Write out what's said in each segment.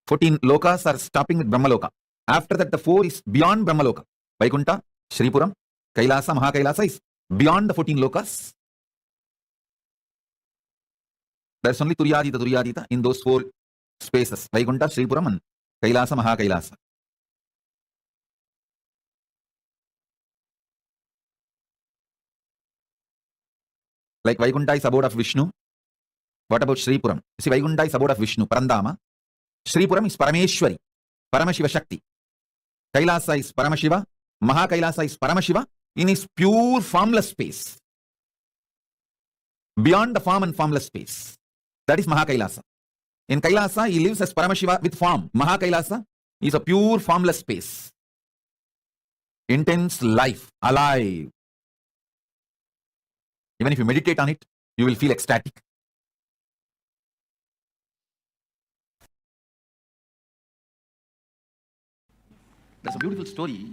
14 lokas are stopping at Brahmaloka. After that, the 4 is beyond Brahmaloka. Vaikunta, Shripuram, Kailasa, Mahakailasa is beyond the 14 lokas. There's only Turyadita in those 4 spaces. Vaikunta, Shripuram, and Kailasa, Mahakailasa. Like Vaikunta is abode of Vishnu. What about Shripuram? See, Vaikunta is abode of Vishnu, Parandama. Shripuram is Parameshwari, Paramashiva Shakti. Kailasa is Paramashiva. Mahakailasa is Paramashiva in his pure formless space. Beyond the form and formless space. That is Mahakailasa. In Kailasa, he lives as Paramashiva with form. Mahakailasa is a pure formless space. Intense life, alive. Even if you meditate on it, you will feel ecstatic. There's a beautiful story.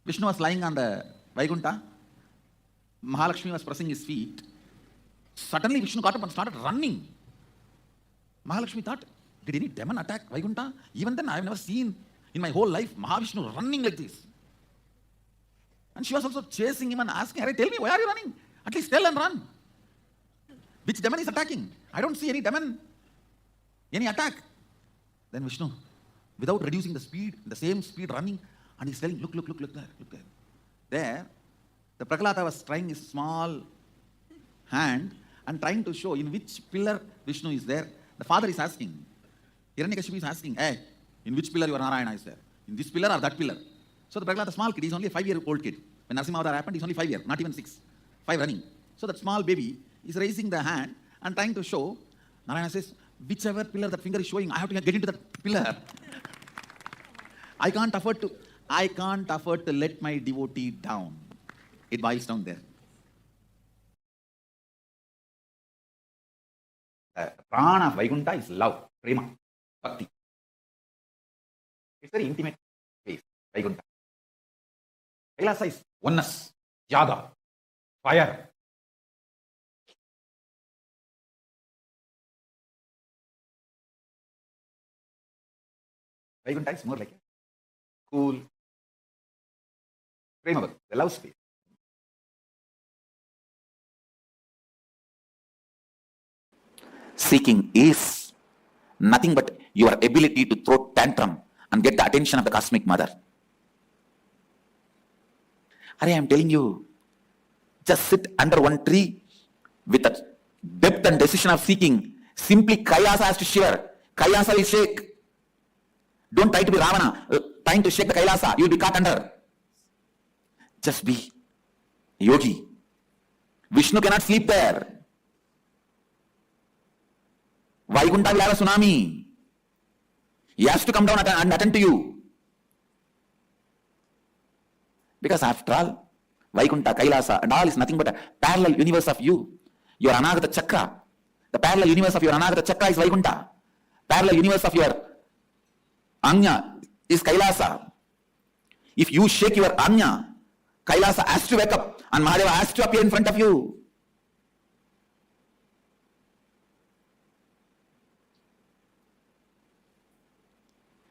Vishnu was lying on the Vaikunta. Mahalakshmi was pressing his feet. Suddenly Vishnu got up and started running. Mahalakshmi thought, did any demon attack Vaikunta? Even then I have never seen in my whole life Mahavishnu running like this. And she was also chasing him and asking, tell me, why are you running? At least tell and run. Which demon is attacking? I don't see any demon, any attack. Then Vishnu, without reducing the speed, the same speed running, and he's telling, look there, look there. There, the Prahlada was trying his small hand and trying to show in which pillar Vishnu is there. The father is asking, Hiranyakashipu is asking, hey, in which pillar your Narayana is there? In this pillar or that pillar? So the Prahlada, small kid, he's only a 5-year-old kid. When Narasimha Avatar happened, he's only 5 years, not even 6. 5 running. So that small baby is raising the hand and trying to show. Narayana says, whichever pillar that finger is showing, I have to get into that pillar. I can't afford to let my devotee down. It boils down there. The prana of Vaikunta is love, prema, bhakti. It's very intimate place, Vaikunta. Kailasa is oneness, yaga, fire. Vaikunta is more like a cool, prema, the love space. Seeking is nothing but your ability to throw tantrum and get the attention of the cosmic mother. I am telling you, just sit under one tree with a depth and decision of seeking. Simply Kailasa has to shiver. Kailasa will shake. Don't try to be Ravana, trying to shake the Kailasa. You will be caught under. Just be yogi. Vishnu cannot sleep there. Vaikunta will have a tsunami. He has to come down and attend to you. Because after all, Vaikunta, Kailasa and all is nothing but a parallel universe of you. Your Anagata Chakra. The parallel universe of your Anagata Chakra is Vaikunta. Parallel universe of your Anya is Kailasa. If you shake your Anya, Kailasa has to wake up and Mahadeva has to appear in front of you.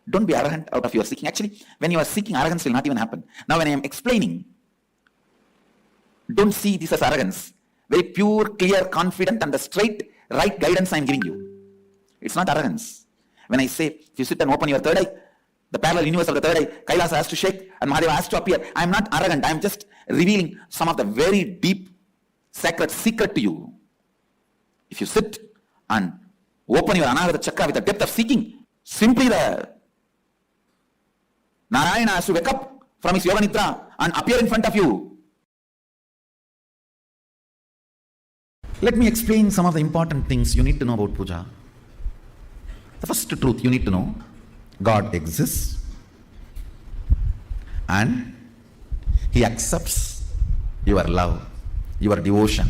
Don't be arrogant out of your seeking. Actually, when you are seeking, arrogance will not even happen. Now, when I am explaining, don't see this as arrogance. Very pure, clear, confident, and the straight, right guidance I am giving you. It's not arrogance. When I say, if you sit and open your third eye, the parallel universe of the third eye, Kailasa has to shake and Mahadeva has to appear. I am not arrogant. I am just revealing some of the very deep, sacred secret to you. If you sit and open your Anahata Chakra with the depth of seeking, simply the Narayana has to wake up from his Yoga Nidra and appear in front of you. Let me explain some of the important things you need to know about puja. The first truth you need to know, God exists and He accepts your love, your devotion.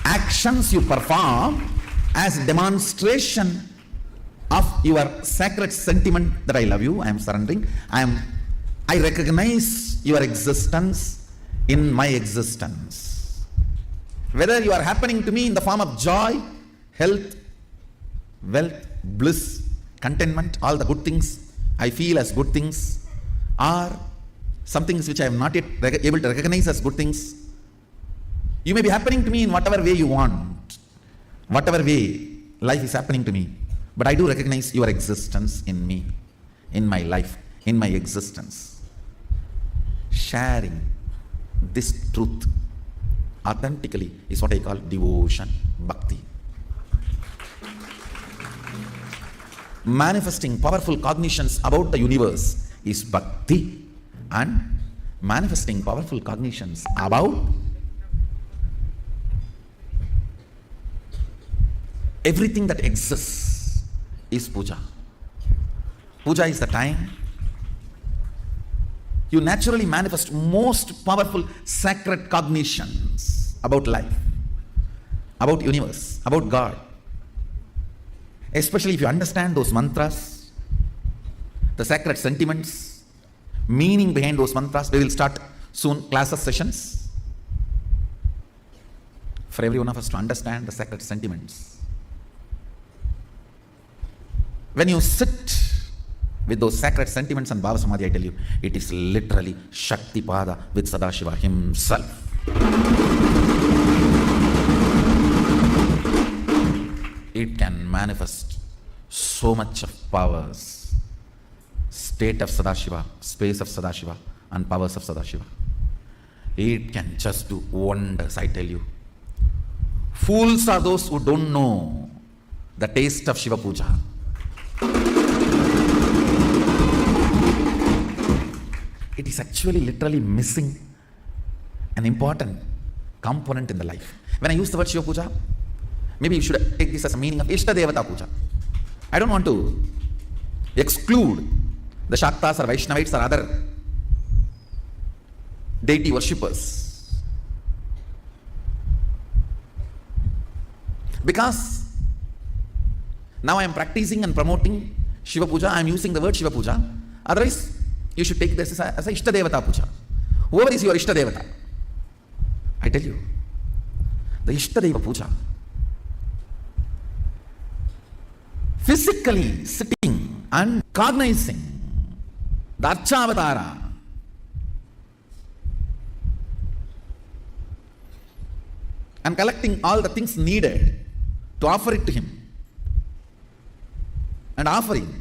Actions you perform as demonstration of your sacred sentiment that I love you, I am surrendering, I recognize your existence in my existence. Whether you are happening to me in the form of joy, health, wealth, bliss, contentment, all the good things I feel as good things, or some things which I am not yet able to recognize as good things. You may be happening to me in whatever way you want, whatever way life is happening to me, but I do recognize your existence in me, in my life, in my existence. Sharing this truth authentically is what I call devotion, bhakti. Manifesting powerful cognitions about the universe is bhakti, and manifesting powerful cognitions about everything that exists is puja. Puja is the time you naturally manifest most powerful sacred cognitions about life, about universe, about God. Especially if you understand those mantras, the sacred sentiments, meaning behind those mantras. We will start soon classes sessions for every one of us to understand the sacred sentiments. When you sit with those sacred sentiments and Bhava Samadhi, I tell you, it is literally Shaktipada with Sadashiva himself. It can manifest so much of powers, state of Sadashiva, space of Sadashiva, and powers of Sadashiva. It can just do wonders, I tell you. Fools are those who don't know the taste of Shiva Puja. It is actually literally missing an important component in the life. When I use the word Shiva Puja, maybe you should take this as a meaning of Ishta Devata Puja. I don't want to exclude the Shaktas or Vaishnavites or other deity worshippers, because now I am practicing and promoting Shiva Puja. I am using the word Shiva Puja. Otherwise, you should take this as a Ishta Devata Puja. Whoever is your Ishta Devata, I tell you, the Ishta Deva Puja, physically sitting and cognizing the Archa-avatara, and collecting all the things needed to offer it to him, and offering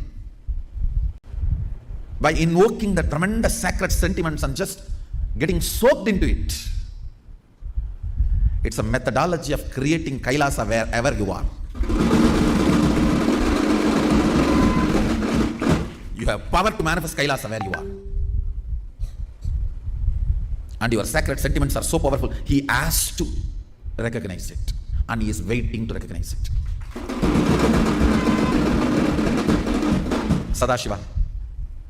by invoking the tremendous sacred sentiments and just getting soaked into it. It's a methodology of creating Kailasa wherever you are. You have power to manifest Kailasa where you are. And your sacred sentiments are so powerful, he has to recognize it. And he is waiting to recognize it. Sadashiva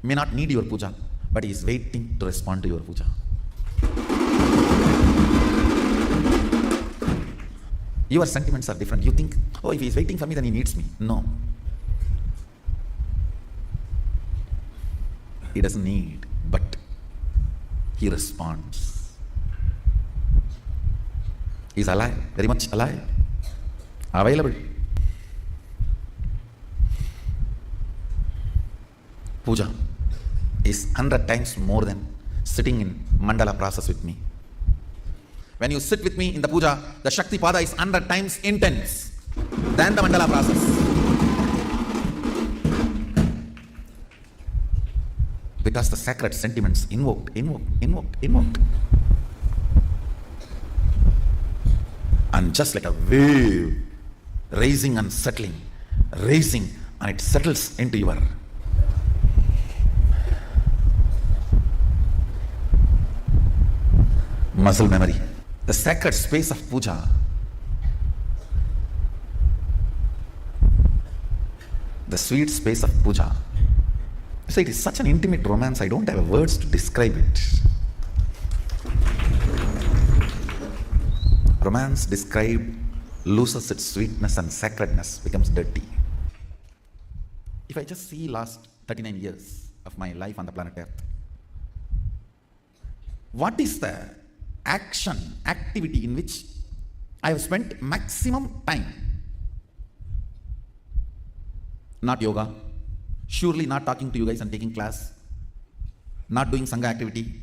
may not need your puja, but he is waiting to respond to your puja. Your sentiments are different. You think, oh, if he is waiting for me, then he needs me. No. He doesn't need, but he responds. He is alive, very much alive, available. Puja is 100 times more than sitting in mandala process with me. When you sit with me in the puja, the Shakti Pada is 100 times intense than the mandala process. Because the sacred sentiments invoked. And just like a wave, rising and settling, rising, and it settles into your muscle memory. The sacred space of puja, the sweet space of puja. So it is such an intimate romance, I don't have words to describe it. Romance described loses its sweetness and sacredness, becomes dirty. If I just see last 39 years of my life on the planet Earth, what is the activity in which I have spent maximum time? Not yoga, Surely not talking to you guys and taking class, not doing Sangha activity,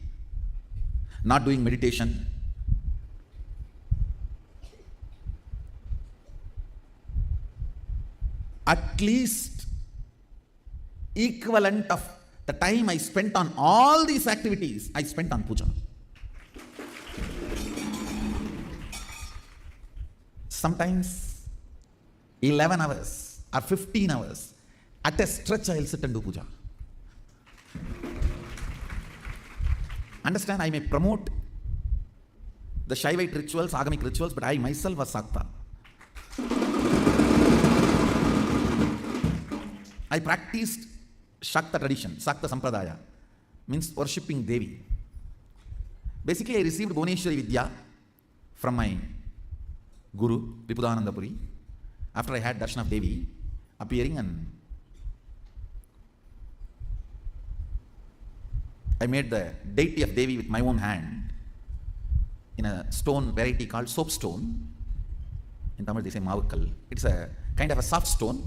not doing meditation. At least equivalent of the time I spent on all these activities, I spent on puja. Sometimes 11 hours or 15 hours at a stretch I will sit and do puja. Understand, I may promote the Shaivite rituals, agamic rituals, but I myself was Sakta. I practiced Shakta tradition, Sakta Sampradaya, means worshipping Devi. Basically, I received Bhuvaneshwari Vidya from my Guru, Vipudananda Puri, after I had darshan of Devi appearing, and I made the deity of Devi with my own hand in a stone variety called soapstone. In Tamil they say Mavakkal. It's a kind of a soft stone.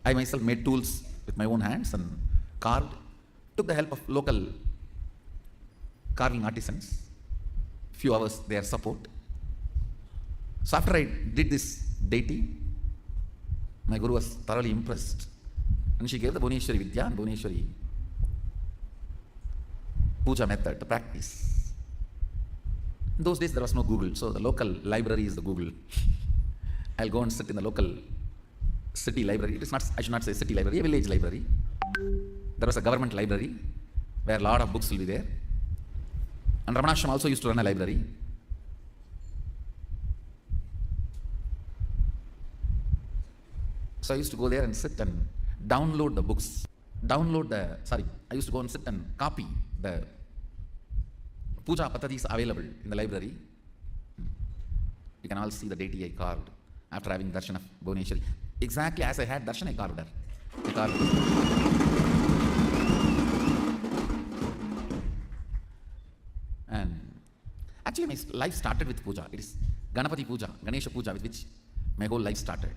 I myself made tools with my own hands and carved, took the help of local carving artisans, few hours their support. So after I did this deity, my Guru was thoroughly impressed, and she gave the Bhuvaneshwari Vidya and Bhuvaneshwari puja method to practice. In those days there was no Google, so the local library is the Google. I'll go and sit in the local city library. It is not, I should not say city library, a village library. There was a government library where a lot of books will be there. And Ramanashram also used to run a library. So I used to go there and sit and download the books. I used to go and sit and copy the puja patatis available in the library. You can all see the deity I carved after having darshan of Bhuvaneshwari. Exactly as I had darshan, I carved her. And actually my life started with puja. It is Ganapati puja, Ganesha puja, with which my whole life started.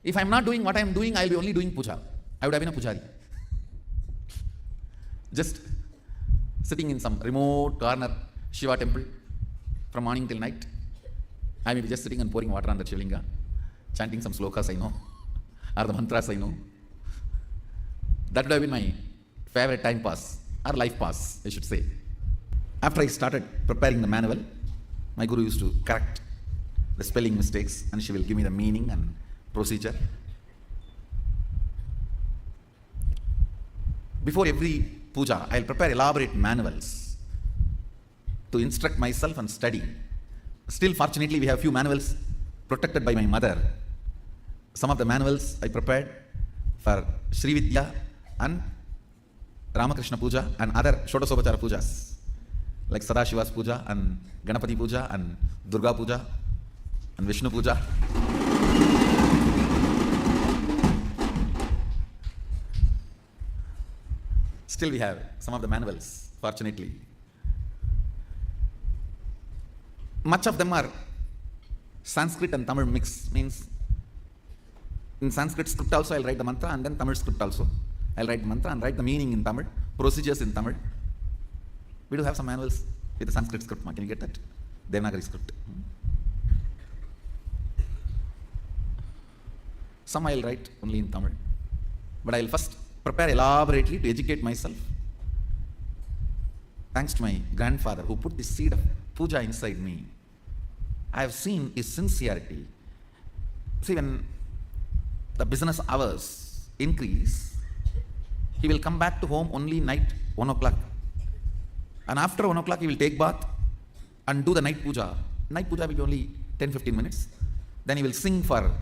If I'm not doing what I'm doing, I'll be only doing puja. I would have been a pujari. Just sitting in some remote corner Shiva temple from morning till night. I may be just sitting and pouring water on the Shivalinga, chanting some slokas I know, or the mantras I know. That would have been my favorite time pass, or life pass, I should say. After I started preparing the manual, my Guru used to correct the spelling mistakes, and she will give me the meaning and procedure. Before every puja, I'll prepare elaborate manuals to instruct myself and study. Still, fortunately, we have few manuals protected by my mother. Some of the manuals I prepared for Sri Vidya and Ramakrishna Puja and other Shodasobachara Pujas, like Sadashiva's Puja and Ganapati Puja and Durga Puja and Vishnu Puja. Still we have some of the manuals, fortunately. Much of them are Sanskrit and Tamil mix, means in Sanskrit script also I'll write the mantra, and then Tamil script also. I'll write the mantra and write the meaning in Tamil, procedures in Tamil. We do have some manuals with the Sanskrit script. Can you get that? Devanagari script. Some I'll write only in Tamil. But I'll first prepare elaborately to educate myself. Thanks to my grandfather who put the seed of puja inside me, I have seen his sincerity. See, when the business hours increase, he will come back to home only night 1 o'clock. And after 1 o'clock, he will take bath and do the night puja. Night puja will be only 10-15 minutes. Then he will sing for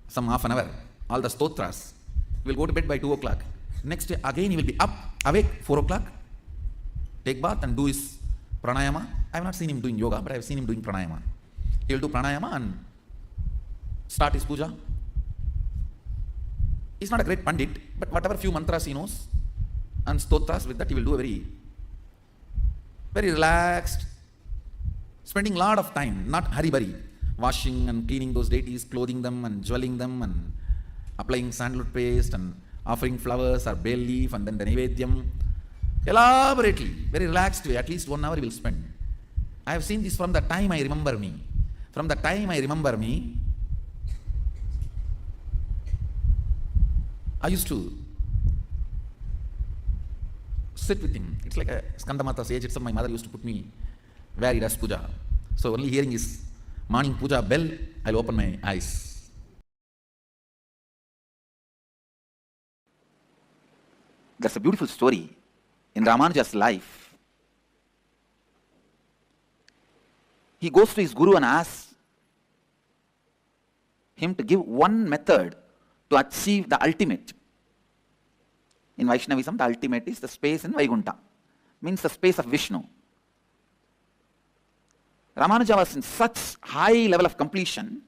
some half an hour, all the stotras. He will go to bed by 2 o'clock. Next day, again, he will be awake 4 o'clock, take bath and do his pranayama. I have not seen him doing yoga, but I have seen him doing pranayama. He will do pranayama and start his puja. He's not a great pandit, but whatever few mantras he knows and stotras, with that he will do a very, very relaxed, spending a lot of time, not hurry-burry. washing and cleaning those deities, clothing them and jewelling them and applying sandalwood paste and offering flowers or bay leaf and then the Nivedyam. Elaborately, very relaxed way, at least 1 hour he will spend. I have seen this from the time I remember me. From the time I remember me, I used to sit with him. It's like a Skandamata's age itself. My mother used to put me where he does puja. So only hearing his morning puja bell, I'll open my eyes. That's a beautiful story in Ramanuja's life. He goes to his guru and asks him to give one method to achieve the ultimate. In Vaishnavism, the ultimate is the space in Vaikuntha, means the space of Vishnu. Ramanuja was in such high level of completion,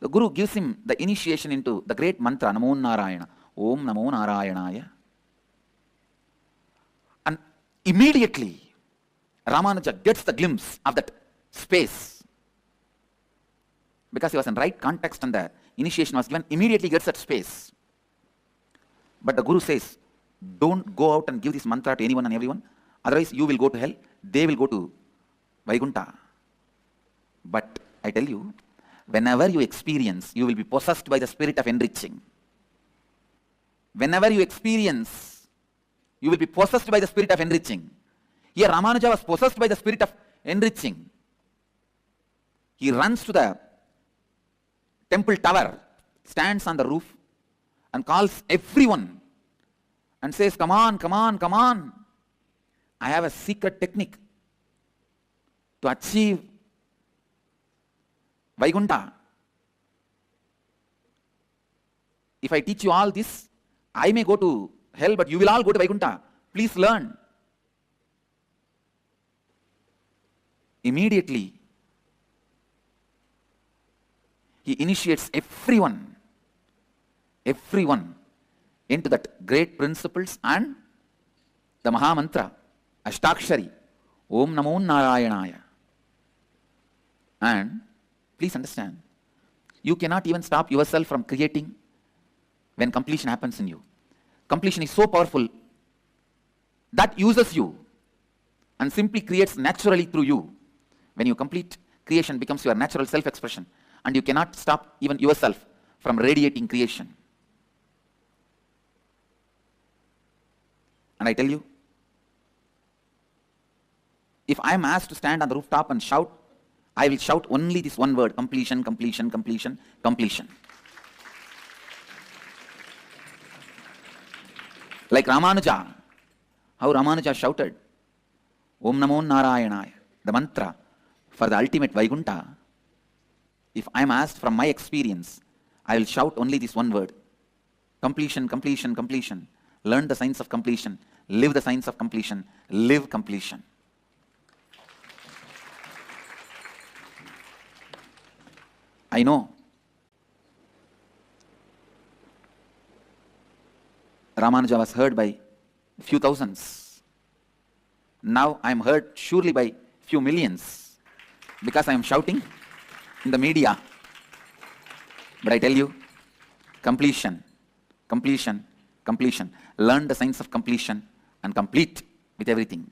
the Guru gives him the initiation into the great mantra, Namo Narayana, Om Namo Narayanaya. And immediately, Ramanuja gets the glimpse of that space. Because he was in right context and the initiation was given, immediately gets that space. But the Guru says, don't go out and give this mantra to anyone and everyone, otherwise you will go to hell, they will go to Vaikuntha. But I tell you, whenever you experience, you will be possessed by the spirit of enriching. Whenever you experience, you will be possessed by the spirit of enriching. Here Ramanuja was possessed by the spirit of enriching. He runs to the temple tower, stands on the roof and calls everyone and says, come on, come on, come on. I have a secret technique to achieve Vaikuntha. If I teach you all this, I may go to hell, but you will all go to Vaikuntha. Please learn. Immediately, he initiates everyone into that great principles and the Maha Mantra, Ashtakshari, Om Namo Narayanaya. And please understand, you cannot even stop yourself from creating when completion happens in you. Completion is so powerful that uses you and simply creates naturally through you. When you complete, creation becomes your natural self-expression and you cannot stop even yourself from radiating creation. And I tell you, if I am asked to stand on the rooftop and shout, I will shout only this one word, completion, completion, completion, completion. Like Ramanuja, how Ramanuja shouted, Om Namo Narayanaya, the mantra for the ultimate Vaikuntha. If I am asked from my experience, I will shout only this one word, completion, completion, completion. Learn the science of completion, live the science of completion, live completion. I know Ramanuja was heard by few thousands. Now I am heard surely by few millions because I am shouting in the media. But I tell you, completion, completion, completion. Learn the science of completion and complete with everything.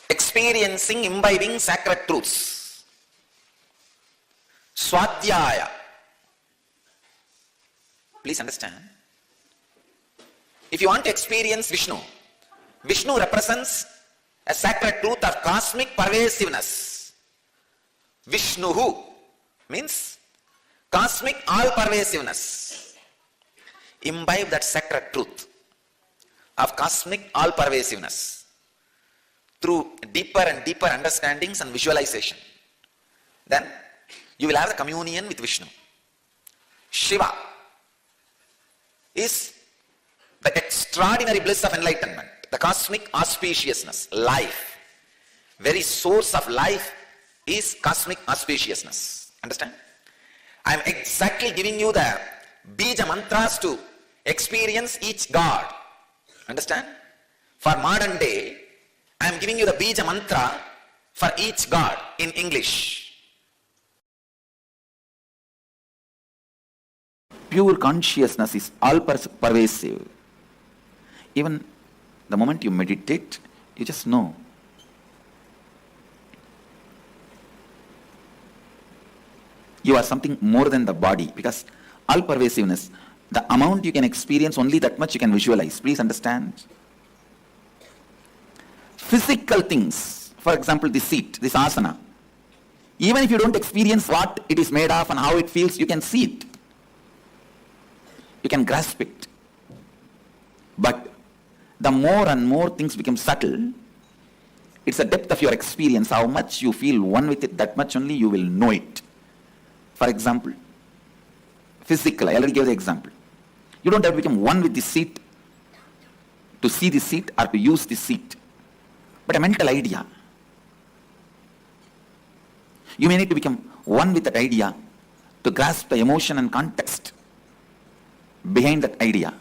Experiencing, imbibing sacred truths. Swadhyaya. Please understand. If you want to experience Vishnu, Vishnu represents a sacred truth of cosmic pervasiveness. Vishnuhu means cosmic all-pervasiveness. Imbibe that sacred truth of cosmic all-pervasiveness through deeper and deeper understandings and visualization. Then you will have the communion with Vishnu. Shiva is the extraordinary bliss of enlightenment, the cosmic auspiciousness, life. Very source of life is cosmic auspiciousness. Understand? I am exactly giving you the bija mantras to experience each God. Understand? For modern day, I am giving you the bija mantra for each god in English. Pure consciousness is all pervasive. Even the moment you meditate, you just know. You are something more than the body, because all pervasiveness, the amount you can experience, only that much you can visualize. Please understand. Physical things, for example, this seat, this asana, even if you don't experience what it is made of and how it feels, you can see it. You can grasp it. But the more and more things become subtle, it's the depth of your experience, how much you feel one with it, that much only you will know it. For example, physical, I already gave the example. You don't have to become one with the seat to see the seat or to use the seat, but a mental idea. You may need to become one with that idea to grasp the emotion and context behind that idea.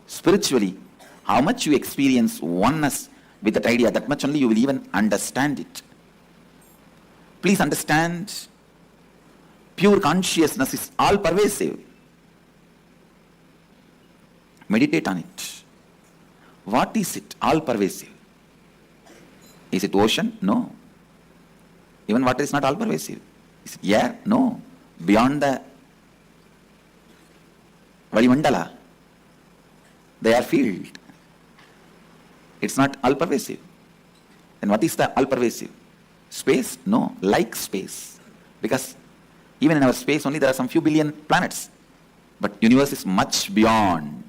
Spiritually, how much you experience oneness with that idea, that much only you will even understand it. Please understand, pure consciousness is all pervasive. Meditate on it. What is it? All pervasive. Is it ocean? No. Even water is not all pervasive. Is it air? No. Beyond the Valimandala, they are filled. It's not all pervasive. Then what is the all pervasive? Space? No. Like space. Because even in our space only there are some few billion planets. But universe is much beyond.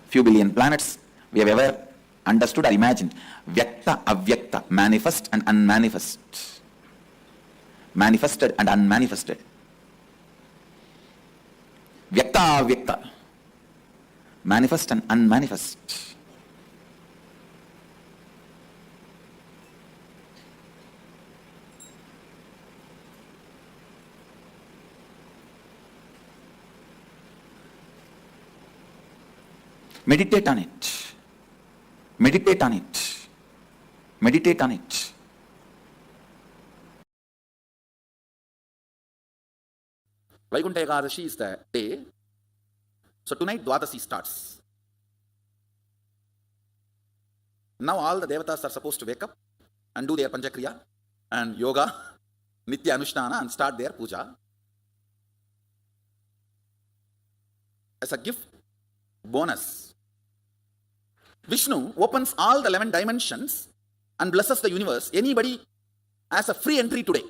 Few billion planets we have ever understood or imagined. Vyakta, avyakta, manifest and unmanifest. Manifested and unmanifested. Vyakta, avyakta. Manifest and unmanifest. Meditate on it. Meditate on it. Meditate on it. Vaikuntha Ekadashi is the day. So tonight Dwadasi starts. Now all the devatas are supposed to wake up and do their Panchakriya and yoga, Nitya Anushtana, and start their puja. As a gift, bonus, Vishnu opens all the 11 dimensions and blesses the universe. Anybody has a free entry today.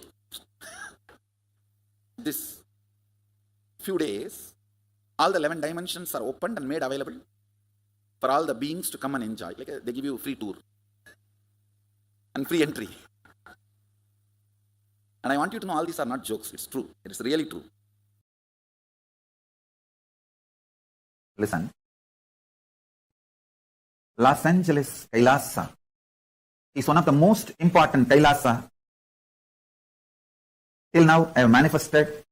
This few days, all the 11 dimensions are opened and made available for all the beings to come and enjoy. Like they give you a free tour and free entry. And I want you to know all these are not jokes. It's true. It is really true. Listen. Los Angeles Kailasa is one of the most important Kailasa till now I have manifested.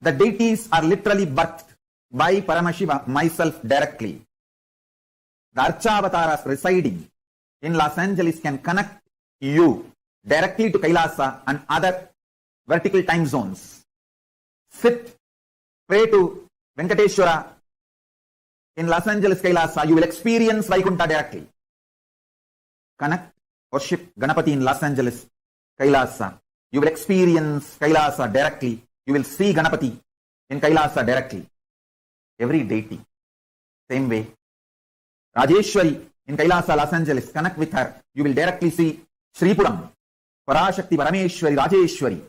The deities are literally birthed by Paramashiva, myself directly. The Archavataras residing in Los Angeles can connect you directly to Kailasa and other vertical time zones. Sit, pray to Venkateshwara in Los Angeles Kailasa, you will experience Vaikuntha directly. Connect, worship Ganapati in Los Angeles Kailasa. You will experience Kailasa directly. You will see Ganapati in Kailasa directly. Every deity. Same way. Rajeshwari in Kailasa, Los Angeles, connect with her. You will directly see Sripuram, Parashakti, Parameshwari, Rajeshwari.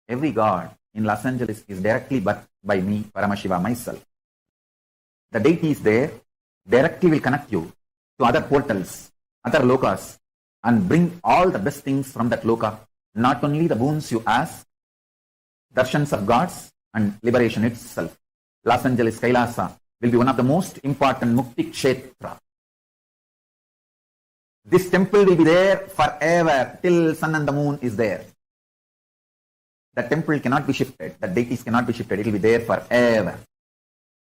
Every god in Los Angeles is directly birthed by me, Paramashiva, myself. The deity is there, directly will connect you to other portals, other lokas, and bring all the best things from that loka. Not only the boons you ask, darshans of gods, and liberation itself. Los Angeles Kailasa will be one of the most important Mukti Kshetra. This temple will be there forever till sun and the moon is there. The temple cannot be shifted. The deities cannot be shifted. It will be there forever.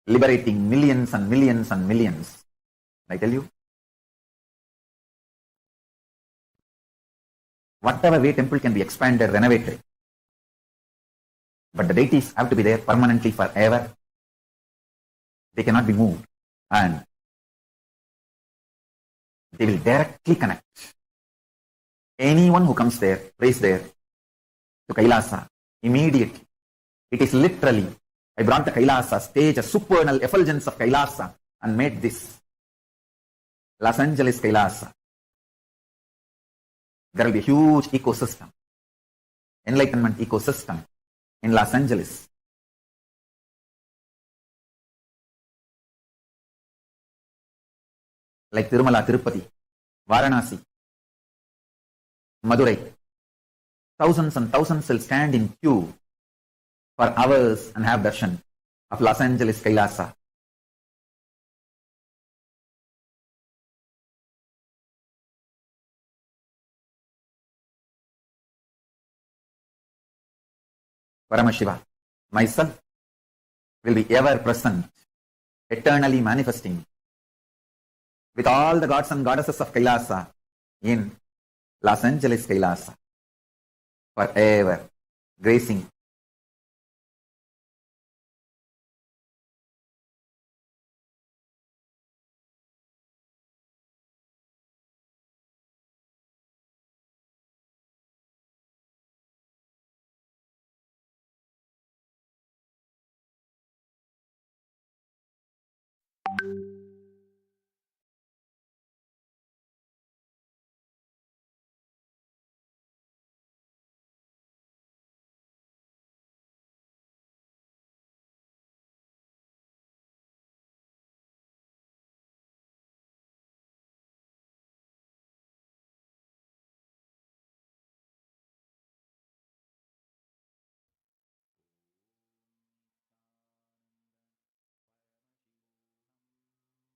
Liberating millions and millions and millions. I tell you, whatever way temple can be expanded, renovated. But the deities have to be there permanently forever. They cannot be moved. And they will directly connect. Anyone who comes there, prays there, to Kailasa, immediately. It is literally, I brought the Kailasa stage, a supernal effulgence of Kailasa, and made this Los Angeles Kailasa. There will be a huge ecosystem, enlightenment ecosystem in Los Angeles. Like Tirumala, Tirupati, Varanasi, Madurai. Thousands and thousands will stand in queue for hours and have darshan of Los Angeles Kailasa. Paramashiva, myself, will be ever present, eternally manifesting with all the gods and goddesses of Kailasa in Los Angeles Kailasa, forever, gracing.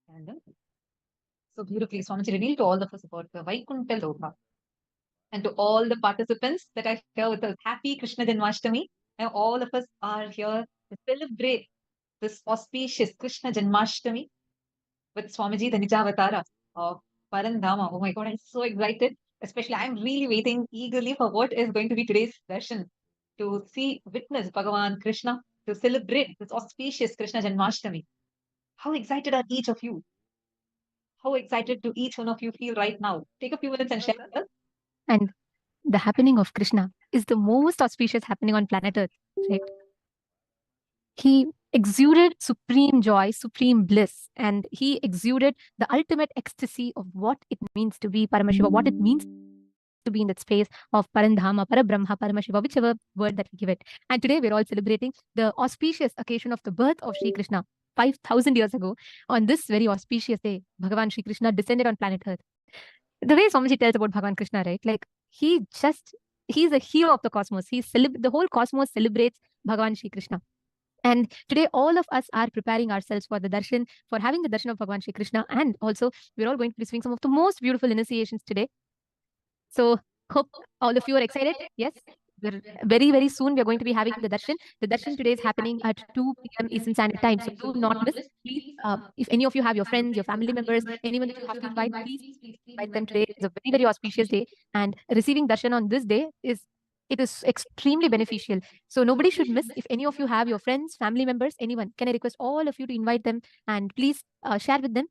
And so beautifully, Swamiji revealed to all of us about the Vaikuntha Loka. And to all the participants that are here with us, happy Krishna Janmashtami. And all of us are here to celebrate this auspicious Krishna Janmashtami with Swamiji, the Nijavatara of Parandhama. Oh my God, I'm so excited. Especially, I'm really waiting eagerly for what is going to be today's darshan, to see, witness Bhagavan Krishna, to celebrate this auspicious Krishna Janmashtami. How excited are each of you? How excited do each one of you feel right now? Take a few minutes and share with us. And the happening of Krishna is the most auspicious happening on planet Earth, right? He exuded supreme joy, supreme bliss, and he exuded the ultimate ecstasy of what it means to be Paramashiva, what it means to be in that space of Parandhama, Parabrahma, Paramashiva, whichever word that we give it. And today we're all celebrating the auspicious occasion of the birth of Sri Krishna. 5,000 years ago, on this very auspicious day, Bhagavan Sri Krishna descended on planet Earth. The way Swamiji tells about Bhagavan Krishna, right? Like he's a hero of the cosmos. The whole cosmos celebrates Bhagavan Sri Krishna. And today, all of us are preparing ourselves for the darshan, for having the darshan of Bhagavan Sri Krishna. And also, we're all going to be receiving some of the most beautiful initiations today. So, hope all of you are excited. Yes. Very, very soon, we are going to be having the darshan. The darshan today is happening at 2 p.m. Eastern Standard Time. So, do not miss. Please, if any of you have your friends, your family members, anyone that you have to invite, please invite them today. It's a very, very auspicious day. And receiving darshan on this day is extremely beneficial. So nobody should miss. If any of you have your friends, family members, anyone, can I request all of you to invite them and please share with them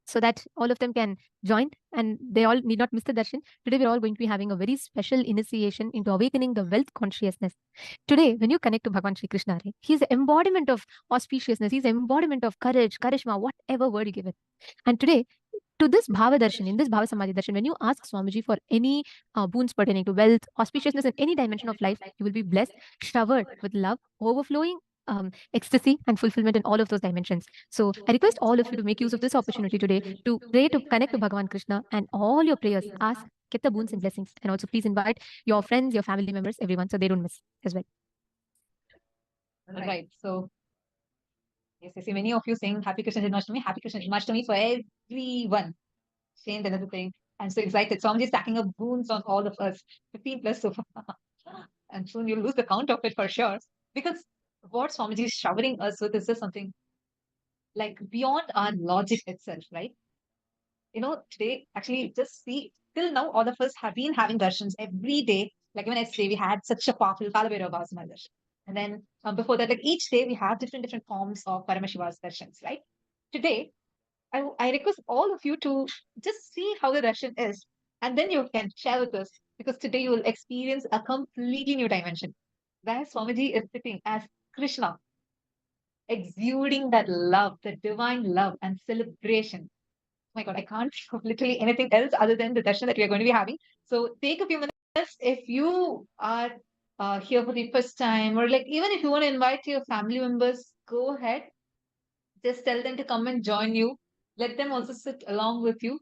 so that all of them can join and they all need not miss the darshan. Today we're all going to be having a very special initiation into awakening the wealth consciousness. Today, when you connect to Bhagavan Sri Krishna, right, he's the embodiment of auspiciousness. He's the embodiment of courage, charisma, whatever word you give it. And today, to this Bhava Darshan, in this Bhava Samadhi Darshan, when you ask Swamiji for any boons pertaining to wealth, auspiciousness in any dimension of life, you will be blessed, showered with love, overflowing ecstasy and fulfillment in all of those dimensions. So I request all of you to make use of this opportunity today to pray, to connect to Bhagavan Krishna, and all your prayers, ask, get the boons and blessings. And also please invite your friends, your family members, everyone, so they don't miss as well. Right. So, yes, I see many of you saying Happy Krishna Janmashtami, Happy Krishna Janmashtami for everyone. Saying another thing. I'm so excited. So I'm just stacking up boons on all of us. 15 plus so far. And soon you'll lose the count of it for sure. Because what Swamiji is showering us with is just something like beyond our logic itself, right? today, actually, just see, till now, all of us have been having darshans every day. Like even yesterday, we had such a powerful Kalabhairava Bhasma darshan. And then before that, like each day, we have different forms of Paramashiva's darshans, right? Today, I request all of you to just see how the darshan is, and then you can share with us, because today you will experience a completely new dimension where Swamiji is sitting as Krishna, exuding that love, the divine love and celebration. My God, I can't think of literally anything else other than the darshan that we are going to be having. So take a few minutes if you are here for the first time, or like even if you want to invite your family members, go ahead. Just tell them to come and join you. Let them also sit along with you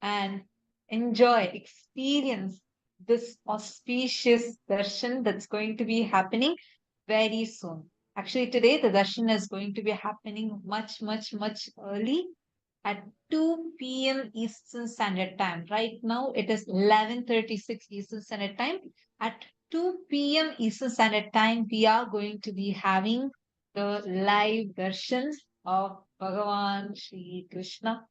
and enjoy, experience this auspicious darshan that's going to be happening very soon. Actually, today the darshan is going to be happening much, much, much early at 2 p.m. Eastern Standard Time. Right now, it is 11:36 Eastern Standard Time. At 2 p.m. Eastern Standard Time, we are going to be having the live darshan of Bhagavan Sri Krishna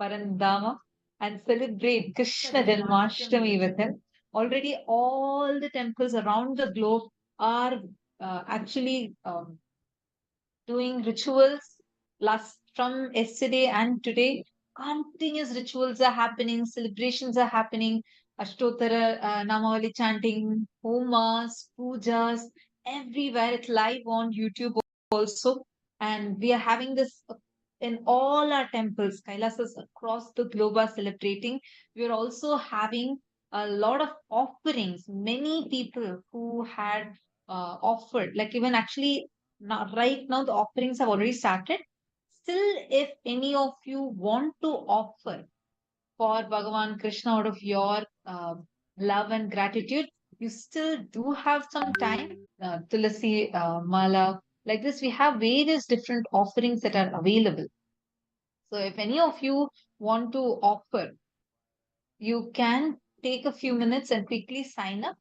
Parandama and celebrate Krishna Janmashtami with him. Already, all the temples around the globe are actually doing rituals last from yesterday and today. Continuous rituals are happening, celebrations are happening, Ashtotara Namavali chanting, homas, pujas, everywhere. It's live on YouTube also. And we are having this in all our temples. Kailasas across the globe are celebrating. We are also having a lot of offerings. Many people who had offered, like even actually now, right now, the offerings have already started. Still, if any of you want to offer for Bhagavan Krishna out of your love and gratitude, you still do have some time. Tulasi Mala, like this, we have various different offerings that are available. So, if any of you want to offer, you can take a few minutes and quickly sign up.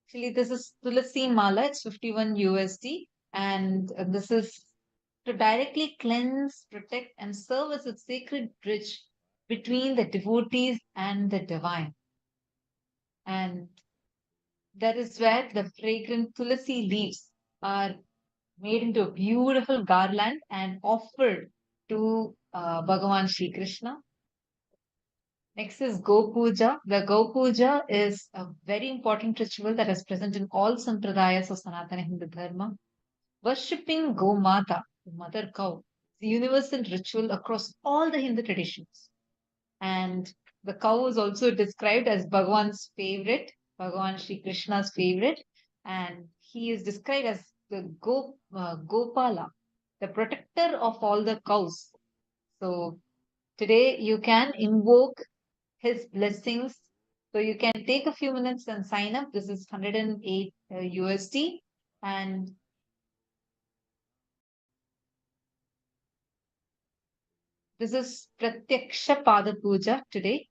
Actually, this is Tulasi Mala, it's 51 USD, and this is to directly cleanse, protect, and serve as a sacred bridge between the devotees and the divine. And that is where the fragrant Tulasi leaves are made into a beautiful garland and offered to Bhagavan Sri Krishna. Next is Go Puja. The Go Puja is a very important ritual that is present in all sampradayas of Sanatana Hindu Dharma. Worshipping Go Mata, the mother cow, is a universal ritual across all the Hindu traditions. And the cow is also described as Bhagwan's favorite, Bhagwan Sri Krishna's favorite. And he is described as the Gopala, the protector of all the cows. So today you can invoke his blessings. So you can take a few minutes and sign up. This is 108 USD. And this is Pratyaksha Pada Puja today.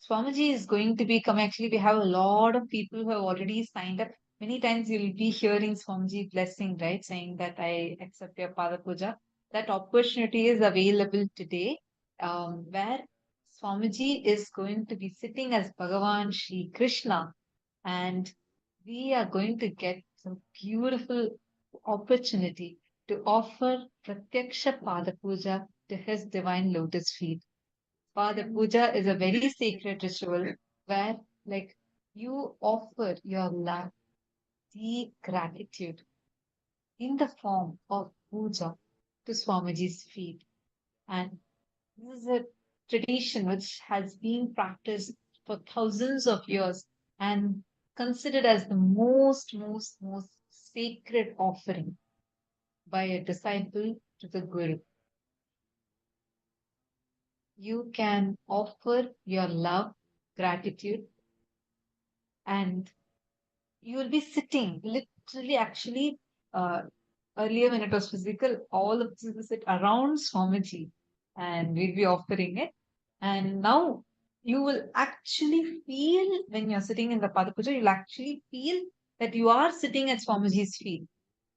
Swamiji is going to be coming. Actually, we have a lot of people who have already signed up. Many times you'll be hearing Swamiji blessing, right? Saying that I accept your Pada Puja. That opportunity is available today, where Swamiji is going to be sitting as Bhagavan Sri Krishna, and we are going to get some beautiful opportunity to offer Pratyaksha Pada Puja to his divine lotus feet. Pada Puja is a very sacred ritual where, like, you offer your love, deep gratitude in the form of puja to Swamiji's feet. And this is a tradition which has been practiced for thousands of years and considered as the most sacred offering by a disciple to the Guru. You can offer your love, gratitude, and you will be sitting literally, actually, earlier when it was physical, all of us will sit around Swamiji and we'll be offering it. And now you will actually feel, when you're sitting in the Pada Puja, you'll actually feel that you are sitting at Swamiji's feet.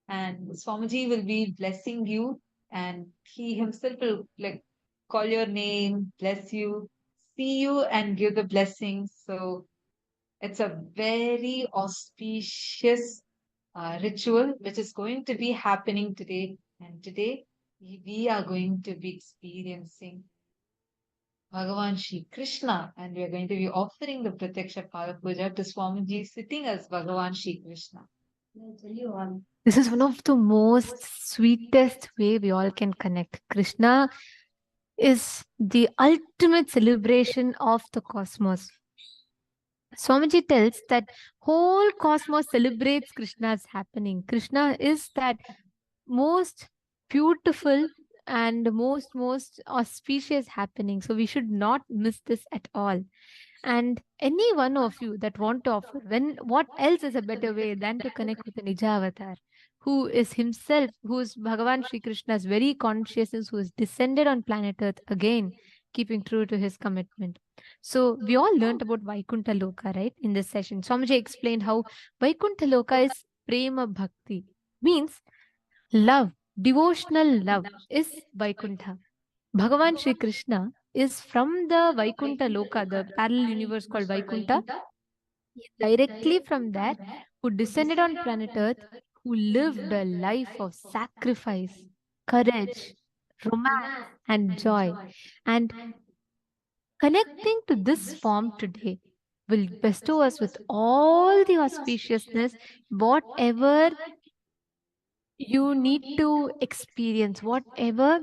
and Swamiji will be blessing you, and he himself will like call your name, bless you, see you, and give the blessings. So it's a very auspicious ritual which is going to be happening today. And today we are going to be experiencing Bhagavan Shri Krishna, and we are going to be offering the Pratyaksha Pada Puja to Swamiji sitting as Bhagavan Shri Krishna. I'll tell you all. This is one of the most sweetest way we all can connect. Krishna is the ultimate celebration of the cosmos. Swamiji tells that whole cosmos celebrates Krishna's happening. Krishna is that most beautiful and most auspicious happening. So we should not miss this at all. And any one of you that want to offer, when what else is a better way than to connect with the Nija Avatar, who is himself, who is Bhagavan Sri Krishna's very consciousness, who is descended on planet Earth again, keeping true to his commitment. So we all learned about Vaikuntha Loka, right? In this session, Swamiji explained how Vaikuntha Loka is prema bhakti, means love, devotional love is Vaikuntha. Bhagavan Sri Krishna is from the Vaikuntha Loka, the parallel universe called Vaikuntha. He is directly from there, who descended on planet Earth, who lived a life of sacrifice, courage, romance, and joy. And connecting to this form today will bestow us with all the auspiciousness, whatever you need to experience, whatever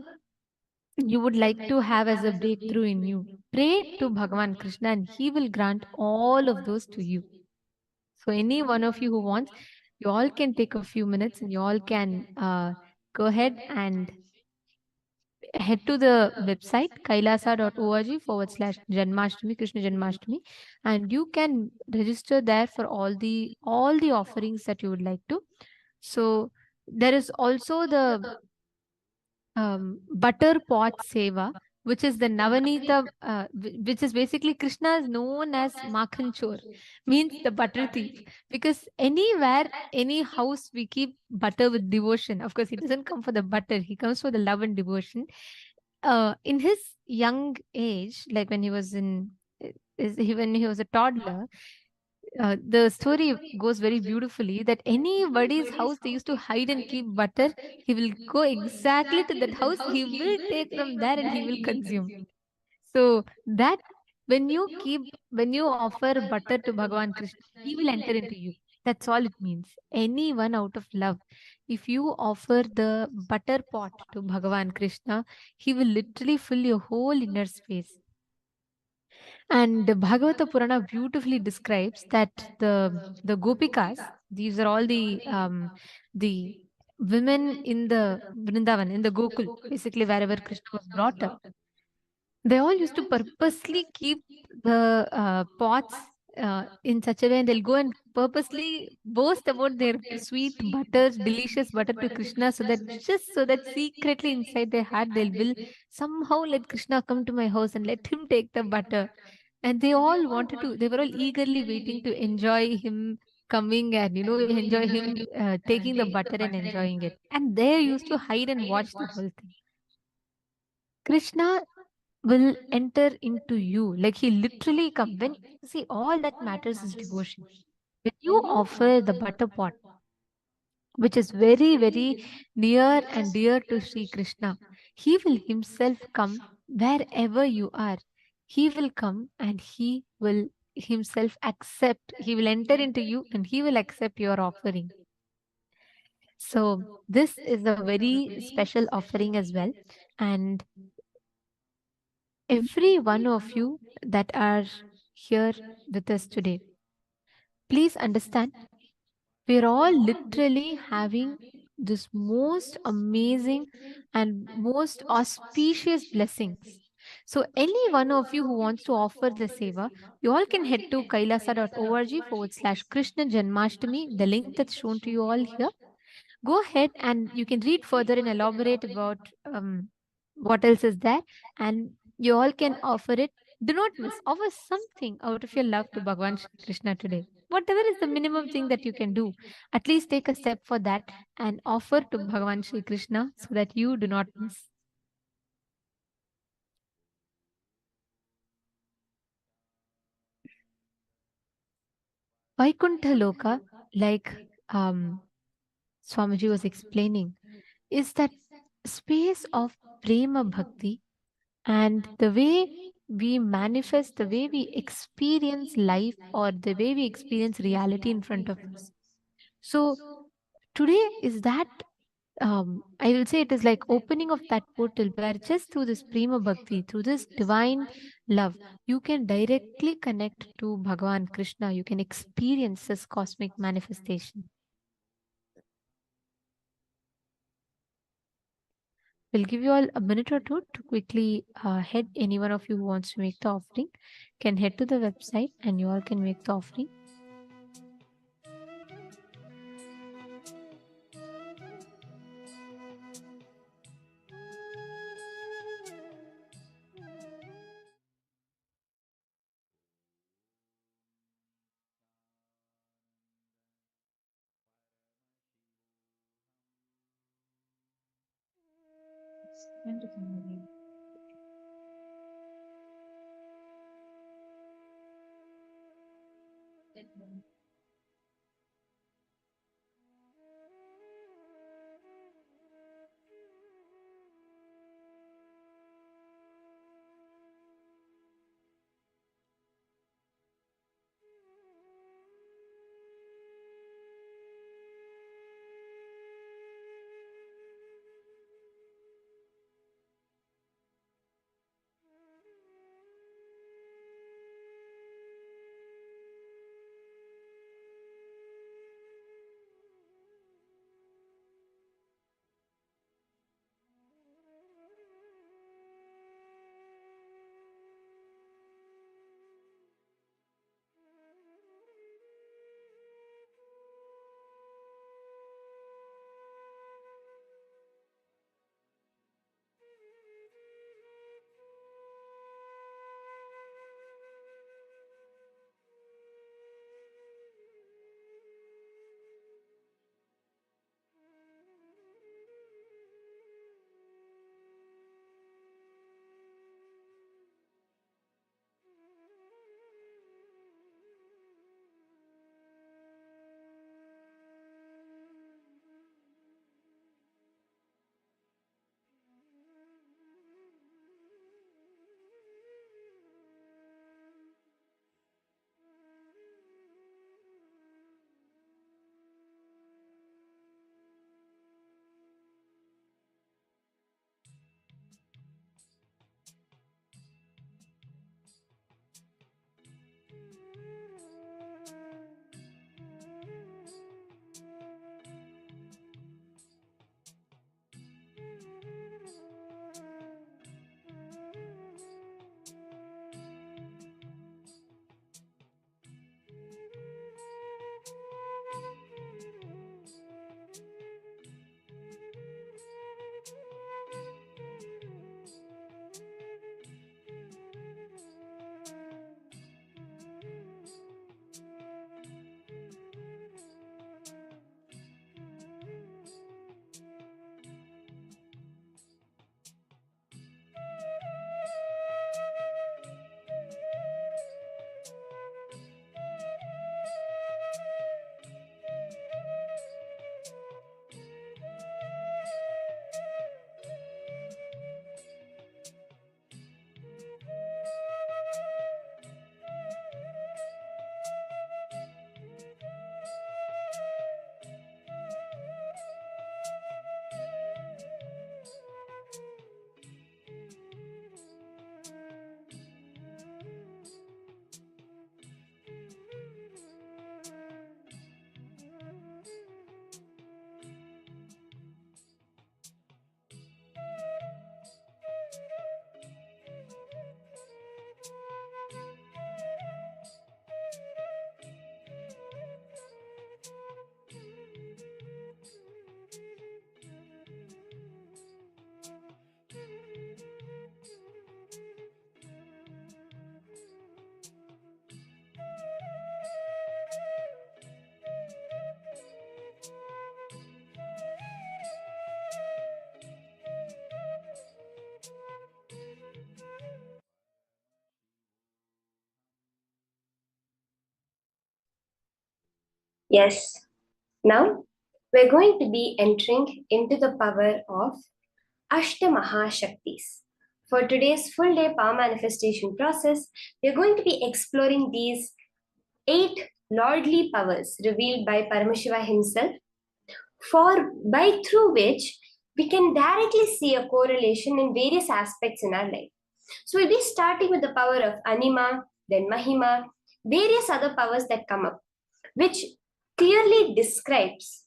you would like to have as a breakthrough in you. Pray to Bhagavan Krishna and he will grant all of those to you. So any one of you who wants, you all can take a few minutes and you all can go ahead and head to the website kailasa.org/Janmashtami, Krishna Janmashtami, and you can register there for all the offerings that you would like to. So there is also the butter pot seva, which is the Navanita, which is basically Krishna is known as Makhan Chor, means the butter thief. Because anywhere, any house, we keep butter with devotion. Of course, he doesn't come for the butter, he comes for the love and devotion. In his young age, like when he was when he was a toddler, the story goes very beautifully that anybody's house they used to hide and keep butter, he will go exactly to that house, he will take from there and he will consume. So that when you offer butter to Bhagavan Krishna, he will enter into you. That's all it means. Anyone out of love, if you offer the butter pot to Bhagavan Krishna, he will literally fill your whole inner space. And the Bhagavata Purana beautifully describes that the Gopikas, these are all the women in the Vrindavan, in the Gokul, basically wherever Krishna was brought up, they all used to purposely keep the pots in such a way, and they'll go and purposely boast about their sweet butters, delicious butter to Krishna, so that just so that secretly inside their heart they'll will somehow let Krishna come to my house and let him take the butter. And they all wanted to, they were all eagerly waiting to enjoy him coming and, enjoy him taking the butter and enjoying it. And they used to hide and watch the whole thing. Krishna will enter into you. Like he literally come. When see, all that matters is devotion. When you offer the butter pot, which is very, very near and dear to Sri Krishna, he will himself come wherever you are. He will come and he will himself accept. He will enter into you and he will accept your offering. So this is a very special offering as well. And every one of you that are here with us today, please understand, we're all literally having this most amazing and most auspicious blessings. So any one of you who wants to offer the seva, you all can head to kailasa.org/Krishna Janmashtami, the link that's shown to you all here. Go ahead and you can read further and elaborate about what else is there, and you all can offer it. Do not miss. Offer something out of your love to Bhagavan Shri Krishna today. whatever is the minimum thing that you can do, at least take a step for that and offer to Bhagavan Shri Krishna so that you do not miss. Vaikuntha Loka, like Swamiji was explaining, is that space of prema bhakti, and the way we manifest, the way we experience life, or the way we experience reality in front of us. So today is that I will say it is like opening of that portal where just through this prema bhakti, through this divine love, you can directly connect to Bhagavan Krishna. You can experience this cosmic manifestation. We'll give you all a minute or two to quickly head. Any one of you who wants to make the offering can head to the website and you all can make the offering. Wonderful, Maureen. Yes. Now, we're going to be entering into the power of Ashtamahashaktis. For today's full day power manifestation process, we're going to be exploring these 8 lordly powers revealed by Paramashiva himself, through which we can directly see a correlation in various aspects in our life. So we'll be starting with the power of Anima, then Mahima, various other powers that come up, which clearly describes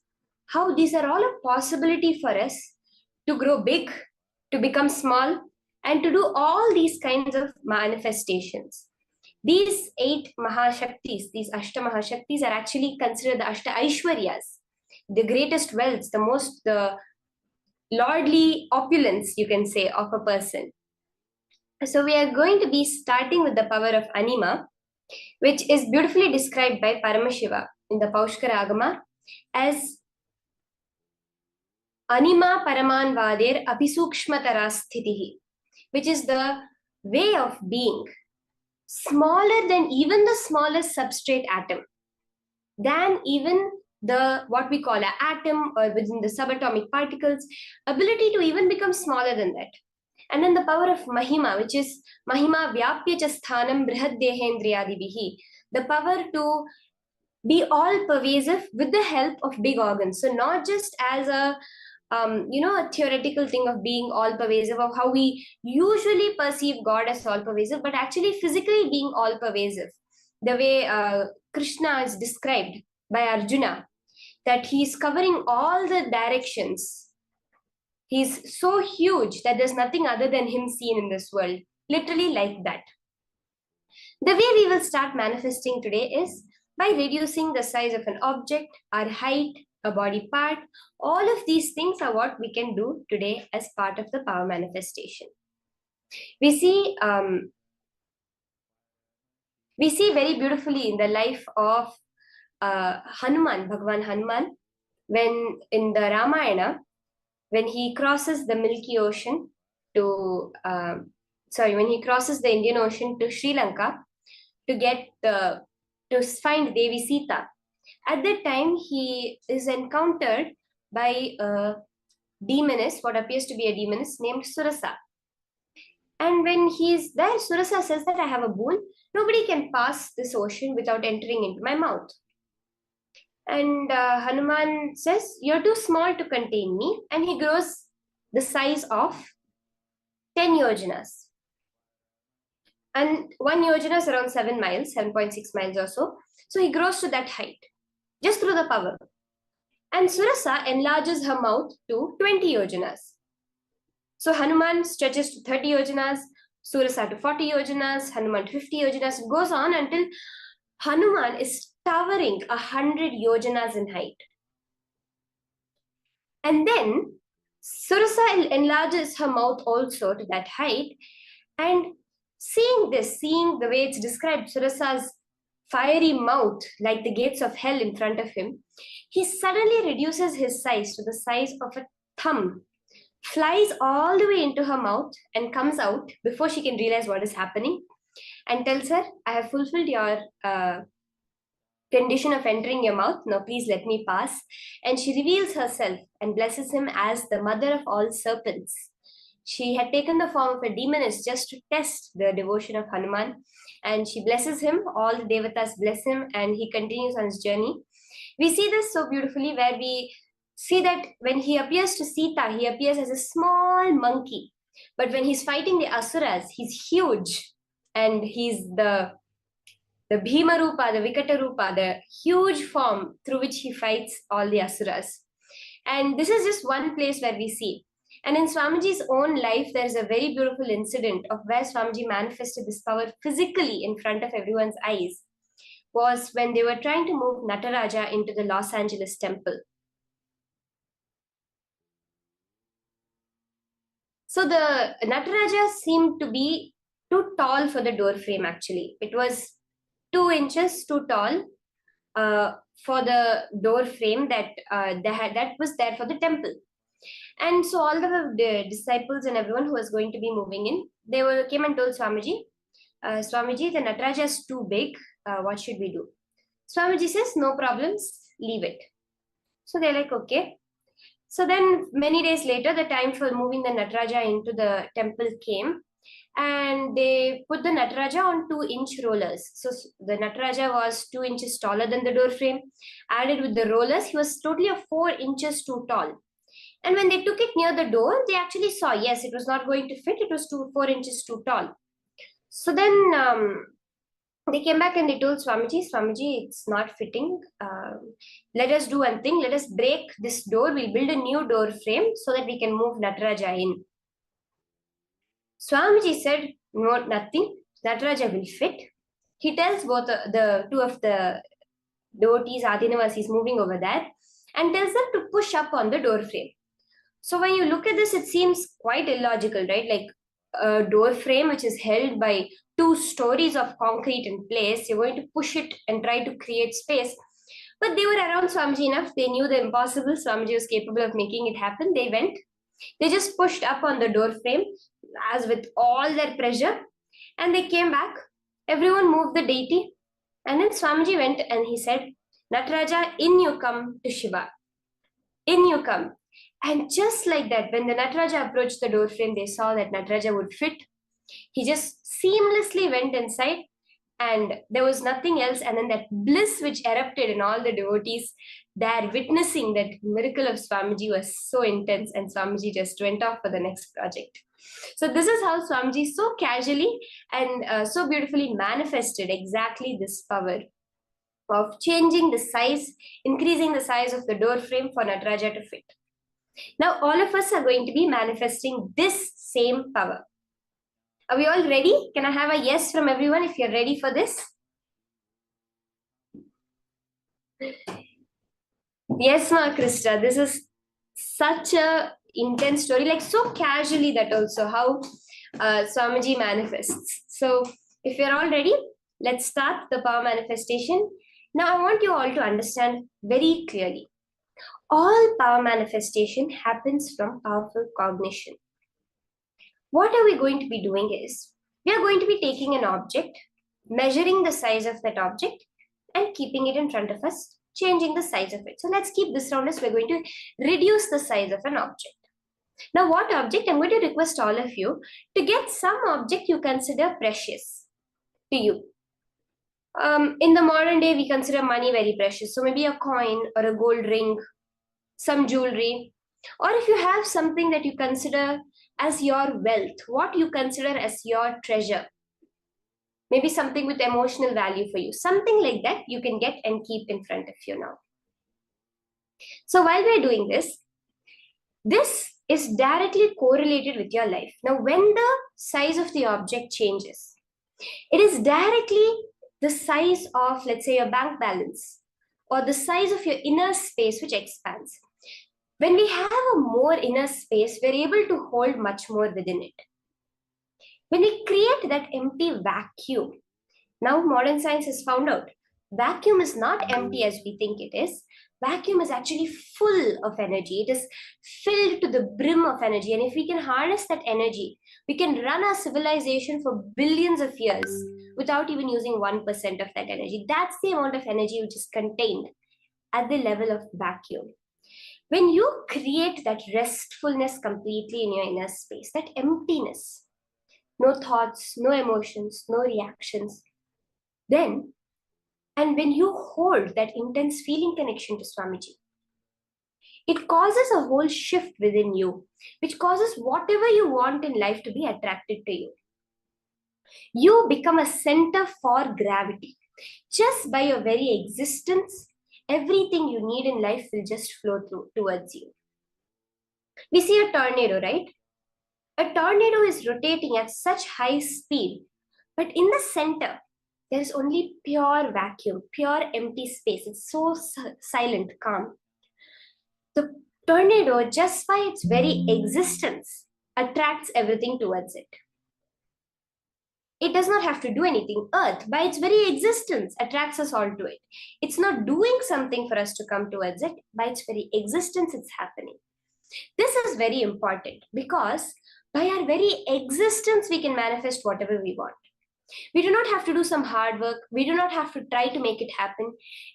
how these are all a possibility for us to grow big, to become small, and to do all these kinds of manifestations. These 8 Mahashaktis, these Ashta Mahashaktis, are actually considered the Ashta Aishwaryas, the greatest wealth, the lordly opulence, you can say, of a person. So we are going to be starting with the power of Anima, which is beautifully described by Paramashiva in the Paushkara Agama as Anima Paramanvader Apisukshmatarasthitihi, which is the way of being smaller than even the smallest substrate atom, than even the what we call an atom or within the subatomic particles, ability to even become smaller than that. And then the power of Mahima, which is Mahima Vyapya cha Sthanam Brihad Dehendriyadibihi, the power to be all pervasive with the help of big organs. So not just as a a theoretical thing of being all pervasive, of how we usually perceive God as all pervasive, but actually physically being all pervasive. The way Krishna is described by Arjuna, that he's covering all the directions. He's so huge that there's nothing other than him seen in this world. Literally like that. The way we will start manifesting today is by reducing the size of an object, our height, a body part. All of these things are what we can do today as part of the power manifestation. We see very beautifully in the life of Hanuman, Bhagwan Hanuman, when in the Ramayana, when he crosses the Milky Ocean when he crosses the Indian Ocean to Sri Lanka to find Devi Sita. At that time, he is encountered by a demoness, what appears to be a demoness named Surasa. And when he's there, Surasa says that I have a boon. Nobody can pass this ocean without entering into my mouth. And Hanuman says, you're too small to contain me. And he grows the size of 10 yojanas. And 1 yojana is around 7 miles, 7.6 miles or so. So he grows to that height, just through the power. And Surasa enlarges her mouth to 20 yojanas. So Hanuman stretches to 30 yojanas, Surasa to 40 yojanas, Hanuman to 50 yojanas. It goes on until Hanuman is towering 100 yojanas in height. And then Surasa enlarges her mouth also to that height. And seeing the way it's described, Surasa's fiery mouth like the gates of hell in front of him, he suddenly reduces his size to the size of a thumb, flies all the way into her mouth and comes out before she can realize what is happening, and tells her, I have fulfilled your condition of entering your mouth. Now please let me pass. And she reveals herself and blesses him as the mother of all serpents. She had taken the form of a demoness just to test the devotion of Hanuman. And she blesses him, all the devatas bless him, and he continues on his journey. We see this so beautifully where we see that when he appears to Sita, he appears as a small monkey. But when he's fighting the Asuras, he's huge. And he's the Bhima Rupa, the Vikata Rupa, the huge form through which he fights all the Asuras. And this is just one place where we see. And in Swamiji's own life, there's a very beautiful incident of where Swamiji manifested this power physically in front of everyone's eyes, was when they were trying to move Nataraja into the Los Angeles temple. So the Nataraja seemed to be too tall for the door frame actually. It was 2 inches too tall for the door frame that was there for the temple. And so all the disciples and everyone who was going to be moving in, came and told Swamiji, Swamiji, the Nataraja is too big. What should we do? Swamiji says, no problems. leave it. So they're like, okay. So then many days later, the time for moving the Nataraja into the temple came, and they put the Nataraja on 2-inch rollers. So the Nataraja was 2 inches taller than the door frame. Added with the rollers, he was totally 4 inches too tall. And when they took it near the door, they actually saw, yes, it was not going to fit. It was 4 inches too tall. So then they came back and they told Swamiji, it's not fitting. Let us do one thing. Let us break this door. We'll build a new door frame so that we can move Nataraja in. Swamiji said, no, nothing. Nataraja will fit. He tells both the two of the devotees, Adinavasis, moving over there, and tells them to push up on the door frame. So when you look at this, it seems quite illogical, right? Like a door frame which is held by 2 stories of concrete in place, you're going to push it and try to create space. But they were around Swamiji enough. They knew the impossible. Swamiji was capable of making it happen. They went. They just pushed up on the door frame as with all their pressure, and they came back. Everyone moved the deity, and then Swamiji went and he said, Nataraja, in you come to Shiva. In you come. And just like that, when the Nataraja approached the door frame, they saw that Nataraja would fit. He just seamlessly went inside, and there was nothing else. And then that bliss which erupted in all the devotees there witnessing that miracle of Swamiji was so intense, and Swamiji just went off for the next project. So this is how Swamiji so casually and so beautifully manifested exactly this power of changing the size, increasing the size of the door frame for Nataraja to fit. Now all of us are going to be manifesting this same power. Are we all ready? Can I have a yes from everyone if you're ready for this? Yes, Ma Krista, this is such a intense story, like so casually that also how Swamiji manifests. So if you're all ready, let's start the power manifestation. Now I want you all to understand very clearly. All power manifestation happens from powerful cognition. What are we going to be doing is, we are going to be taking an object, measuring the size of that object and keeping it in front of us, changing the size of it. So let's keep this round as we're going to reduce the size of an object. Now what object? I'm going to request all of you to get some object you consider precious to you. In the modern day, we consider money very precious. So maybe a coin or a gold ring, some jewelry, or if you have something that you consider as your wealth, what you consider as your treasure, maybe something with emotional value for you, something like that you can get and keep in front of you now. So while we're doing this, this is directly correlated with your life. Now, when the size of the object changes, it is directly the size of, let's say, your bank balance or the size of your inner space which expands. When we have a more inner space, we're able to hold much more within it. When we create that empty vacuum, now modern science has found out, vacuum is not empty as we think it is. Vacuum is actually full of energy. It is filled to the brim of energy. And if we can harness that energy, we can run our civilization for billions of years without even using 1% of that energy. That's the amount of energy which is contained at the level of vacuum. When you create that restfulness completely in your inner space, that emptiness, no thoughts, no emotions, no reactions, then, and when you hold that intense feeling connection to Swamiji, it causes a whole shift within you, which causes whatever you want in life to be attracted to you. You become a center for gravity. Just by your very existence, everything you need in life will just flow through towards you. We see a tornado, right? A tornado is rotating at such high speed, but in the center, there is only pure vacuum, pure empty space. It's so silent, calm. The tornado, just by its very existence, attracts everything towards it. It does not have to do anything. Earth, by its very existence, attracts us all to it. It's not doing something for us to come towards it. By its very existence, it's happening. This is very important because by our very existence, we can manifest whatever we want. We do not have to do some hard work. We do not have to try to make it happen,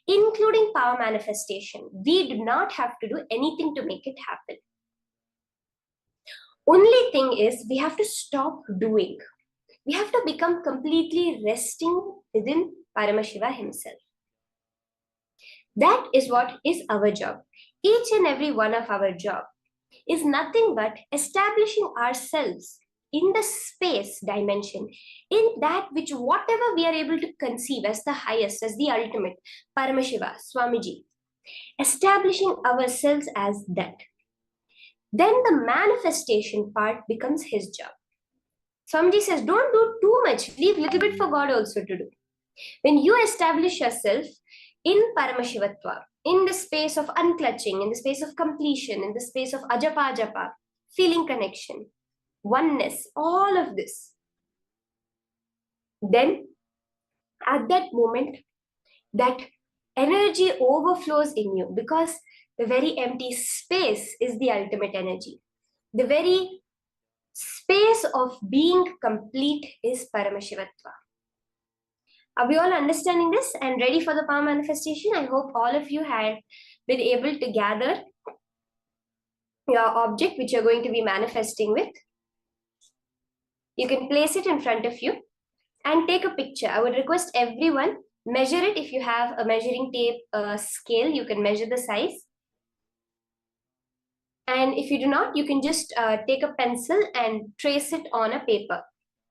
including power manifestation. We do not have to do anything to make it happen. Only thing is, we have to stop doing. We have to become completely resting within Paramashiva himself. That is what is our job. Each and every one of our job is nothing but establishing ourselves in the space dimension, in that which whatever we are able to conceive as the highest, as the ultimate, Paramashiva, Swamiji, establishing ourselves as that. Then the manifestation part becomes his job. Swamiji says, don't do too much, leave a little bit for God also to do. When you establish yourself in Paramashivatva, in the space of unclutching, in the space of completion, in the space of ajapa japa, feeling connection, oneness, all of this, then at that moment, that energy overflows in you, because the very empty space is the ultimate energy. The very space of being complete is Paramashivatva. Are we all understanding this and ready for the power manifestation? I hope all of you had been able to gather your object which you're going to be manifesting with. You can place it in front of you and take a picture. I would request everyone, measure it. If you have a measuring tape scale, you can measure the size. And if you do not, you can just take a pencil and trace it on a paper,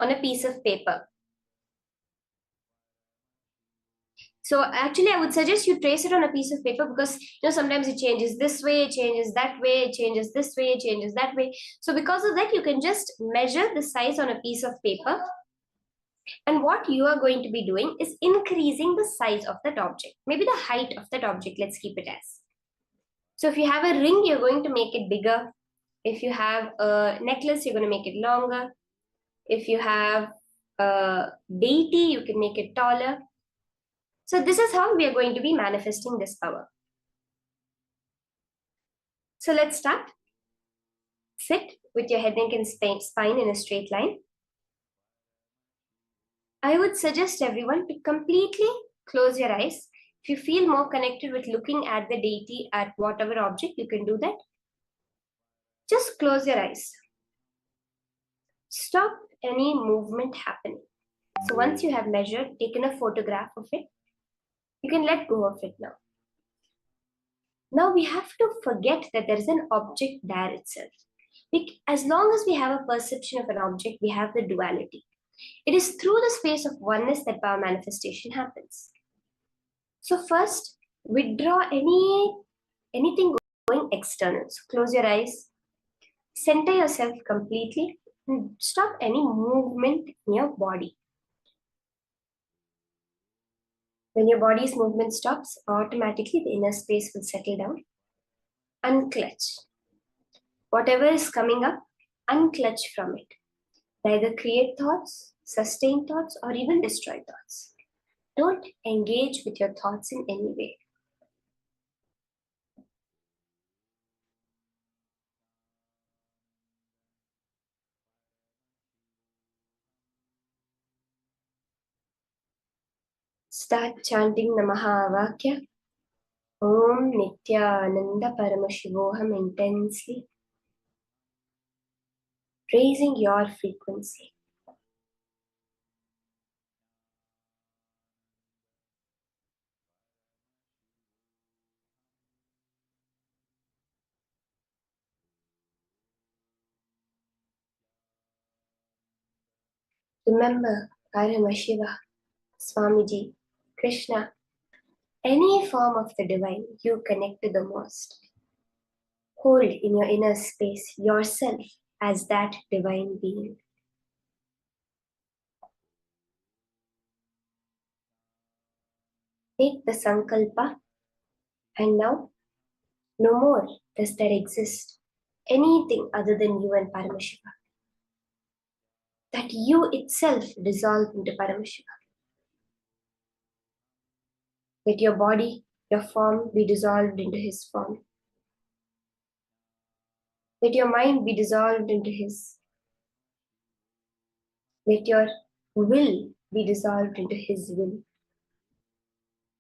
on a piece of paper. So actually, I would suggest you trace it on a piece of paper, because sometimes it changes this way, it changes that way, it changes this way, it changes that way. So because of that, you can just measure the size on a piece of paper. And what you are going to be doing is increasing the size of that object, maybe the height of that object. Let's keep it as. So if you have a ring, you're going to make it bigger. If you have a necklace, you're going to make it longer. If you have a deity, you can make it taller. So this is how we are going to be manifesting this power. So let's start. Sit with your head, neck, and spine in a straight line. I would suggest everyone to completely close your eyes. If you feel more connected with looking at the deity, at whatever object, you can do that. Just close your eyes. Stop any movement happening. So once you have measured, taken a photograph of it, you can let go of it now. Now we have to forget that there is an object there itself. As long as we have a perception of an object, we have the duality. It is through the space of oneness that power manifestation happens. So first, withdraw anything going external. So close your eyes, center yourself completely, and stop any movement in your body. When your body's movement stops, automatically the inner space will settle down. Unclutch. Whatever is coming up, unclutch from it. Neither create thoughts, sustain thoughts, or even destroy thoughts. Don't engage with your thoughts in any way. Start chanting the Mahavakya. Om Nithyananda Paramashivoham intensely. Raising your frequency. Remember Paramashiva, Swamiji, Krishna, any form of the divine you connect to the most. Hold in your inner space yourself as that divine being. Take the Sankalpa, and now no more does there exist anything other than you and Paramashiva. That you itself dissolve into Paramashiva. Let your body, your form be dissolved into his form. Let your mind be dissolved into his. Let your will be dissolved into His will.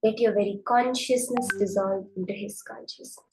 Let your very consciousness dissolve into His consciousness.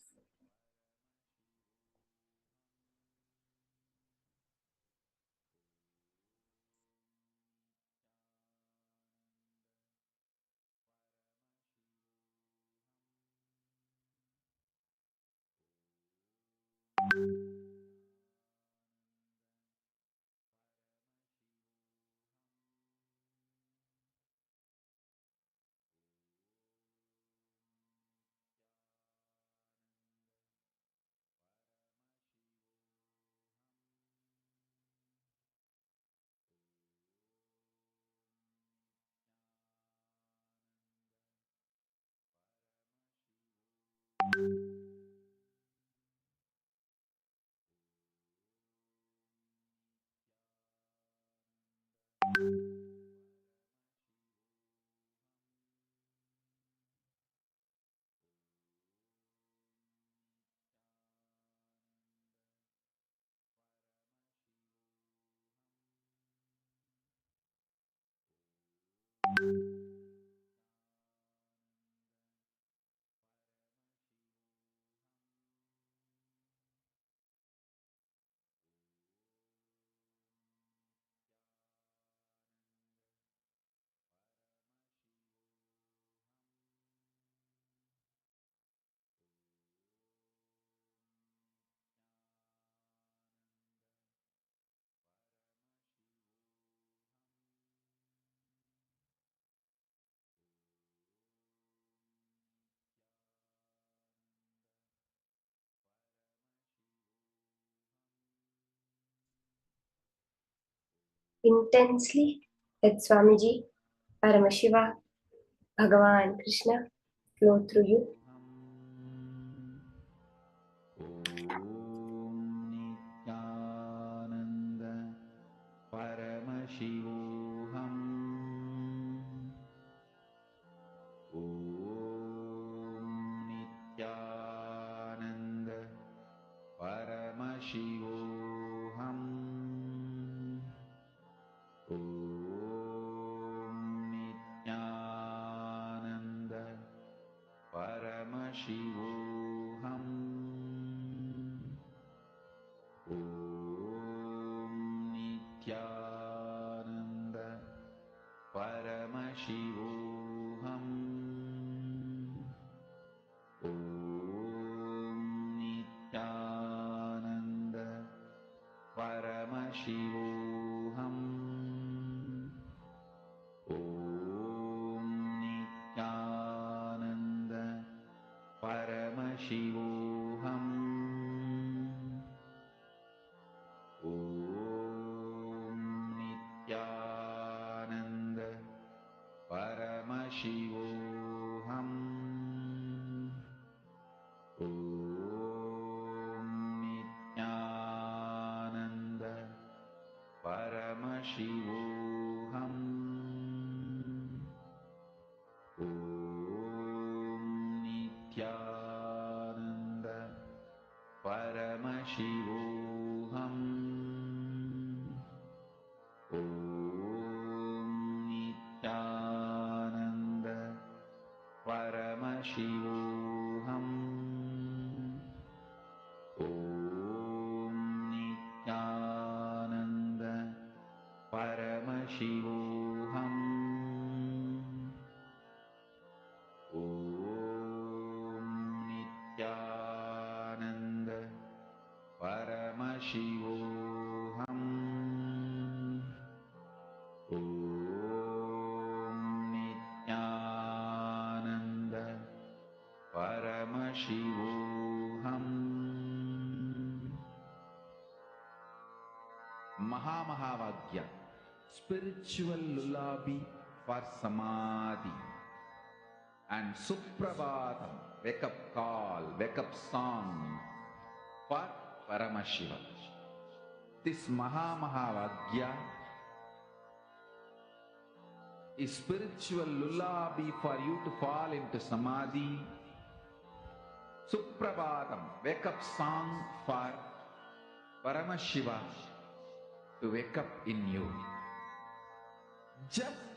Intensely, let Swamiji, Paramashiva, Bhagavan Krishna flow through you. Nithyananda Paramashivoham. Nithyananda Paramashivoham. Nithyananda Paramashivoham. Nithyananda Paramashivoham. Nithyananda Paramashivoham. Nithyananda Paramashivoham. Nithyananda Paramashivoham. Nithyananda Paramashivoham. Nithyananda Paramashivoham. Nithyananda Paramashivoham. Nithyananda Paramashivoham. Nithyananda Paramashivoham. Nithyananda Paramashivoham. Mahamahavaagya, spiritual lullaby for samadhi, and Suprabhatam, wake up call, wake up song for Paramashiva. This Mahamahavaagya is spiritual lullaby for you to fall into samadhi. Suprabhatam, wake up song for Paramashiva to wake up in you. Just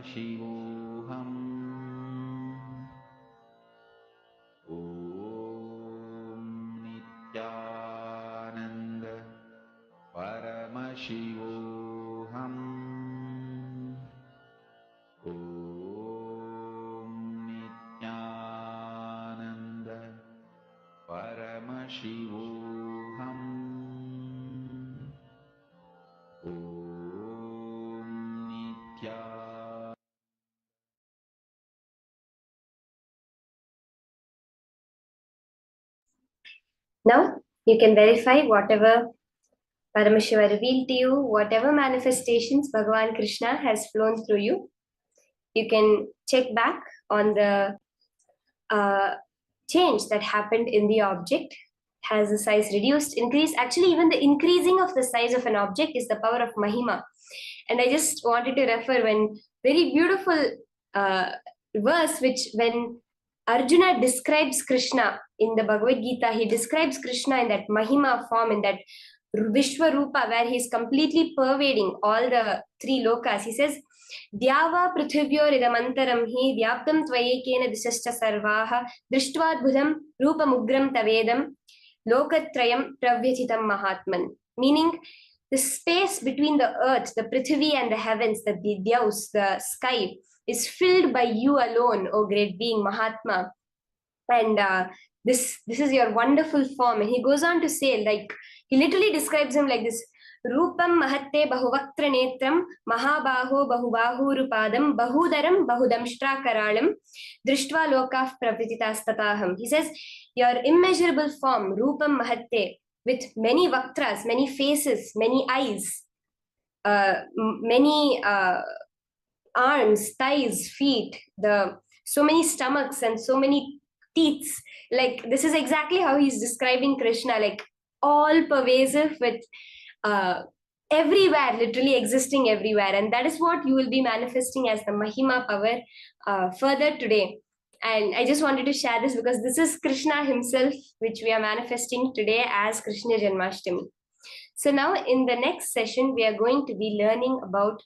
Om Nithya. Now you can verify whatever Paramashiva revealed to you, whatever manifestations Bhagavan Krishna has flown through you. You can check back on the change that happened in the object. Has the size reduced, increased? Actually, even the increasing of the size of an object is the power of Mahima. And I just wanted to refer one very beautiful verse, which when Arjuna describes Krishna in the Bhagavad Gita, he describes Krishna in that Mahima form, in that Vishwarupa, where he is completely pervading all the three lokas. He says, Dyava prithivyoridhamantaram hi vyaptam tvayekena disascha sarvaha drishtvaadbhudam rupamugram tavedam lokatrayam pravyathitam mahatman. Meaning, the space between the earth, the prithvi and the heavens, the Vidyaus, the sky, is filled by you alone, O great being, Mahatma. And this is your wonderful form. And he goes on to say, like, he literally describes him like this: Rupam mahatte bahuvaktra netram mahabaho bahubahurupadam bahudaram bahudamshtra karalam drishtva lokaf pravititas. He says, your immeasurable form, Rupam mahatte, with many vaktras, many faces, many eyes, many arms, thighs, feet, so many stomachs and so many teeth. Like, this is exactly how he's describing Krishna, like all pervasive, with everywhere, literally existing everywhere. And that is what you will be manifesting as the Mahima power further today. And I just wanted to share this because this is Krishna himself, which we are manifesting today as Krishna Janmashtami. So now in the next session, we are going to be learning about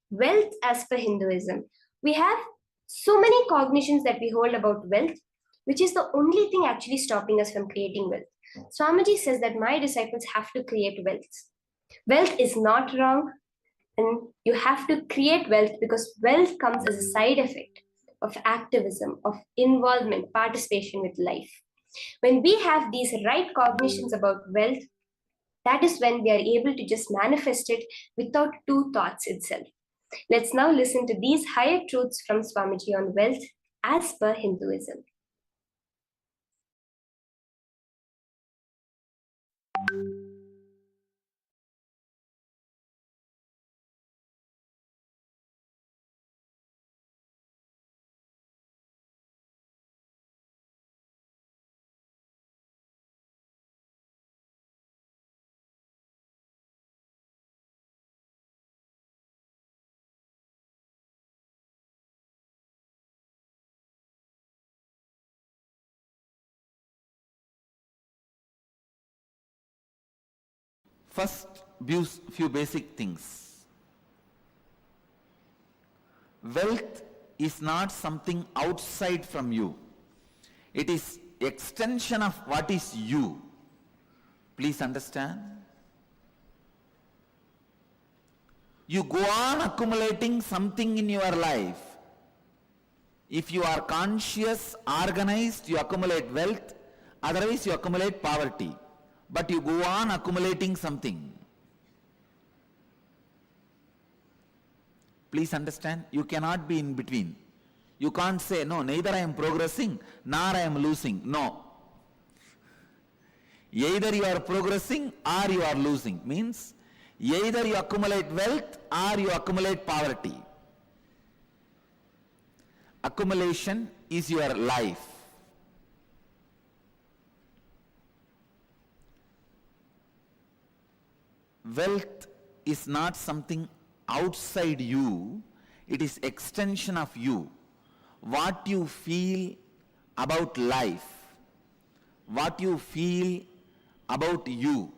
wealth as per Hinduism. We have so many cognitions that we hold about wealth, which is the only thing actually stopping us from creating wealth. Swamiji says that my disciples have to create wealth. Wealth is not wrong, and you have to create wealth because wealth comes as a side effect of activism, of involvement, participation with life. When we have these right cognitions about wealth, that is when we are able to just manifest it without two thoughts itself. Let's now listen to these higher truths from Swamiji on wealth as per Hinduism. First, few basic things. Wealth is not something outside from you. It is extension of what is you. Please understand. You go on accumulating something in your life. If you are conscious, organized, you accumulate wealth. Otherwise, you accumulate poverty. But you go on accumulating something. Please understand, you cannot be in between. You can't say, no, neither I am progressing, nor I am losing. No. Either you are progressing or you are losing. Means, either you accumulate wealth or you accumulate poverty. Accumulation is your life. Wealth is not something outside you, it is extension of you. What you feel about life, what you feel about you,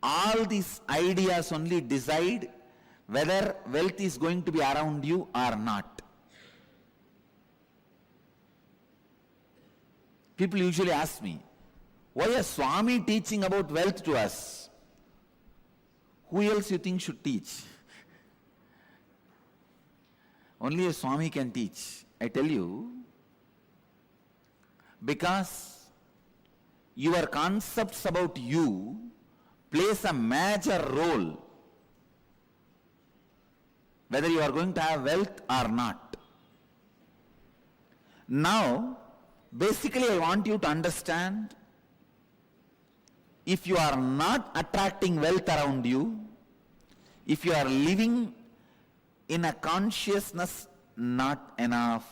all these ideas only decide whether wealth is going to be around you or not. People usually ask me, why is Swami teaching about wealth to us? Who else you think should teach? Only a Swami can teach. I tell you, because your concepts about you plays a major role whether you are going to have wealth or not. Now, basically I want you to understand, if you are not attracting wealth around you, if you are living in a consciousness not enough,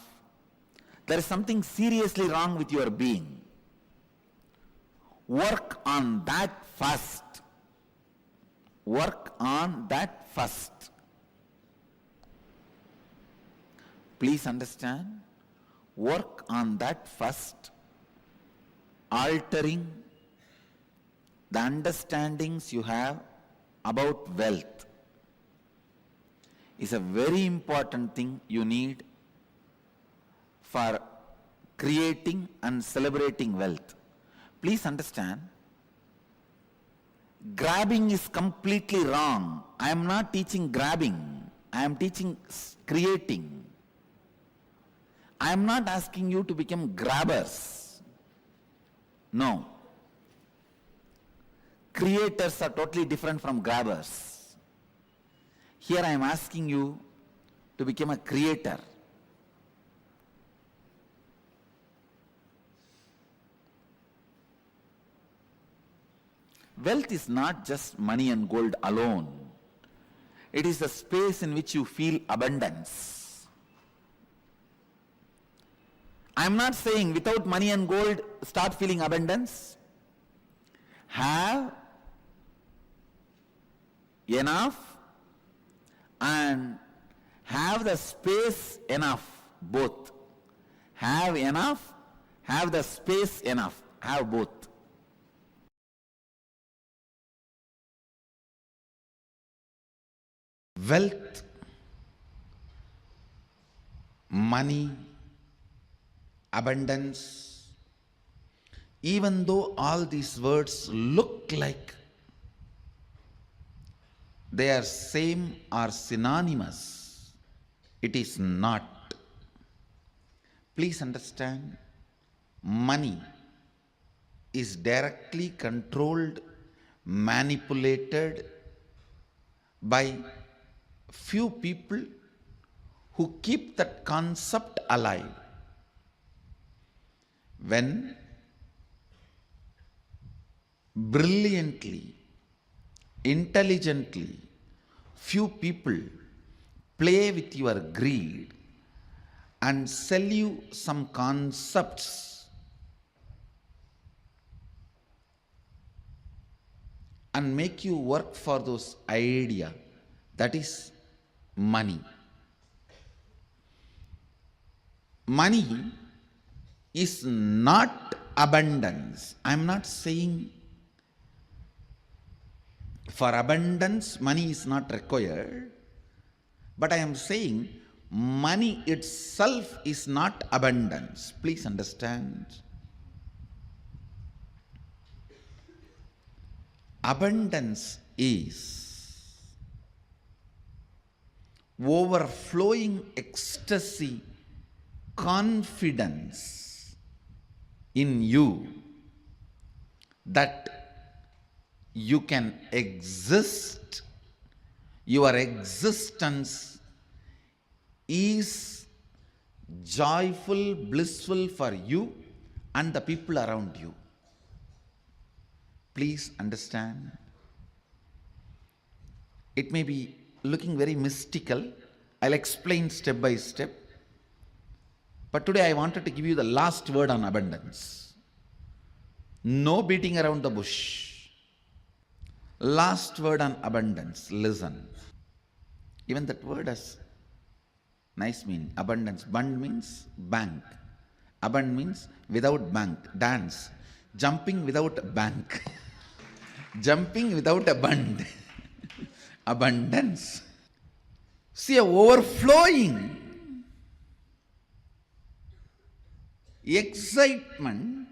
there is something seriously wrong with your being. Work on that first. Work on that first. Please understand, work on that first, altering the understandings you have about wealth is a very important thing you need for creating and celebrating wealth. Please understand, grabbing is completely wrong. I am not teaching grabbing, I am teaching creating. I am not asking you to become grabbers. No. Creators are totally different from grabbers. Here I am asking you to become a creator. Wealth is not just money and gold alone. It is the space in which you feel abundance. I am not saying without money and gold start feeling abundance. Have enough and have the space enough, both. Have enough, have the space enough, have both. Wealth, money, abundance, even though all these words look like they are same or synonymous, it is not. Please understand, money is directly controlled, manipulated by few people who keep that concept alive. When brilliantly, intelligently, few people play with your greed and sell you some concepts and make you work for those ideas, that is money. Money is not abundance. I am not saying for abundance money is not required, but I am saying money itself is not abundance. Please understand. Abundance is overflowing ecstasy, confidence in you that you can exist, your existence is joyful, blissful for you and the people around you. Please understand. It may be looking very mystical. I'll explain step by step. But today I wanted to give you the last word on abundance. No beating around the bush. Last word on abundance. Listen. Even that word has nice meaning. Abundance. Bund means bank. Abund means without bank. Dance. Jumping without a bank. Jumping without a bund. Abundance. See, a overflowing excitement,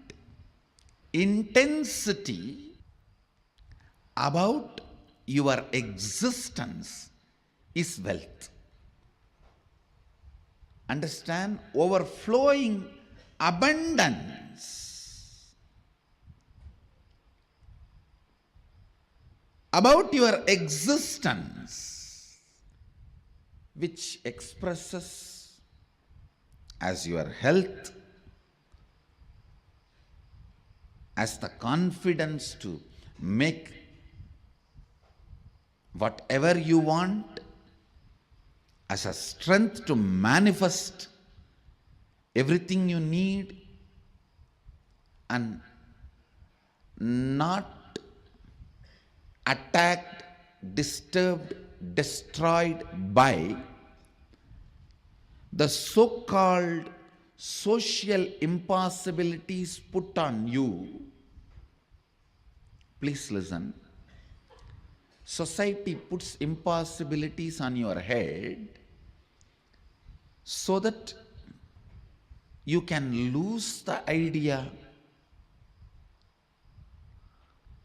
intensity about your existence is wealth. Understand? Overflowing abundance about your existence, which expresses as your health, as the confidence to make whatever you want, as a strength to manifest everything you need, and not attacked, disturbed, destroyed by the so-called social impossibilities put on you. Please listen. Society puts impossibilities on your head so that you can lose the idea,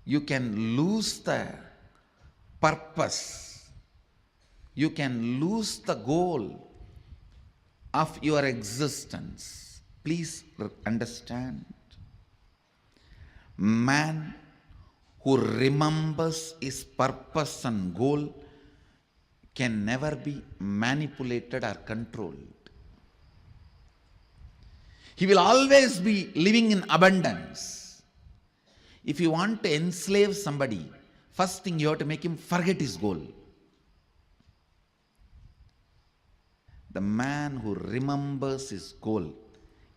you can lose the purpose, you can lose the goal of your existence. Please understand. Man who remembers his purpose and goal can never be manipulated or controlled. He will always be living in abundance. If you want to enslave somebody, first thing you have to make him forget his goal. The man who remembers his goal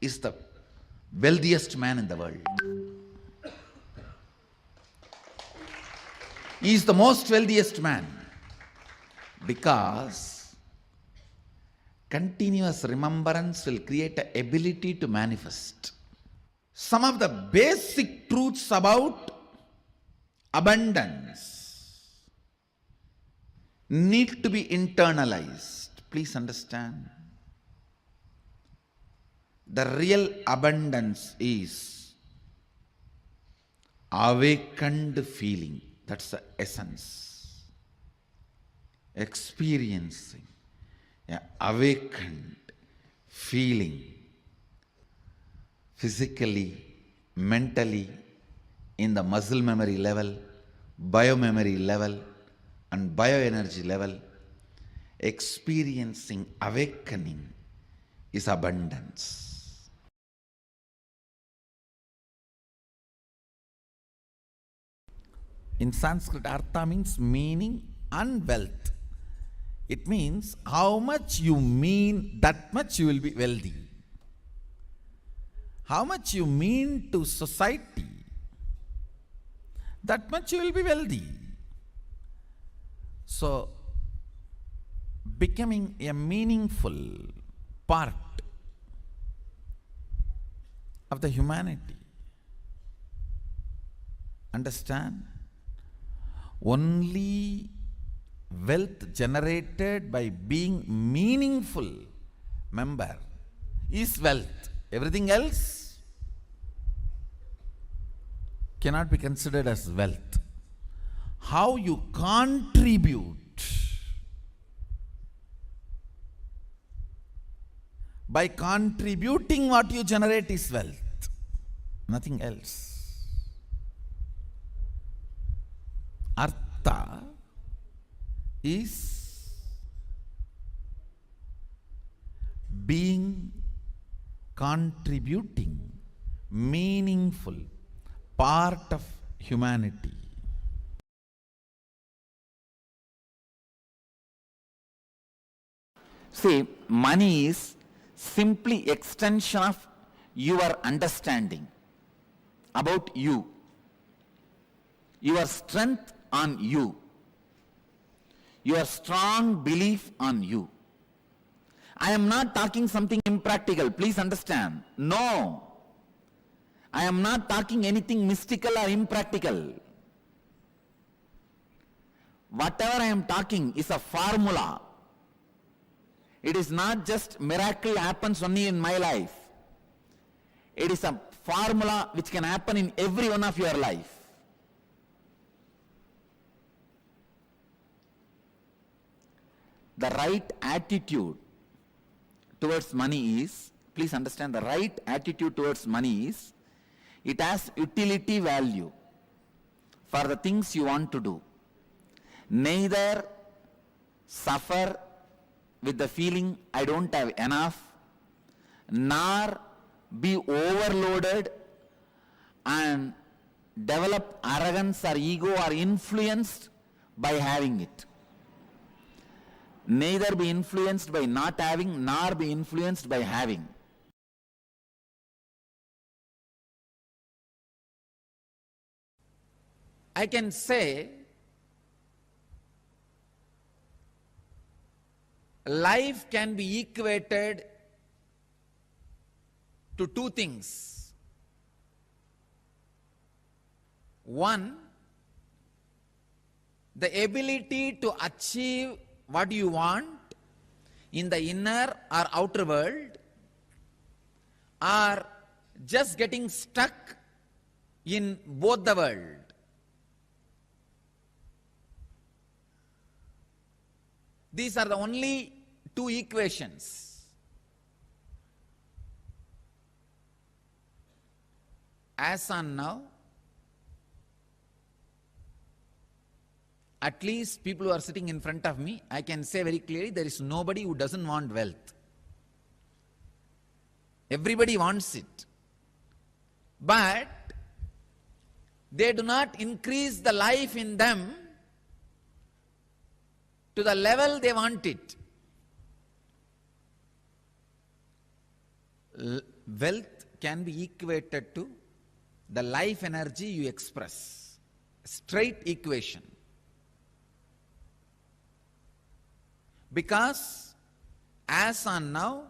is the wealthiest man in the world. He is the most wealthiest man because continuous remembrance will create an ability to manifest. Some of the basic truths about abundance need to be internalized. Please understand. The real abundance is awakened feeling. That's the essence. Experiencing an awakened feeling physically, mentally, in the muscle memory level, biomemory level, and bioenergy level. Experiencing awakening is abundance. In Sanskrit, artha means meaning and wealth. It means how much you mean, that much you will be wealthy. How much you mean to society, that much you will be wealthy. So, becoming a meaningful part of the humanity. Understand? Only wealth generated by being meaningful member is wealth. Everything else cannot be considered as wealth. How you contribute by contributing what you generate is wealth, nothing else. Artha is being contributing, meaningful part of humanity. See, money is simply extension of your understanding about you, your strength on you, your strong belief on you. I am not talking something impractical, please understand. No. I am not talking anything mystical or impractical. Whatever I am talking is a formula. It is not just miracle happens only in my life. It is a formula which can happen in every one of your life. The right attitude towards money is, please understand, the right attitude towards money is, it has utility value for the things you want to do. neither suffer with the feeling I don't have enough, nor be overloaded and develop arrogance or ego or influenced by having it. Neither be influenced by not having, nor be influenced by having. I can say life can be equated to two things. One, the ability to achieve what you want in the inner or outer world, or just getting stuck in both the world. These are the only two equations. As on now, at least people who are sitting in front of me, I can say very clearly, there is nobody who doesn't want wealth. Everybody wants it. But they do not increase the life in them to the level they want it. Wealth can be equated to the life energy you express. Straight equation. Because as on now,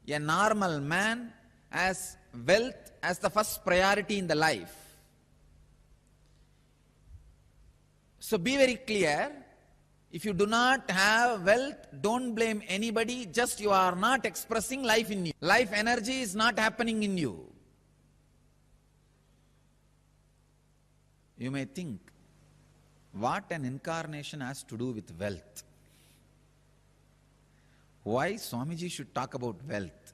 a normal man has wealth as the first priority in the life. So be very clear. If you do not have wealth, don't blame anybody, just you are not expressing life in you. Life energy is not happening in you. You may think, what an incarnation has to do with wealth? Why Swamiji should talk about wealth?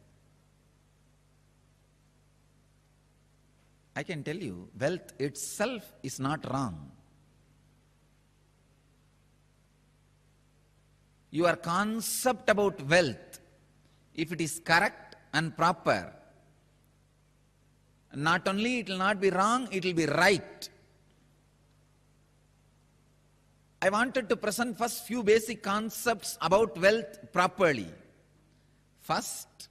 I can tell you, wealth itself is not wrong. Your concept about wealth, if it is correct and proper, not only it will not be wrong, it will be right. I wanted to present first few basic concepts about wealth properly. First,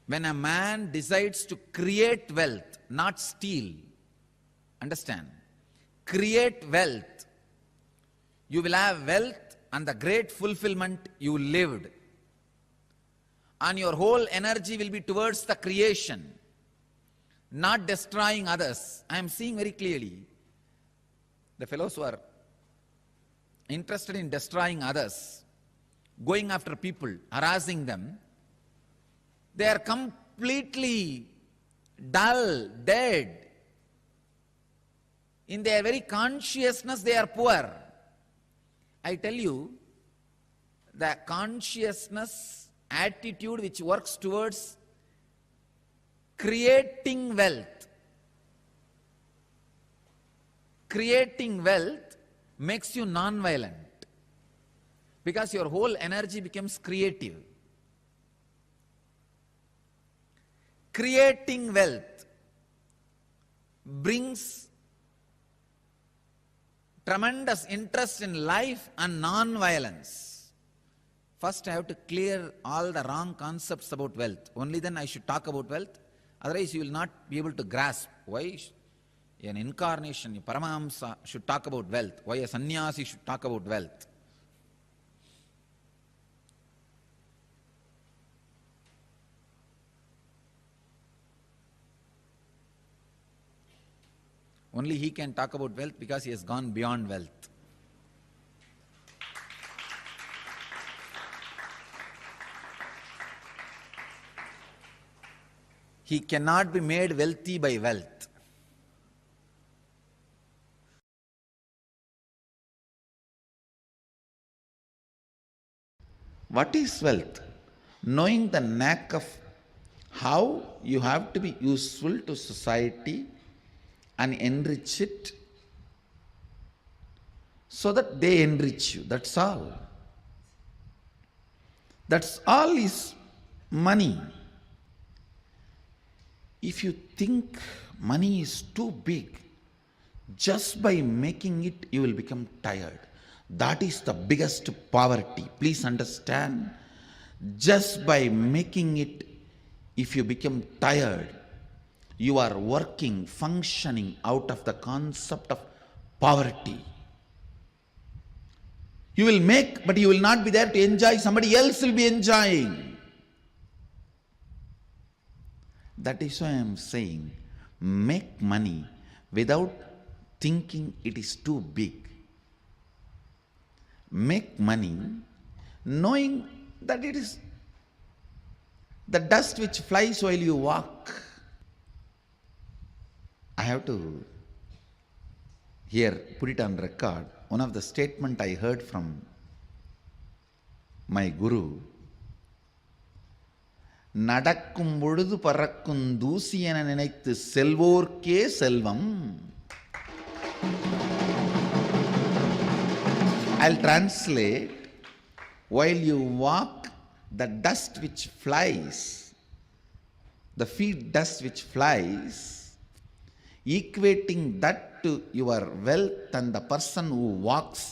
when a man decides to create wealth, not steal, understand, create wealth, you will have wealth and the great fulfillment you lived. And your whole energy will be towards the creation, not destroying others. I am seeing very clearly the fellows who are interested in destroying others, going after people, harassing them, they are completely dull, dead. In their very consciousness, they are poor. I tell you, the consciousness attitude which works towards creating wealth makes you non-violent, because your whole energy becomes creative. Creating wealth brings tremendous interest in life and non-violence. First, I have to clear all the wrong concepts about wealth. Only then I should talk about wealth. Otherwise, you will not be able to grasp why an incarnation, a Paramahamsa should talk about wealth, why a sannyasi should talk about wealth. Only he can talk about wealth because he has gone beyond wealth. He cannot be made wealthy by wealth. What is wealth? Knowing the knack of how you have to be useful to society and enrich it so that they enrich you. That's all. That's all is money. If you think money is too big, just by making it, you will become tired. That is the biggest poverty. Please understand. Just by making it, if you become tired, you are working, functioning out of the concept of poverty. You will make, but you will not be there to enjoy. Somebody else will be enjoying. That is why I am saying, make money without thinking it is too big. Make money knowing that it is the dust which flies while you walk. I have to here put it on record. One of the statement I heard from my guru, நடக்கும் பொழுது பறக்கும் தூசி என நினைத்து செல்வோர்க்கே செல்வம். I'll translate. While you walk, the dust which flies, the feet dust which flies, equating that to your wealth, and the person who walks,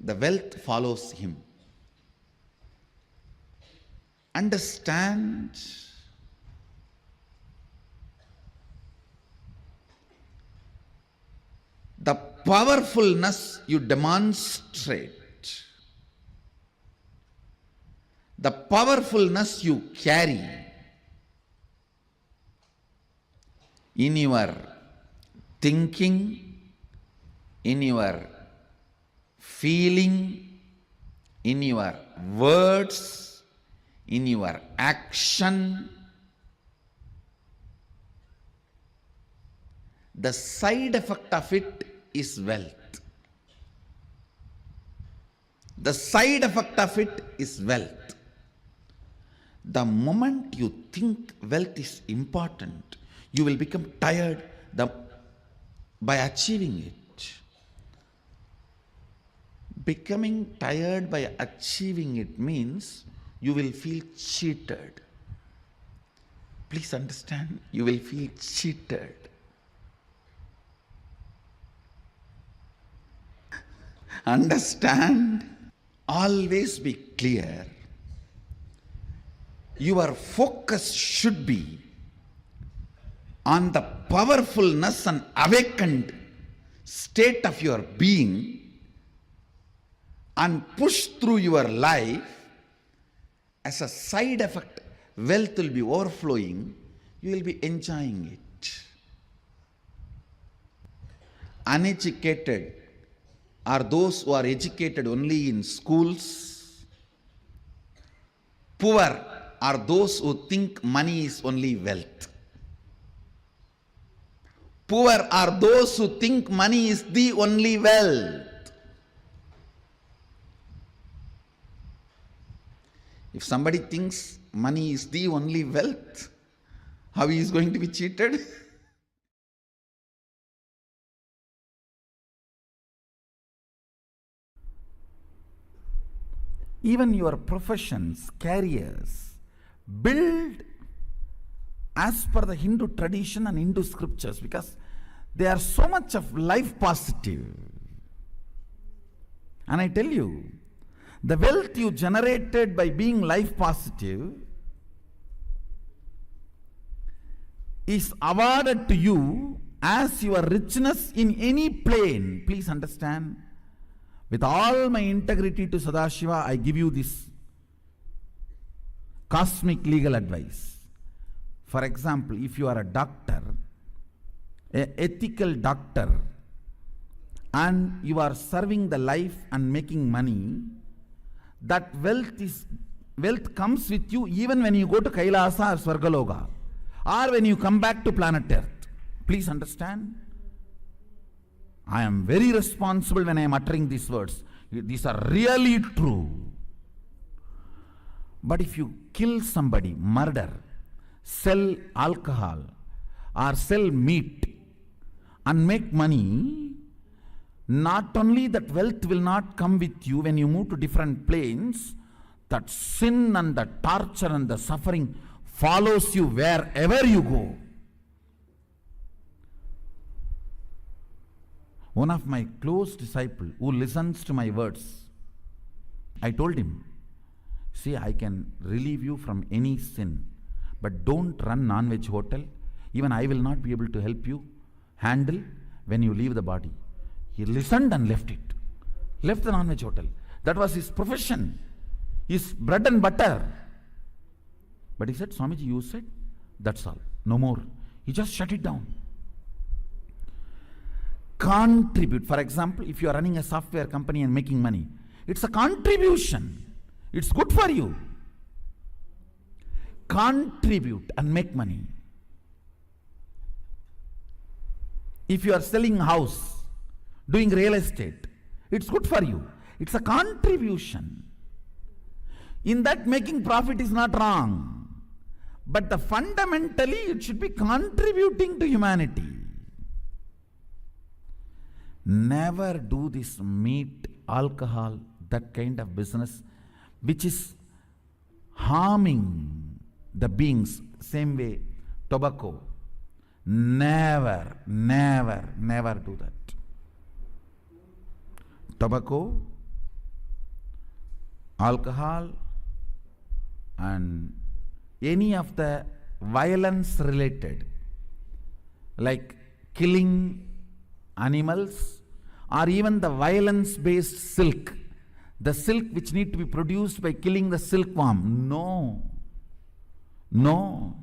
the wealth follows him. Understand? The powerfulness you demonstrate, the powerfulness you carry in your thinking, in your feeling, in your words, in your action, the side effect of it is wealth. The side effect of it is wealth. The moment you think wealth is important, you will become tired by achieving it. Becoming tired by achieving it means you will feel cheated. Please understand, you will feel cheated. Understand? Always be clear. Your focus should be on the powerfulness and awakened state of your being, and push through your life. As a side effect, wealth will be overflowing. You will be enjoying it. Uneducated are those who are educated only in schools. Poor are those who think money is only wealth. Poor are those who think money is the only wealth. If somebody thinks money is the only wealth, how he is going to be cheated? Even your professions, careers, build as per the Hindu tradition and Hindu scriptures, because they are so much of life positive. And I tell you, the wealth you generated by being life positive is awarded to you as your richness in any plane. Please understand. With all my integrity to Sadashiva, I give you this cosmic legal advice. For example, if you are a doctor, an ethical doctor, and you are serving the life and making money, that wealth comes with you even when you go to Kailasa or Swargaloka, or when you come back to planet Earth. Please understand. I am very responsible when I am uttering these words. These are really true. But if you kill somebody, murder, sell alcohol, or sell meat and make money, Not only that wealth will not come with you when you move to different planes, that sin and the torture and the suffering follows you wherever you go. One of my close disciples who listens to my words, I told him, see, I can relieve you from any sin, but don't run non-veg hotel. Even I will not be able to help you handle when you leave the body. He listened and left it. Left the non-veg hotel. That was his profession, his bread and butter. But he said, Swamiji, you said, that's all. No more. He just shut it down. Contribute. For example, if you are running a software company and making money, it's a contribution. It's good for you. Contribute and make money. If you are selling a house, doing real estate, it's good for you. It's a contribution. In that, making profit is not wrong. But fundamentally, it should be contributing to humanity. Never do this meat, alcohol, that kind of business which is harming the beings. Same way, tobacco. Never, never, never do that. Tobacco, alcohol, and any of the violence related, like killing animals, or even the violence based silk, the silk which need to be produced by killing the silkworm. No. No.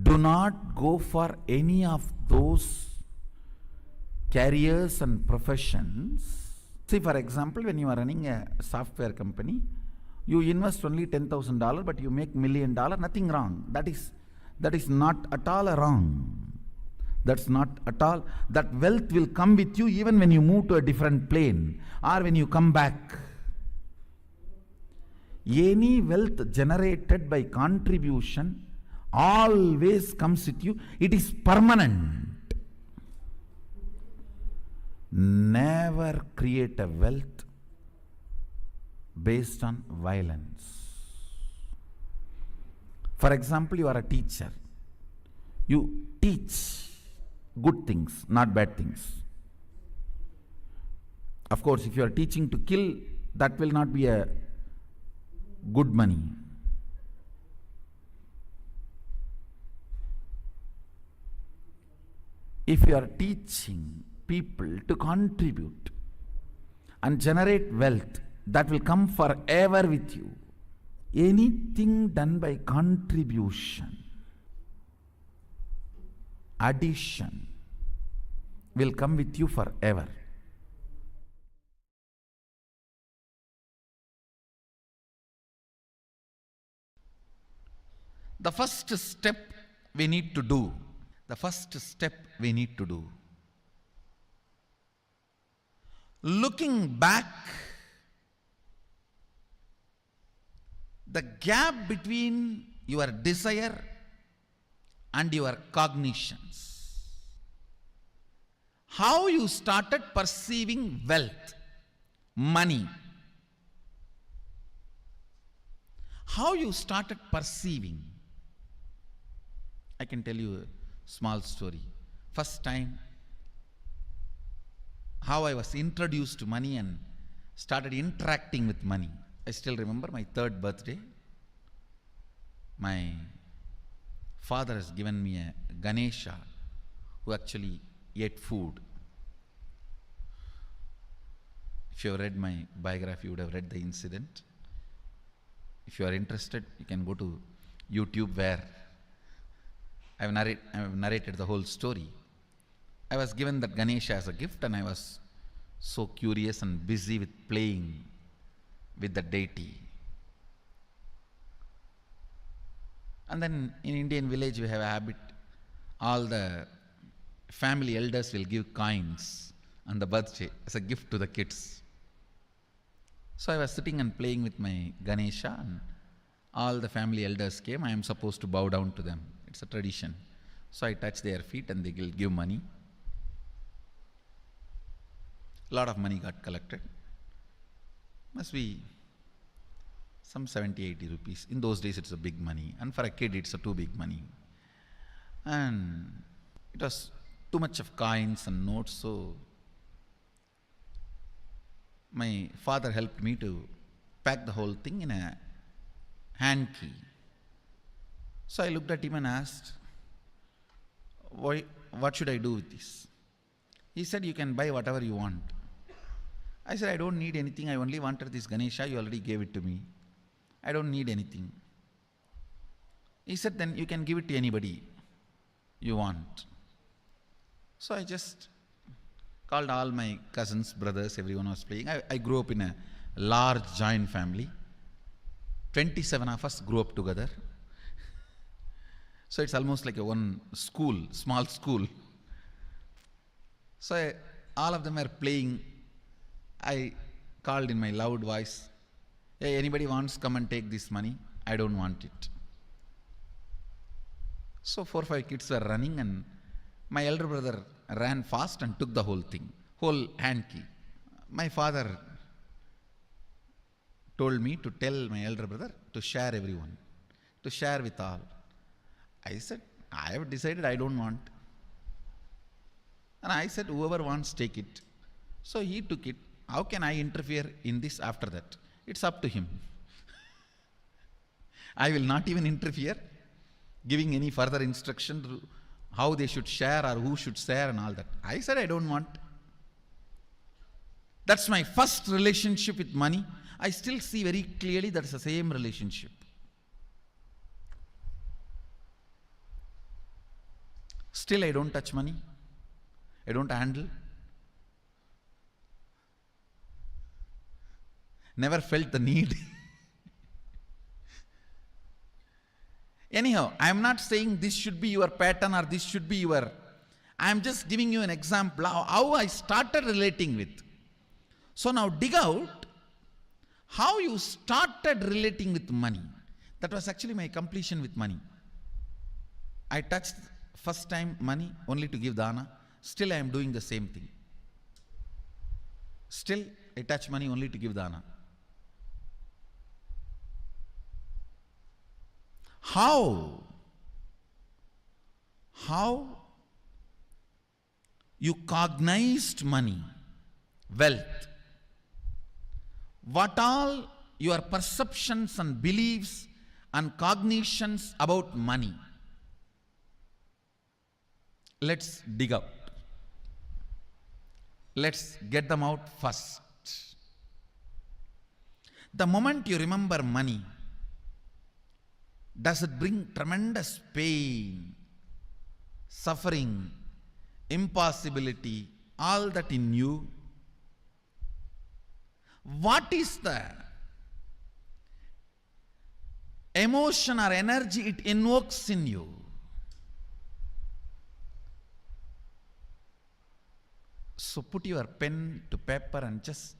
Do not go for any of those careers and professions. See, for example, when you are running a software company, you invest only $10,000, but you make $1 million, nothing wrong. That is not at all wrong. That's not at all. That wealth will come with you even when you move to a different plane or when you come back. Any wealth generated by contribution always comes with you. It is permanent. Never create a wealth based on violence. For example, you are a teacher. You teach good things, not bad things. Of course, if you are teaching to kill, that will not be a good money. If you are teaching people to contribute and generate wealth, that will come forever with you. Anything done by contribution, addition, will come with you forever. The first step we need to do, looking back, the gap between your desire and your cognitions. How you started perceiving wealth, money. How you started perceiving. I can tell you a small story. First time, how I was introduced to money and started interacting with money. I still remember my 3rd birthday. My father has given me a Ganesha who actually ate food. If you have read my biography, you would have read the incident. If you are interested, you can go to YouTube where I have narrated the whole story. I was given that Ganesha as a gift and I was so curious and busy with playing with the deity. And then in Indian village we have a habit, all the family elders will give coins on the birthday as a gift to the kids. So I was sitting and playing with my Ganesha and all the family elders came. I am supposed to bow down to them. It's a tradition. So I touch their feet and they will give money. A lot of money got collected. Must be some 70, 80 rupees. In those days, it's a big money. And for a kid, it's a too big money. And it was too much of coins and notes, so my father helped me to pack the whole thing in a hand key. So I looked at him and asked, what should I do with this? He said, you can buy whatever you want. I said, I don't need anything. I only wanted this Ganesha. You already gave it to me. I don't need anything. He said, then you can give it to anybody you want. So I just called all my cousins, brothers, everyone was playing. I grew up in a large joint family. 27 of us grew up together. So it's almost like a one school, small school. So all of them were playing. I called in my loud voice, hey, anybody wants, come and take this money? I don't want it. So 4 or 5 kids were running, and my elder brother ran fast and took the whole thing, whole hand key. My father told me to tell my elder brother to share everyone, to share with all. I said, I have decided I don't want. And I said, whoever wants, take it. So he took it. How can I interfere in this after that? It's up to him. I will not even interfere, giving any further instruction to how they should share or who should share and all that. I said, I don't want. That's my first relationship with money. I still see very clearly that's the same relationship. Still, I don't touch money. I don't handle. Never felt the need. Anyhow, I am not saying this should be your pattern or this should be your... I am just giving you an example of how I started relating with. So now dig out how you started relating with money. That was actually my completion with money. I touched first time money only to give dana. Still I am doing the same thing. Still I touch money only to give dana. How you cognized money, wealth, what all your perceptions and beliefs and cognitions about money. Let's dig out. Let's get them out first. The moment you remember money, does it bring tremendous pain, suffering, impossibility, all that in you? What is the emotion or energy it invokes in you? So put your pen to paper and just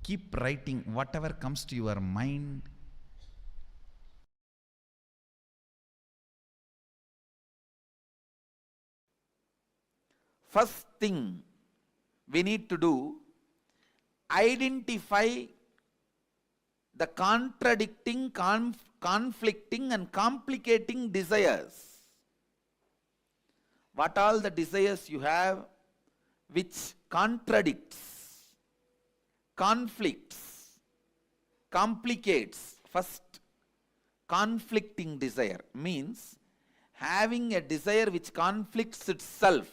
keep writing whatever comes to your mind. First thing we need to do, identify the contradicting, conflicting and complicating desires. What all the desires you have which contradicts, conflicts, complicates. First, conflicting desire means having a desire which conflicts itself.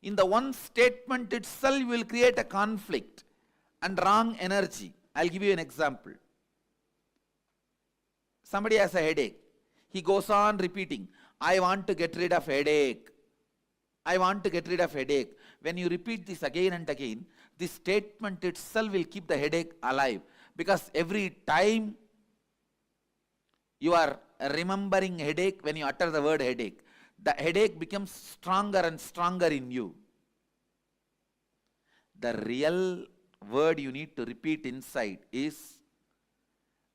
In the one statement itself, you will create a conflict and wrong energy. I'll give you an example. Somebody has a headache. He goes on repeating, I want to get rid of headache. I want to get rid of headache. When you repeat this again and again, this statement itself will keep the headache alive. Because every time you are remembering headache, when you utter the word headache, the headache becomes stronger and stronger in you. The real word you need to repeat inside is,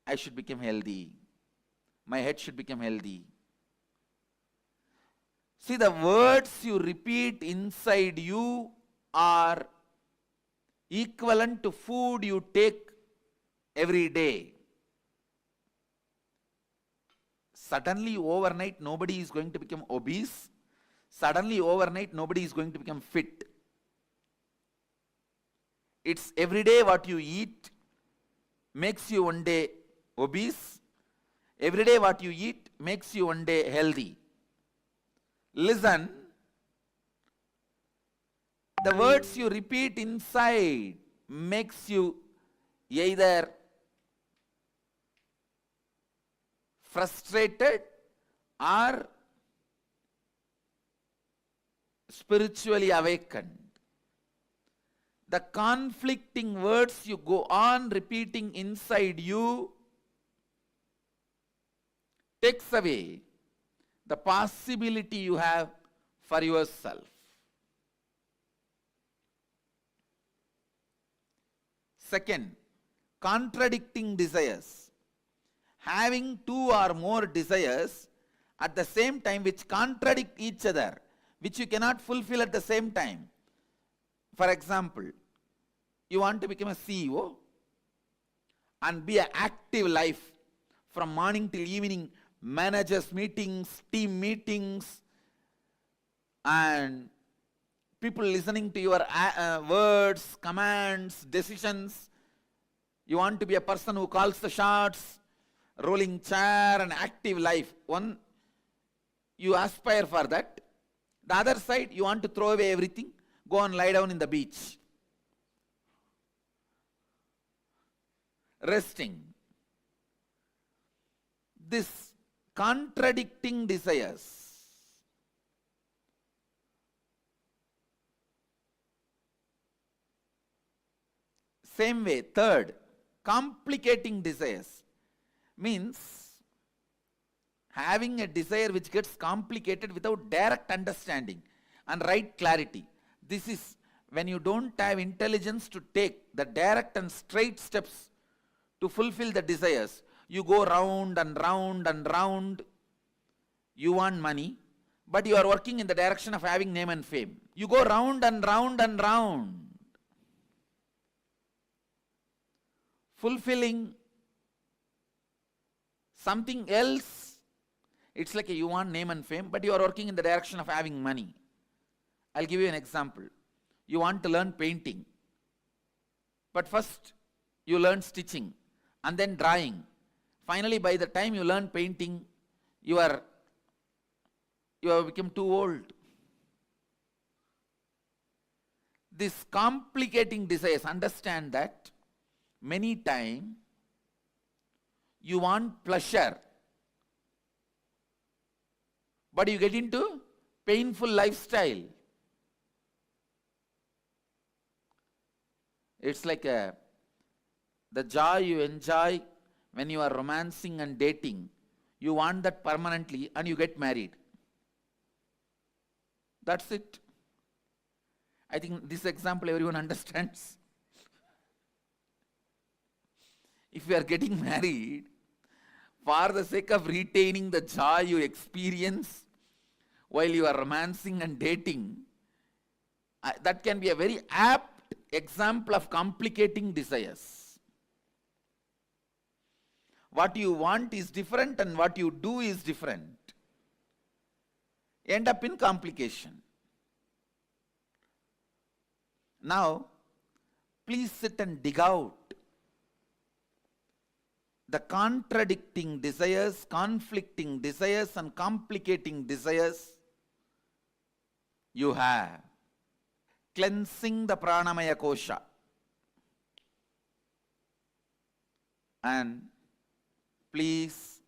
I should become healthy. My head should become healthy. See, the words you repeat inside you are equivalent to food you take every day. Suddenly overnight nobody is going to become obese. Suddenly overnight nobody is going to become fit. It's every day what you eat makes you one day obese. Every day what you eat makes you one day healthy. Listen, the words you repeat inside makes you either frustrated or spiritually awakened. The conflicting words you go on repeating inside you takes away the possibility you have for yourself. Second, contradicting desires. Having two or more desires at the same time which contradict each other, which you cannot fulfill at the same time. For example, you want to become a CEO and be an active life from morning till evening, managers meetings, team meetings, and people listening to your words, commands, decisions. You want to be a person who calls the shots, rolling chair, and active life. One, you aspire for that. The other side, you want to throw away everything, go and lie down in the beach, resting. This contradicting desires. Same way, third, complicating desires means having a desire which gets complicated without direct understanding and right clarity. This is when you don't have intelligence to take the direct and straight steps to fulfill the desires. You go round and round and round. You want money, but you are working in the direction of having name and fame. You go round and round and round. Fulfilling something else, it's like you want name and fame, but you are working in the direction of having money. I'll give you an example. You want to learn painting, but first you learn stitching and then drawing. Finally, by the time you learn painting, you have become too old. This complicating desires, understand that many times you want pleasure, but you get into painful lifestyle. It's like the joy you enjoy when you are romancing and dating. You want that permanently and you get married. That's it. I think this example everyone understands. If you are getting married, for the sake of retaining the joy you experience while you are romancing and dating, that can be a very apt example of complicating desires. What you want is different and what you do is different. End up in complication. Now, please sit and dig out the contradicting desires, conflicting desires, and complicating desires you have. Cleansing the pranamaya kosha. And please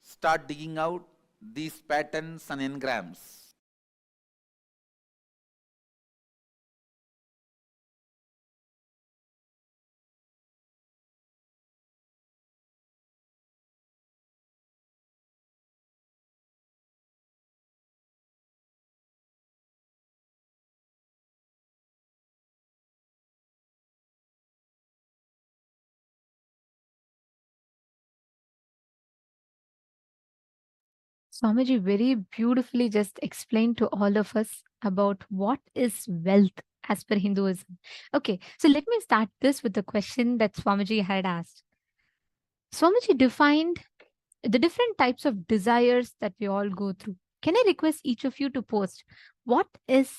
start digging out these patterns and engrams. Swamiji very beautifully just explained to all of us about what is wealth as per Hinduism. Okay, so let me start this with the question that Swamiji had asked. Swamiji defined the different types of desires that we all go through. Can I request each of you to post what is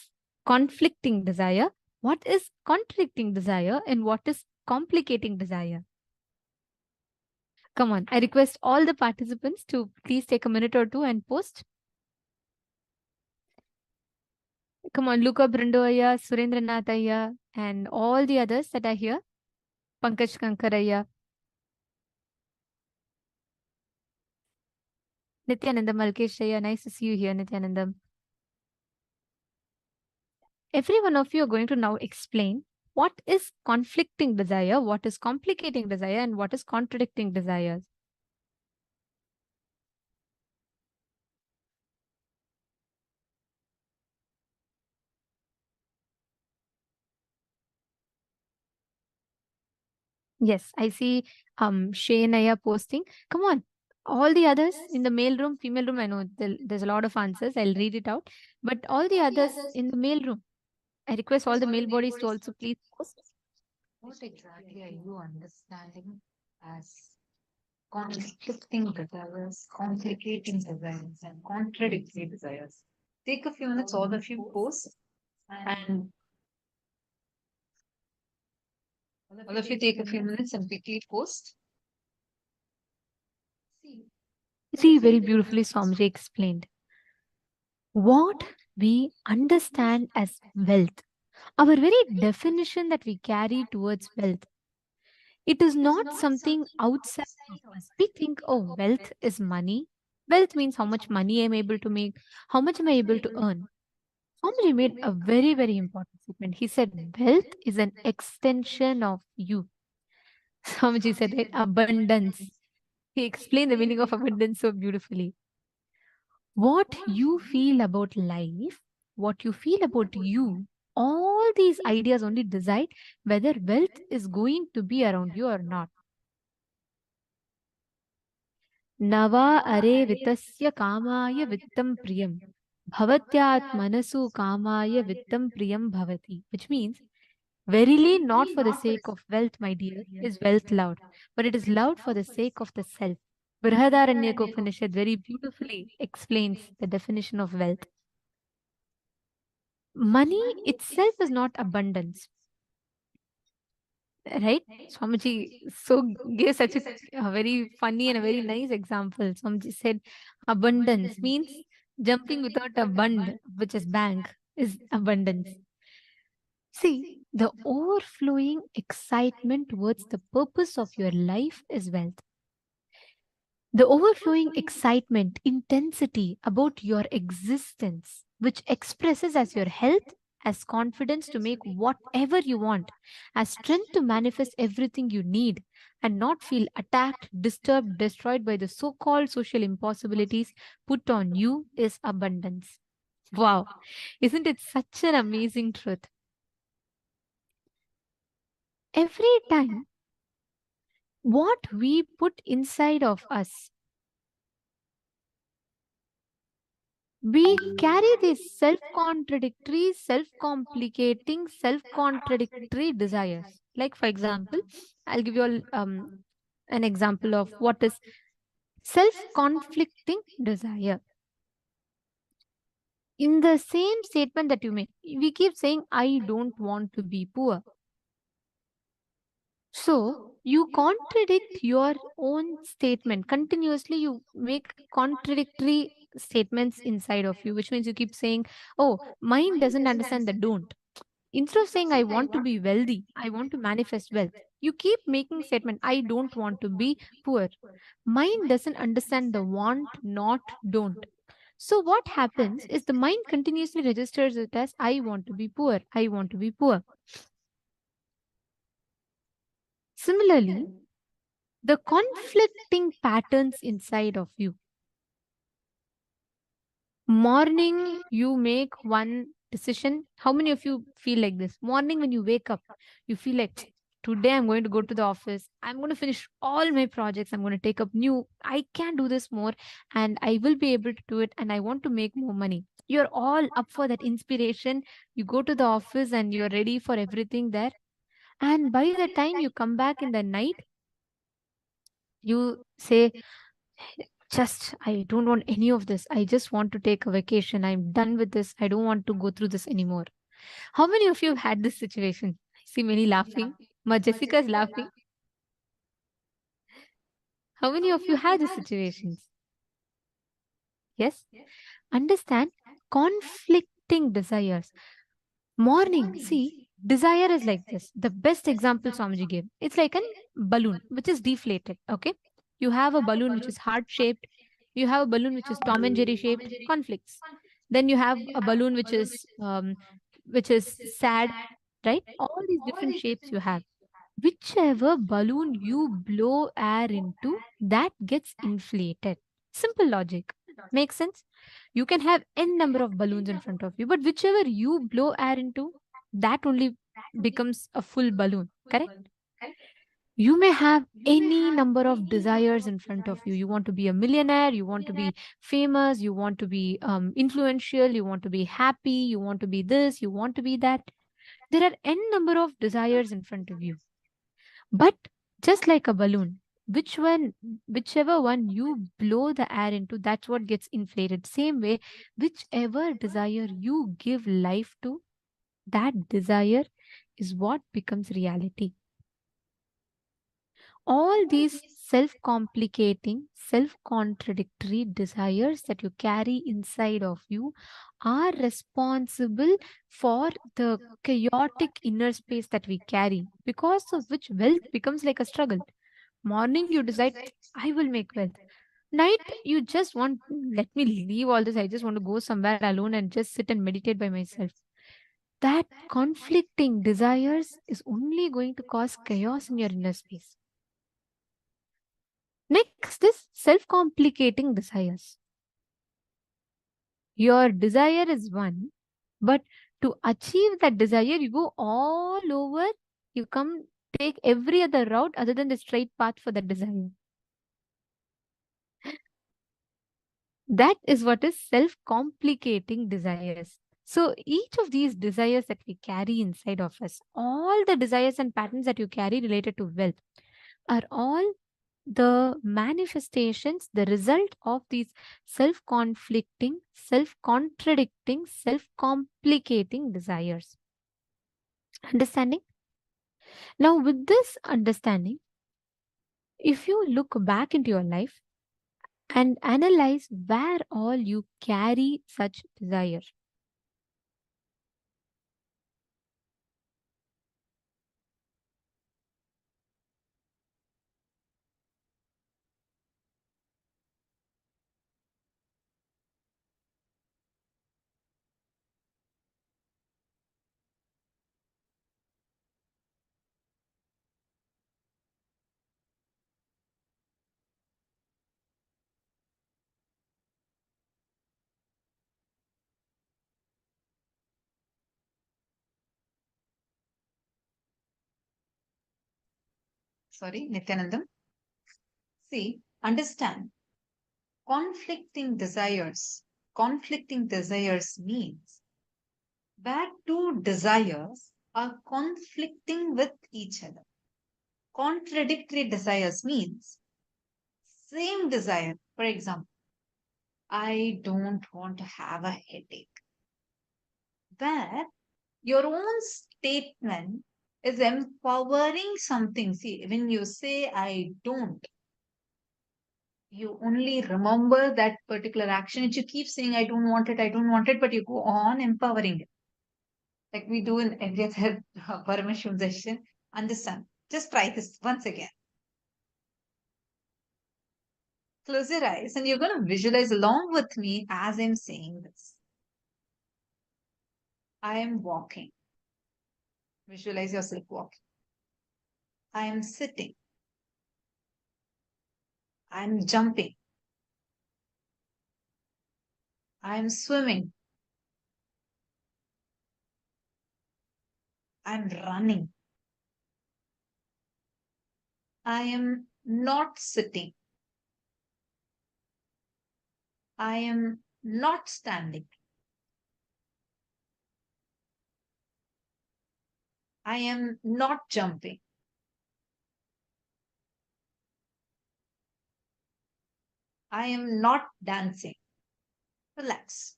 conflicting desire, what is contradicting desire, and what is complicating desire? Come on, I request all the participants to please take a minute or two and post. Come on, Luca Brindoya, Surendranathaya, and all the others that are here. Pankaj Kankaraya, Nithyananda Malkeshaya, nice to see you here, Nithyananda. Every one of you are going to now explain what is conflicting desire, what is complicating desire, and what is contradicting desires. Yes, I see Shaynaya posting. Come on. All the others in the male room, female room, I know there's a lot of answers. I'll read it out. But all the others in the male room, I request all the male bodies to also please post. What exactly are you understanding as conflicting desires, complicating desires, and contradictory desires? Take a few minutes, all of you post, and all of you take a few minutes and quickly post. See, very beautifully Swamiji explained. What we understand as wealth, our very definition that we carry towards wealth, it is not something outside of us. We think, oh, wealth is money. Wealth means how much money I'm able to make, how much am I able to earn. Swamiji made a very, very important statement. He said, wealth is an extension of you. Swamiji said, right? Abundance. He explained the meaning of abundance so beautifully. What you feel about life, what you feel about you, all these ideas only decide whether wealth is going to be around you or not. Nava are vitasya kamaya vittam priyam. Bhavatyat manasu kamaya vittam priyam bhavati. Which means, verily not for the sake of wealth, my dear, is wealth loved, but it is loved for the sake of the self. Brihadaranyaka Upanishad very beautifully explains the definition of wealth. Money itself is not abundance. Right? Swamiji gave such a very funny and a very nice example. Swamiji said abundance means jumping without a bund, which is bank, is abundance. See, the overflowing excitement towards the purpose of your life is wealth. The overflowing excitement, intensity about your existence, which expresses as your health, as confidence to make whatever you want, as strength to manifest everything you need, and not feel attacked, disturbed, destroyed by the so called social impossibilities put on you, is abundance. Wow, isn't it such an amazing truth? Every time, what we put inside of us, we carry these self-contradictory, self-complicating, self-contradictory desires. Like, for example, I'll give you all an example of what is self-conflicting desire. In the same statement that you make, we keep saying, I don't want to be poor. So, you contradict your own statement. Continuously, you make contradictory statements inside of you, which means you keep saying, oh, mind doesn't understand the don't. Instead of saying, I want to be wealthy, I want to manifest wealth, you keep making statement, I don't want to be poor. Mind doesn't understand the want, not, don't. So what happens is the mind continuously registers it as, I want to be poor, I want to be poor. Similarly, the conflicting patterns inside of you. Morning, you make one decision. How many of you feel like this? Morning, when you wake up, you feel like, today I'm going to go to the office. I'm going to finish all my projects. I'm going to take up new. I can do this more and I will be able to do it. And I want to make more money. You're all up for that inspiration. You go to the office and you're ready for everything there. And by the time you come back in the night, you say, just, I don't want any of this. I just want to take a vacation. I'm done with this. I don't want to go through this anymore. How many of you have had this situation? I see many laughing. Ma Jessica is laughing. How many of you had these situations? Yes? Understand conflicting desires. Morning, see, desire is like this. The best example Swamiji gave. It's like a balloon which is deflated. Okay? You have a balloon which is heart shaped. You have a balloon which is Tom and Jerry shaped. Conflicts. Then you have a balloon which is sad, right? All these different shapes you have. Whichever balloon you blow air into, that gets inflated. Simple logic. Makes sense? You can have n number of balloons in front of you, but whichever you blow air into, that only becomes a full balloon. Correct? You may have any number of desires in front of you. You want to be a millionaire, you want to be famous, you want to be influential, you want to be happy, you want to be this, you want to be that. There are n number of desires in front of you. But just like a balloon, whichever one you blow the air into, that's what gets inflated. Same way, whichever desire you give life to, that desire is what becomes reality. All these self-complicating, self-contradictory desires that you carry inside of you are responsible for the chaotic inner space that we carry, because of which wealth becomes like a struggle. Morning, you decide, I will make wealth. Night, you just want, let me leave all this. I just want to go somewhere alone and just sit and meditate by myself. That conflicting desires is only going to cause chaos in your inner space. Next is self-complicating desires. Your desire is one, but to achieve that desire, you go all over, you take every other route other than the straight path for that desire. That is what is self-complicating desires. So each of these desires that we carry inside of us, all the desires and patterns that you carry related to wealth, are all the manifestations, the result of these self-conflicting, self-contradicting, self-complicating desires. Understanding? Now, with this understanding, if you look back into your life and analyze where all you carry such desire. Sorry, Nithyananda. See, understand conflicting desires. Conflicting desires means where two desires are conflicting with each other. Contradictory desires means same desire. For example, I don't want to have a headache. Where your own statement is empowering something. See, when you say I don't, you only remember that particular action and you keep saying I don't want it, but you go on empowering it. Like we do in every other Paramashivoham session. Understand? Just try this once again. Close your eyes and you're going to visualize along with me as I'm saying this. I am walking. Visualize yourself walking. I am sitting. I am jumping. I am swimming. I'm running. I am not sitting. I am not standing. I am not jumping. I am not dancing. Relax.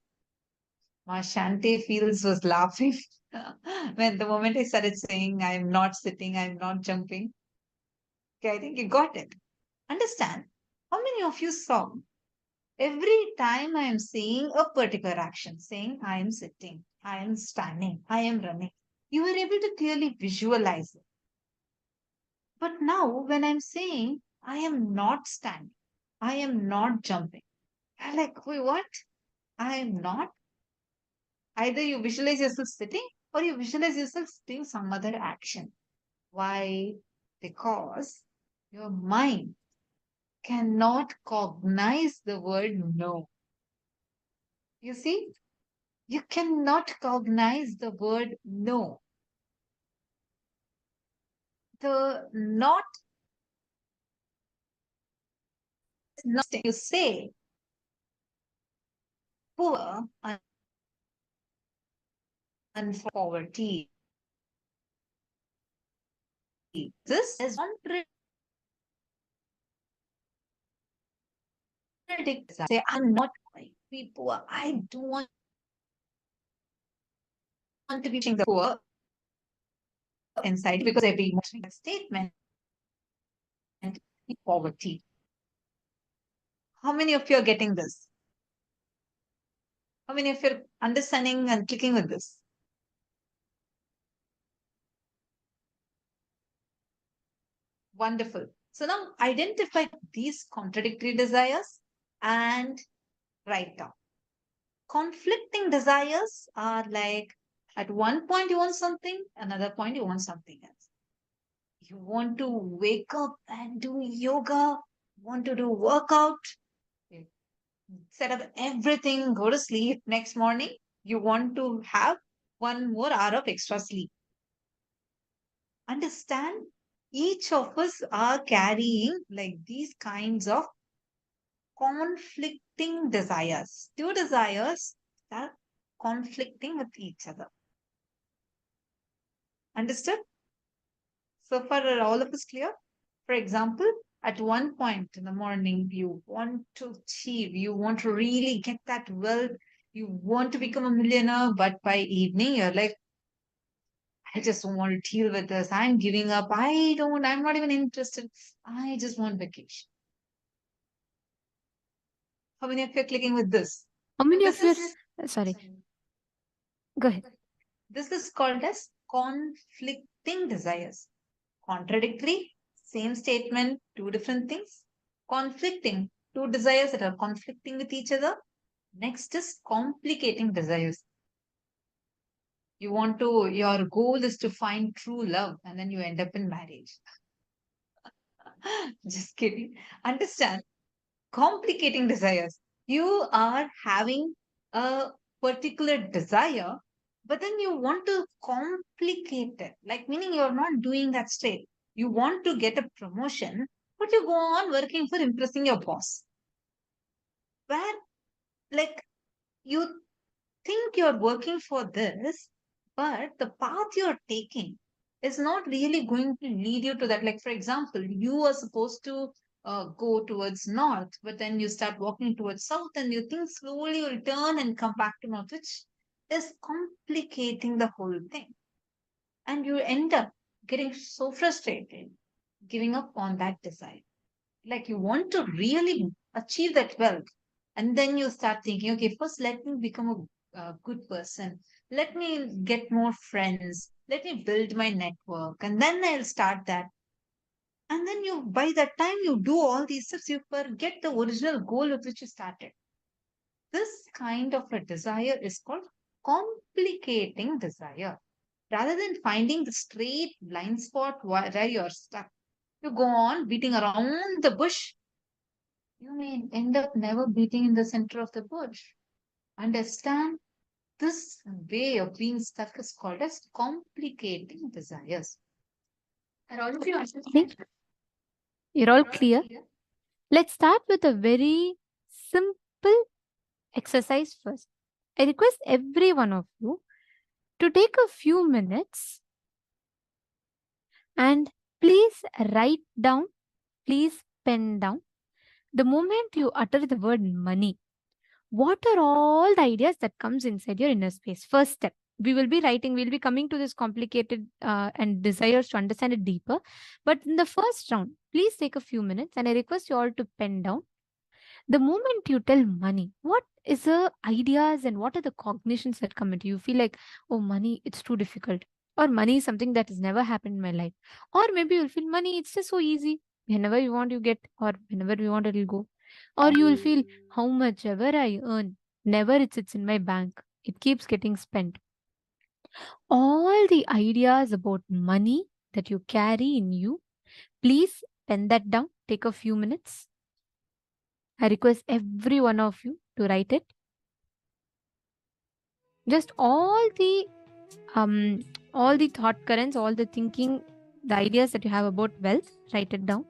My Shanti feels was laughing when the moment I started saying, I am not sitting, I am not jumping. Okay, I think you got it. Understand? How many of you saw every time I am saying a particular action, saying I am sitting, I am standing, I am running, you were able to clearly visualize it. But now, when I'm saying I am not standing, I am not jumping, I'm like, wait, what? I am not. Either you visualize yourself sitting or you visualize yourself doing some other action. Why? Because your mind cannot cognize the word no. You see, you cannot cognize the word no. The not is not you say poor and poverty. This is contradict. Say I'm not going to be poor. I don't want to be the poor inside because every emotional statement and poverty. How many of you are getting this? How many of you are understanding and clicking with this? Wonderful. So now identify these contradictory desires and write down. Conflicting desires are like at one point you want something, another point you want something else. You want to wake up and do yoga, want to do workout, set up everything, go to sleep. Next morning, you want to have 1 more hour of extra sleep. Understand? Each of us are carrying like these kinds of conflicting desires. Two desires are conflicting with each other. Understood? So far, are all of us clear? For example, at one point in the morning, you want to achieve, you want to really get that wealth, you want to become a millionaire, but by evening, you're like, I just don't want to deal with this. I'm giving up. I'm not even interested. I just want vacation. How many of you are clicking with this? How many of This you? is, Sorry, go ahead. this is called as conflicting desires. Contradictory, same statement, two different things. Conflicting, two desires that are conflicting with each other. Next is complicating desires. Your goal is to find true love, and then you end up in marriage. Just kidding. Understand? Complicating desires. You are having a particular desire, but then you want to complicate it. Like, meaning you're not doing that straight. You want to get a promotion, but you go on working for impressing your boss. Where, like, you think you're working for this, but the path you're taking is not really going to lead you to that. Like, for example, you are supposed to go towards north, but then you start walking towards south, and you think slowly you'll turn and come back to north, which is complicating the whole thing. And you end up getting so frustrated, giving up on that desire. Like, you want to really achieve that wealth. And then you start thinking, okay, first let me become a good person. Let me get more friends. Let me build my network. And then I'll start that. And then by that time you do all these steps, you forget the original goal with which you started. This kind of a desire is called complicating desire. Rather than finding the straight blind spot where you're stuck, you go on beating around the bush. You may end up never beating in the center of the bush. Understand? This way of being stuck is called as complicating desires. Are all of you understand? You're all clear? Let's start with a very simple exercise first. I request every one of you to take a few minutes and please write down, please pen down. The moment you utter the word money, what are all the ideas that comes inside your inner space? First step. We will be writing, we'll be coming to this complicated and desires to understand it deeper. But in the first round, please take a few minutes and I request you all to pen down. The moment you tell money, what is the ideas and what are the cognitions that come into you? You feel like, oh, money, it's too difficult. Or money is something that has never happened in my life. Or maybe you'll feel money, it's just so easy. Whenever you want, you get, or whenever you want, it'll go. Or you will feel how much ever I earn, never it sits in my bank. It keeps getting spent. All the ideas about money that you carry in you, please pen that down. Take a few minutes. I request every one of you to write it. Just all the thought currents, all the thinking, the ideas that you have about wealth, write it down.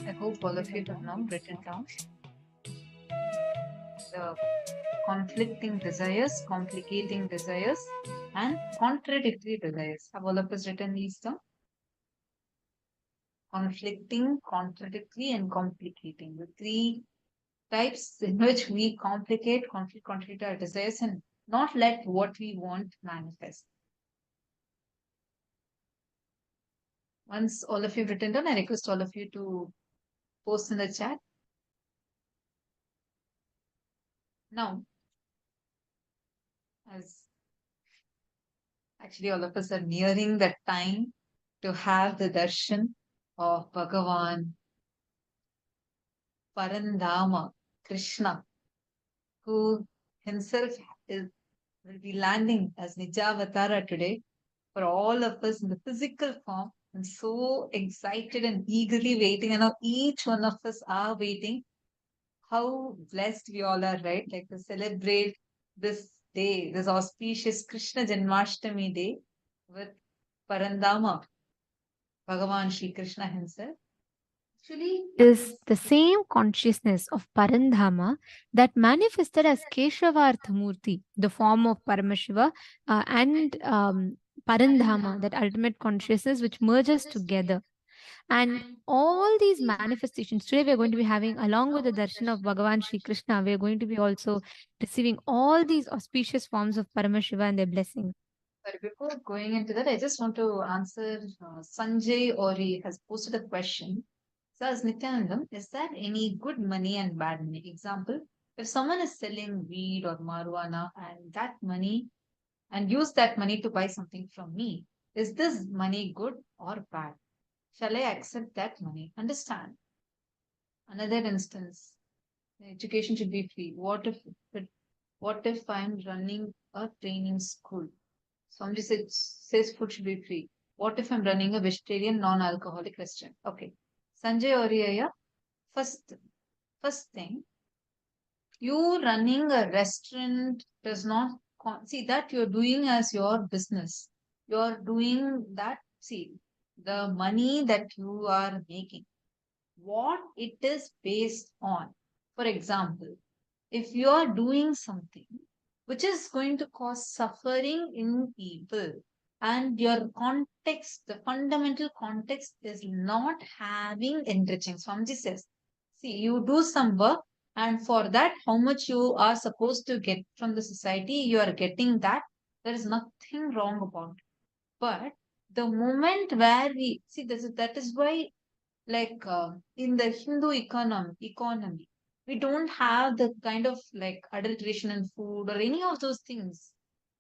I hope all of you have now written down the conflicting desires, complicating desires, and contradictory desires. Have all of us written these down? Conflicting, contradictory, and complicating. The three types in which we complicate, contradict our desires and not let what we want manifest. Once all of you have written down, I request all of you to post in the chat. Now, as actually all of us are nearing the time to have the darshan of Bhagavan Parandama Krishna, who himself will be landing as Nijavatara today for all of us in the physical form. I'm so excited and eagerly waiting. I know each one of us are waiting. How blessed we all are, right? Like to celebrate this day, this auspicious Krishna Janmashtami day with Parandama, Bhagavan Sri Krishna himself. Actually, Is the same consciousness of Parandhama that manifested as Keshavarthamurti, the form of Paramashiva, and Parandhama, that ultimate consciousness which merges together. And all these manifestations, today we are going to be having, along with the darshan of Bhagavan Sri Krishna, we are going to be also receiving all these auspicious forms of Paramashiva and their blessings. But before going into that, I just want to answer Sanjay Ori has posted a question. Says Nithyananda, is there any good money and bad money? Example, if someone is selling weed or marijuana and that money and use that money to buy something from me, is this money good or bad? Shall I accept that money? Understand. Another instance, education should be free. What if I'm running a training school? Somebody says food should be free. What if I'm running a vegetarian, non-alcoholic restaurant? Okay. Sanjay Oriya, first thing, you running a restaurant does not see that you're doing as your business. You're doing that. See, the money that you are making, what it is based on. For example, if you are doing something which is going to cause suffering in people, and your context, the fundamental context is not having enriching. Swamiji says, see, you do some work, and for that, how much you are supposed to get from the society, you are getting that. There is nothing wrong about it. But the moment where we see this, that is why, like in the Hindu economy, we don't have the kind of like adulteration in food or any of those things.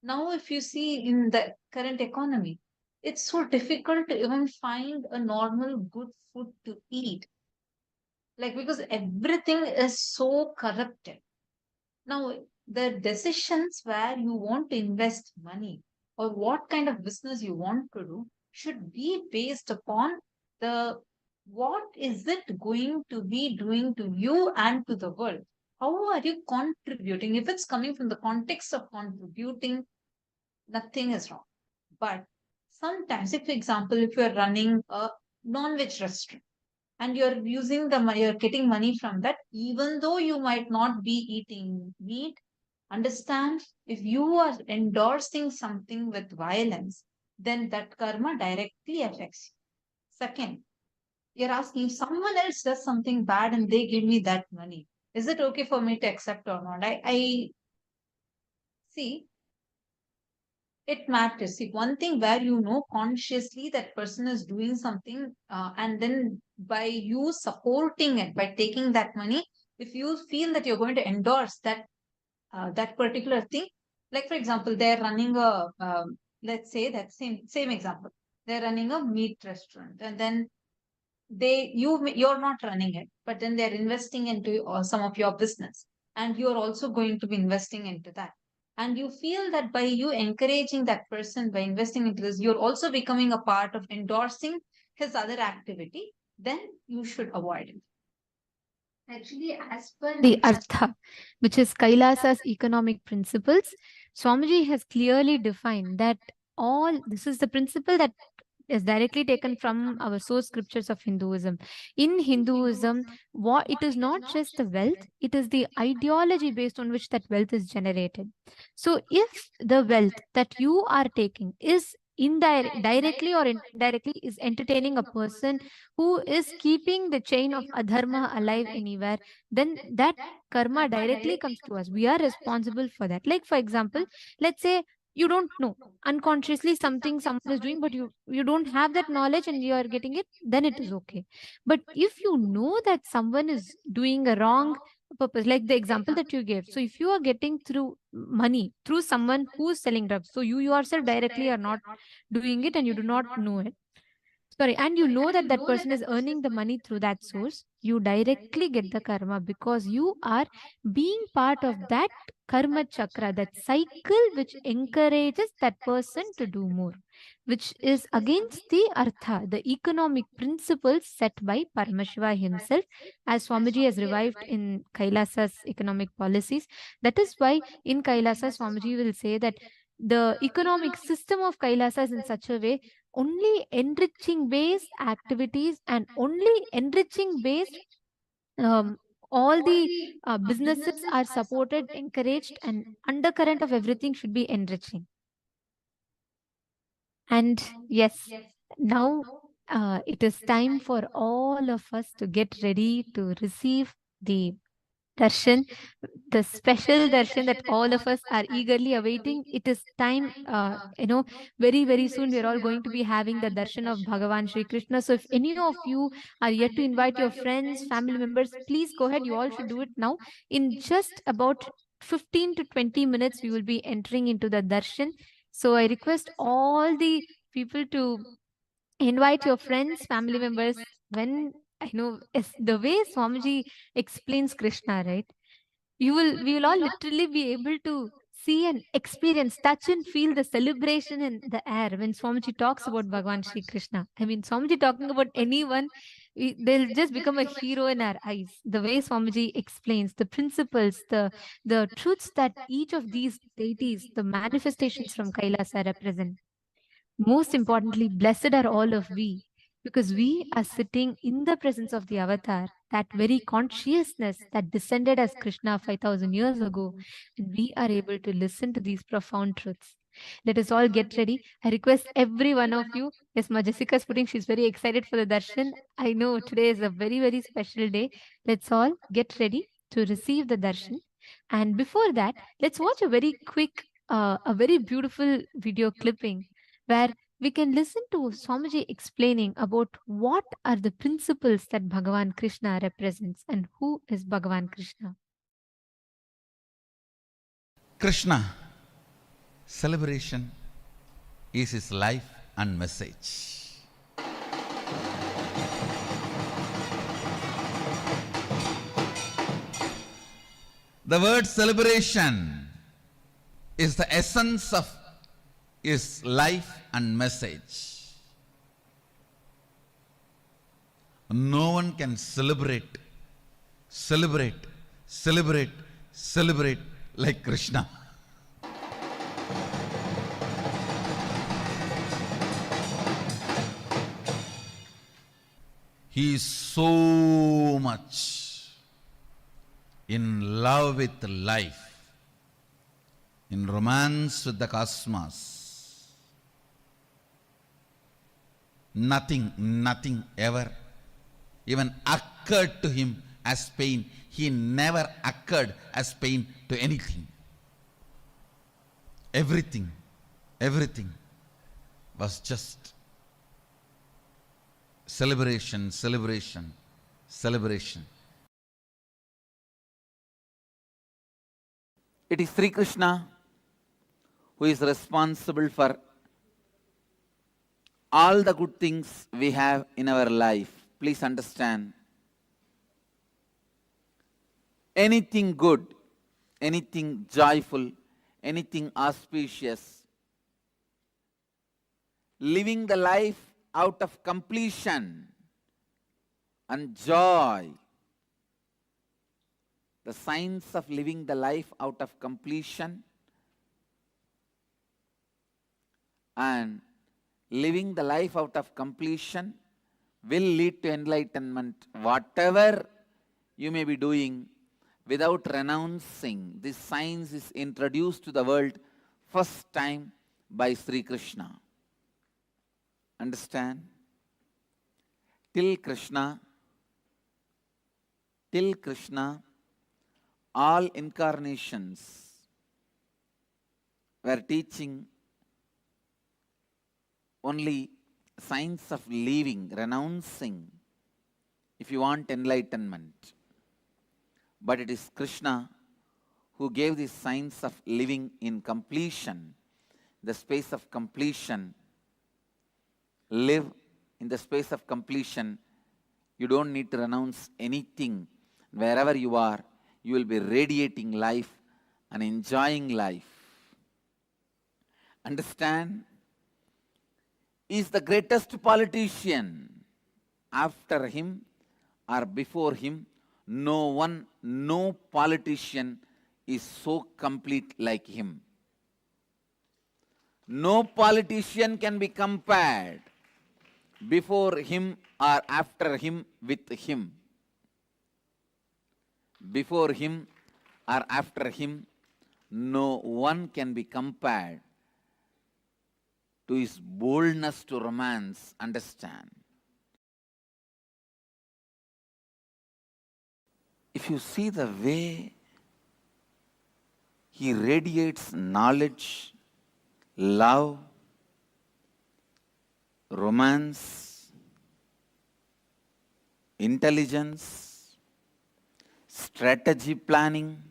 Now, if you see in the current economy, it's so difficult to even find a normal good food to eat. Like, because everything is so corrupted. Now, the decisions where you want to invest money or what kind of business you want to do should be based upon the what is it going to be doing to you and to the world. How are you contributing? If it's coming from the context of contributing, nothing is wrong. But sometimes, if for example, if you're running a non-veg restaurant and you're using the money, you're getting money from that, even though you might not be eating meat, understand, if you are endorsing something with violence, then that karma directly affects you. Second, you're asking if someone else does something bad and they give me that money, is it okay for me to accept or not? I see, it matters. See, one thing where you know consciously that person is doing something, and then by you supporting it, by taking that money, if you feel that you're going to endorse that particular thing, like for example, they're running a let's say that same example, they're running a meat restaurant, and then you're not running it, but then they're investing into some of your business, and you're also going to be investing into that, and you feel that by you encouraging that person by investing into this, you're also becoming a part of endorsing his other activity, then you should avoid it. Actually, as per The Artha, which is Kailasa's economic principles, Swamiji has clearly defined that this is the principle that is directly taken from our source scriptures of Hinduism. In Hinduism, what it is not just the wealth, it is the ideology based on which that wealth is generated. So if the wealth that you are taking is directly or indirectly is entertaining a person who is keeping the chain of adharma alive anywhere, then that karma directly comes to us. We are responsible for that. Like, for example, let's say you don't know unconsciously something someone is doing, but you don't have that knowledge and you are getting it, then it is okay. But if you know that someone is doing a wrong purpose, like the example that you gave, so if you are getting through money through someone who is selling drugs, so you yourself directly are not doing it and you do not know it, sorry, and you know that that person is earning the money through that source, you directly get the karma because you are being part of that karma chakra, that cycle which encourages that person to do more, which is against the artha, the economic principles set by Paramashiva himself, as Swamiji has revived in Kailasa's economic policies. That is why in Kailasa, Swamiji will say that the economic system of Kailasa is in such a way only enriching based activities and only enriching based um, all the businesses are supported, encouraged, and undercurrent of everything should be enriching. And yes, now it is time for all of us to get ready to receive the darshan, the special darshan that all of us are eagerly awaiting. It is time, very, very soon we are all going to be having the darshan of Bhagavan Sri Krishna. So if any of you are yet to invite your friends, family members, please go ahead. You all should do it now. In just about 15 to 20 minutes, we will be entering into the darshan. So I request all the people to invite your friends, family members. When I know the way Swamiji explains Krishna, right? We will all literally be able to see and experience, touch and feel the celebration in the air when Swamiji talks about Bhagavan Sri Krishna. I mean, Swamiji talking about anyone, they'll just become a hero in our eyes. The way Swamiji explains the principles, the truths that each of these deities, the manifestations from Kailasa represent. Most importantly, blessed are all of we, because we are sitting in the presence of the avatar, that very consciousness that descended as Krishna 5,000 years ago, and we are able to listen to these profound truths. Let us all get ready. I request every one of you, yes, Ma Jessica is putting, she's very excited for the darshan. I know today is a very, very special day. Let's all get ready to receive the darshan. And before that, let's watch a very quick, a very beautiful video clipping where we can listen to Swamiji explaining about what are the principles that Bhagavan Krishna represents and who is Bhagavan Krishna. Krishna, celebration is his life and message. The word celebration is the essence of his life and message. No one can celebrate like Krishna. He is so much in love with life, in romance with the cosmos. Nothing ever even occurred to him as pain. He never occurred as pain to anything. Everything was just celebration. It is Sri Krishna who is responsible for all the good things we have in our life. Please understand, anything good, anything joyful, anything auspicious, living the life out of completion and joy, the science of living the life out of completion and living the life out of completion will lead to enlightenment. Whatever you may be doing, without renouncing, this science is introduced to the world first time by Sri Krishna. Understand? Till Krishna, all incarnations were teaching only science of living, renouncing, if you want enlightenment. But it is Krishna who gave this science of living in completion, the space of completion. Live in the space of completion. You don't need to renounce anything. Wherever you are, you will be radiating life and enjoying life. Understand? He is the greatest politician. After him or before him, no politician is so complete like him. No politician can be compared before him or after him with him. Before him or after him, no one can be compared to his boldness to romance. Understand? If you see the way he radiates knowledge, love, romance, intelligence, strategy planning,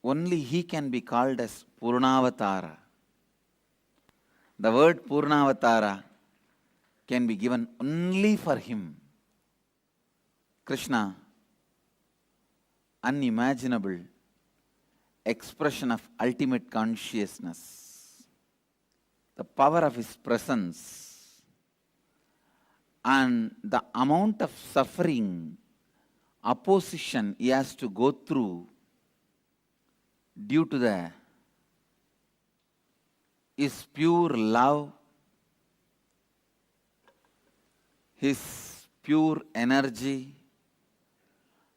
only he can be called as Poorna Avatara. The word Poorna Avatara can be given only for him. Krishna, unimaginable expression of ultimate consciousness, the power of his presence, and the amount of suffering, opposition he has to go through due to his pure love, his pure energy,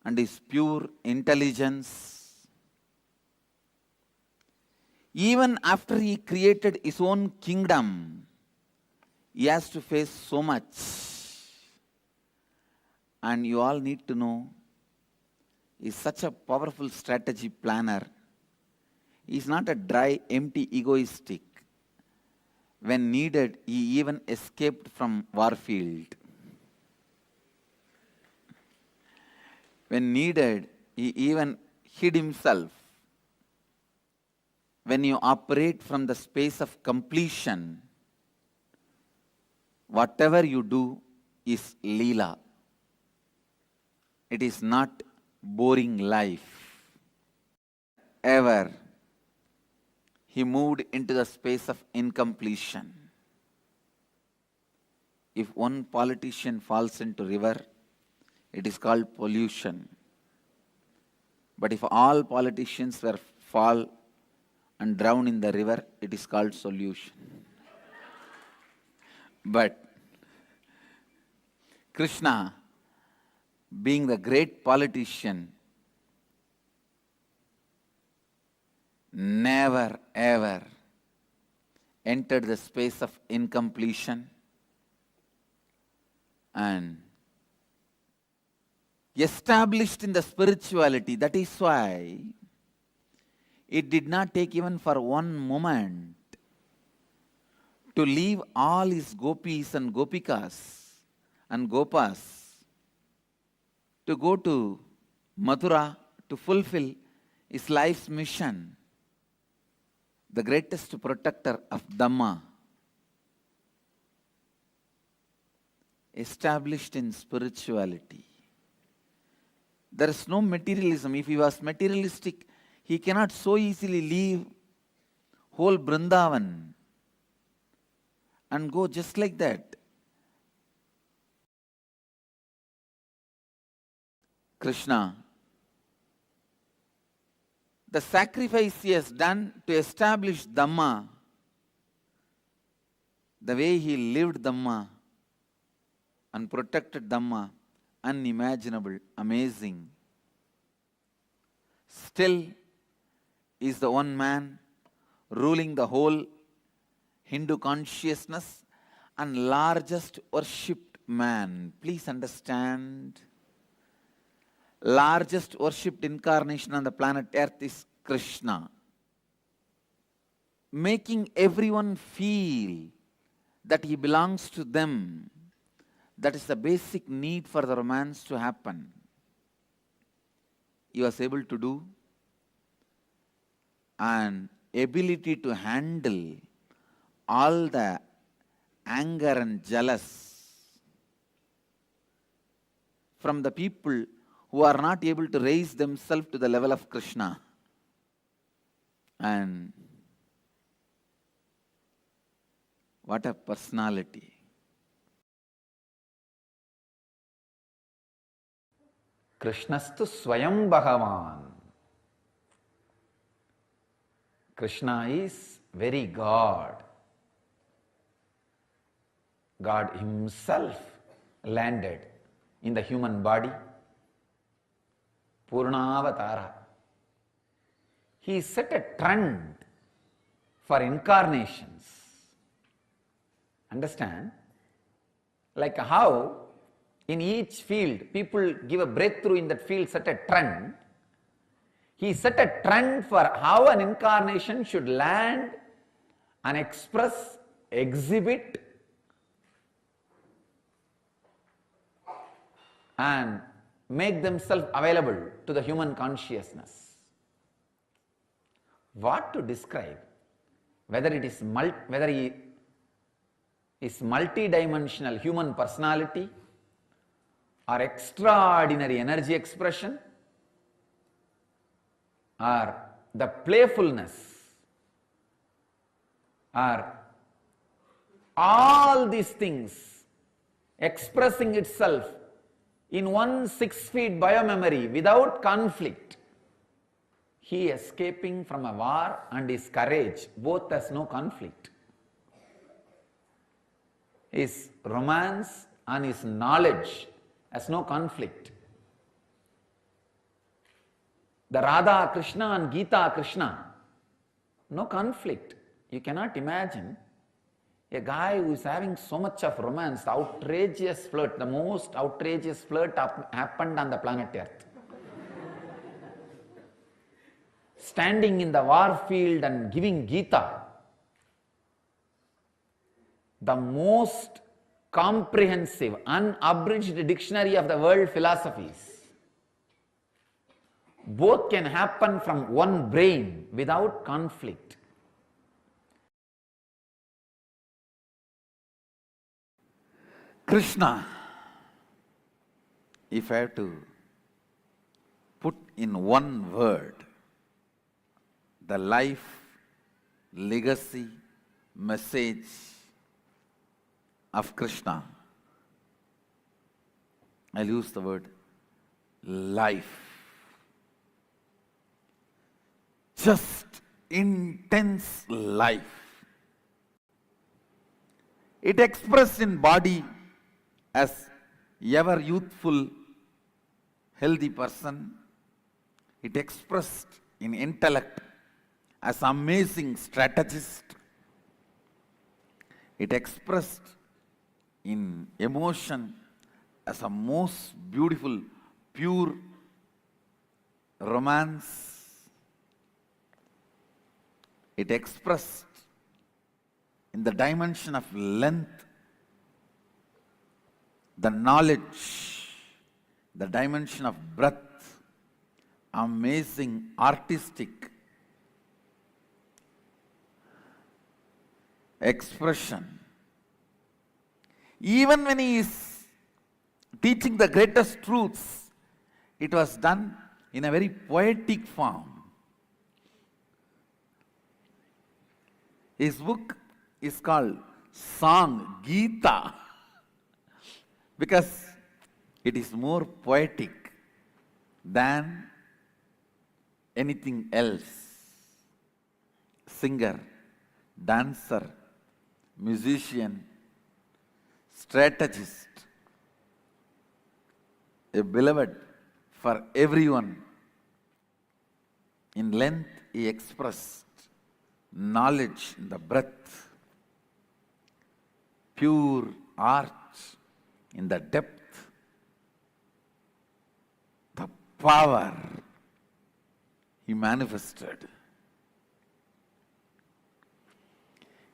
and his pure intelligence. Even after he created his own kingdom, he has to face so much. And you all need to know, he is such a powerful strategy planner. He is not a dry, empty, egoistic. When needed, he even escaped from warfield. When needed, he even hid himself. When you operate from the space of completion, whatever you do is Leela. It is not boring life. Ever, he moved into the space of incompletion. If one politician falls into river, it is called pollution. But if all politicians were fall and drown in the river, it is called solution. But Krishna, being the great politician, never ever entered the space of incompletion and established in the spirituality. That is why it did not take even for one moment to leave all his gopis and gopikas and gopas to go to Mathura to fulfill his life's mission. The greatest protector of Dhamma, established in spirituality. There is no materialism. If he was materialistic, he cannot so easily leave whole Vrindavan and go just like that. Krishna, the sacrifice he has done to establish Dhamma the way he lived Dhamma and protected Dhamma, unimaginable, amazing. Still is the one man ruling the whole Hindu consciousness and largest worshipped man. Please understand, largest worshipped incarnation on the planet Earth is Krishna. Making everyone feel that he belongs to them. That is the basic need for the romance to happen. He was able to do, and ability to handle all the anger and jealous from the people who are not able to raise themselves to the level of Krishna. And what a personality. Krishnastu Swayam Bhagavan. Krishna is very God. God himself landed in the human body. Poorna Avatara. He set a trend for incarnations. Understand? Like how in each field people give a breakthrough in that field, set a trend. He set a trend for how an incarnation should land and express, exhibit, and make themselves available to the human consciousness. What to describe? Whether it is multi-dimensional human personality or extraordinary energy expression, or the playfulness, or all these things expressing itself in one 6 feet biomemory without conflict. He escaping from a war and his courage, both has no conflict. His romance and his knowledge has no conflict. The Radha Krishna and Gita Krishna, no conflict. You cannot imagine a guy who is having so much of romance, the outrageous flirt, the most outrageous flirt happened on the planet Earth. Standing in the war field and giving Gita, the most comprehensive, unabridged dictionary of the world philosophies. Both can happen from one brain without conflict. Krishna, if I have to put in one word the life, legacy, message of Krishna, I'll use the word life. Just intense life. It expressed in body as ever youthful, healthy person. It expressed in intellect as amazing strategist. It expressed in emotion as a most beautiful, pure romance. It expressed in the dimension of length, the knowledge, the dimension of breadth, amazing artistic expression. Even when he is teaching the greatest truths, it was done in a very poetic form. His book is called Song, Gita, because it is more poetic than anything else. Singer, dancer, musician, strategist, a beloved for everyone. In length, he expressed knowledge in the breadth, pure art in the depth, the power he manifested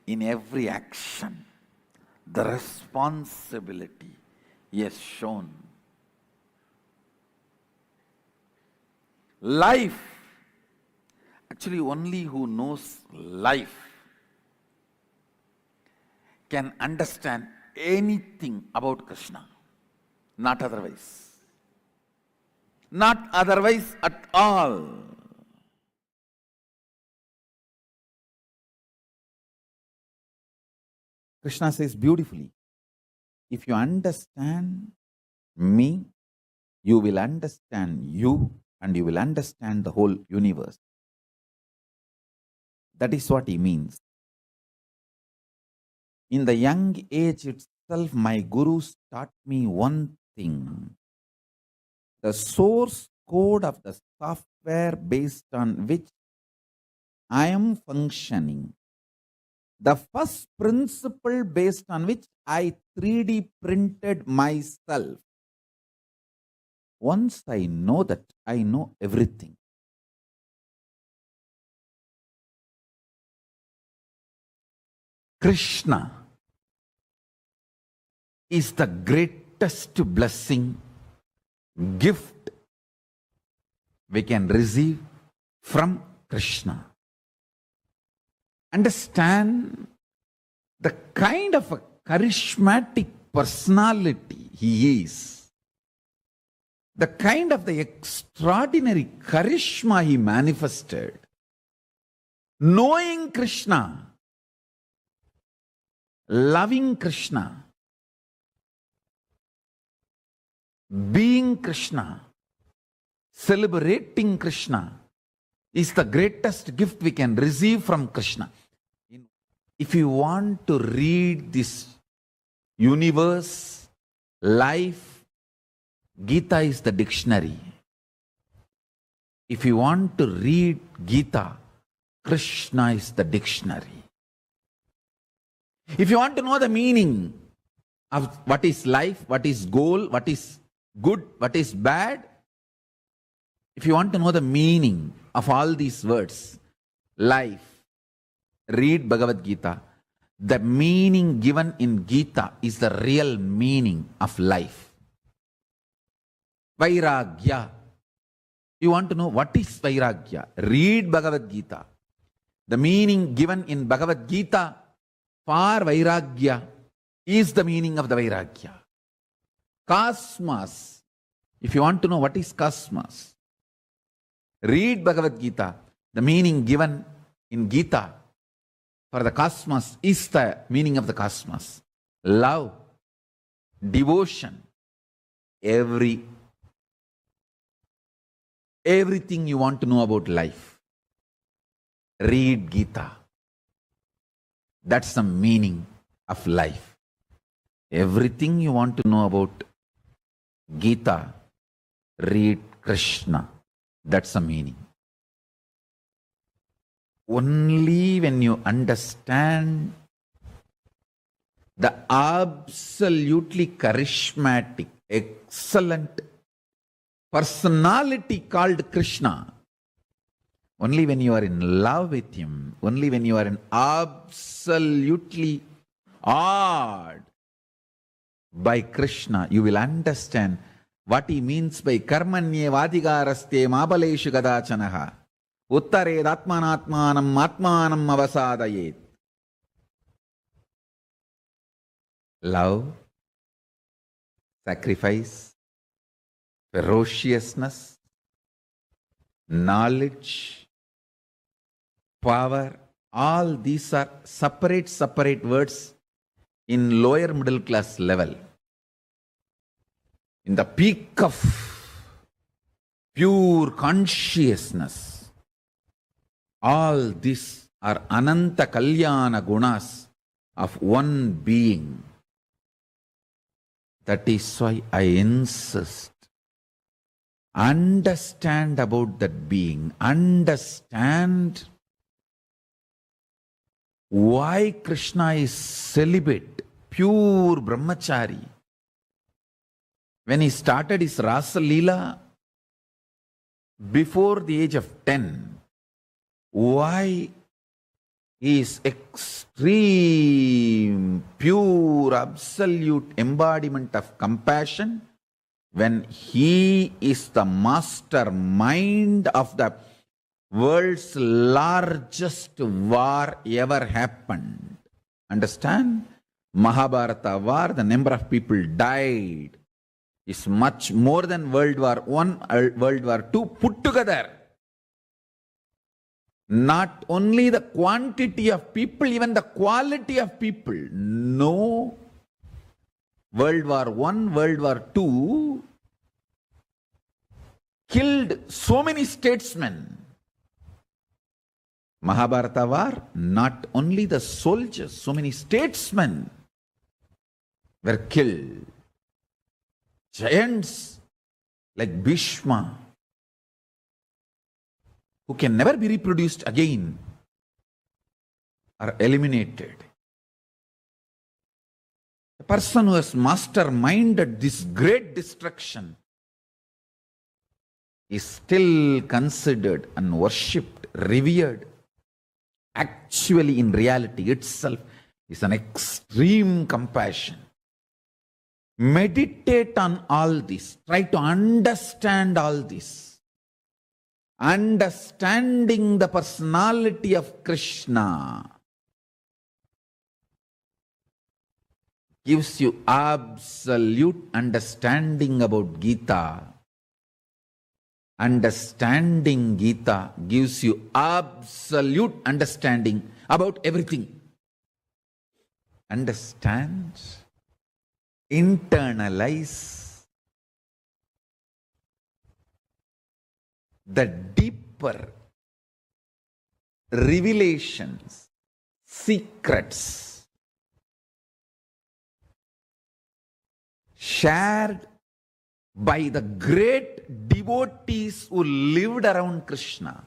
in every action, the responsibility he has shown. Life, actually only who knows life can understand anything about Krishna, not otherwise. Not otherwise at all. Krishna says beautifully, if you understand me, you will understand you and you will understand the whole universe. That is what he means. In the young age itself, my gurus taught me one thing. The source code of the software based on which I am functioning. The first principle based on which I 3D printed myself. Once I know that, I know everything. Krishna is the greatest blessing, gift we can receive from Krishna. Understand the kind of a charismatic personality he is, the kind of the extraordinary charisma he manifested. Knowing Krishna, loving Krishna, being Krishna, celebrating Krishna is the greatest gift we can receive from Krishna. If you want to read this universe, life, Gita is the dictionary. If you want to read Gita, Krishna is the dictionary. If you want to know the meaning of what is life, what is goal, what is good, what is bad, if you want to know the meaning of all these words, life, read Bhagavad Gita. The meaning given in Gita is the real meaning of life. Vairagya. You want to know what is Vairagya? Read Bhagavad Gita. The meaning given in Bhagavad Gita for Vairagya is the meaning of the Vairagya. Cosmos. If you want to know what is cosmos, read Bhagavad Gita. The meaning given in Gita for the cosmos is the meaning of the cosmos. Love, devotion, everything you want to know about life. Read Gita. That's the meaning of life. Everything you want to know about Gita, read Krishna. That's the meaning. Only when you understand the absolutely charismatic, excellent personality called Krishna, only when you are in love with him, only when you are in absolutely awed by Krishna, you will understand what he means by karmanye vadigaraste mabaleshu gadachanaha uttared atmanatmanam atmanam avasadayet. Love, sacrifice, ferociousness, knowledge, power, all these are separate words in lower middle class level. In the peak of pure consciousness, all these are ananta kalyana gunas of one being. That is why I insist. Understand about that being. Understand why Krishna is celibate, pure brahmachari. When he started his Rasa Leela before the age of 10, why he is extreme, pure, absolute embodiment of compassion, when he is the mastermind of the world's largest war ever happened. Understand? Mahabharata war, the number of people died is much more than World War I, World War II put together. Not only the quantity of people, even the quality of people. No. World War I, World War II killed so many statesmen. Mahabharata war, not only the soldiers, so many statesmen were killed. Giants like Bhishma, who can never be reproduced again, are eliminated. The person who has masterminded this great destruction is still considered and worshipped, revered. Actually, in reality itself, is an extreme compassion. Meditate on all this. Try to understand all this. Understanding the personality of Krishna gives you absolute understanding about Gita. Understanding Gita gives you absolute understanding about everything. Understand, internalize the deeper revelations, secrets shared by the great devotees who lived around Krishna.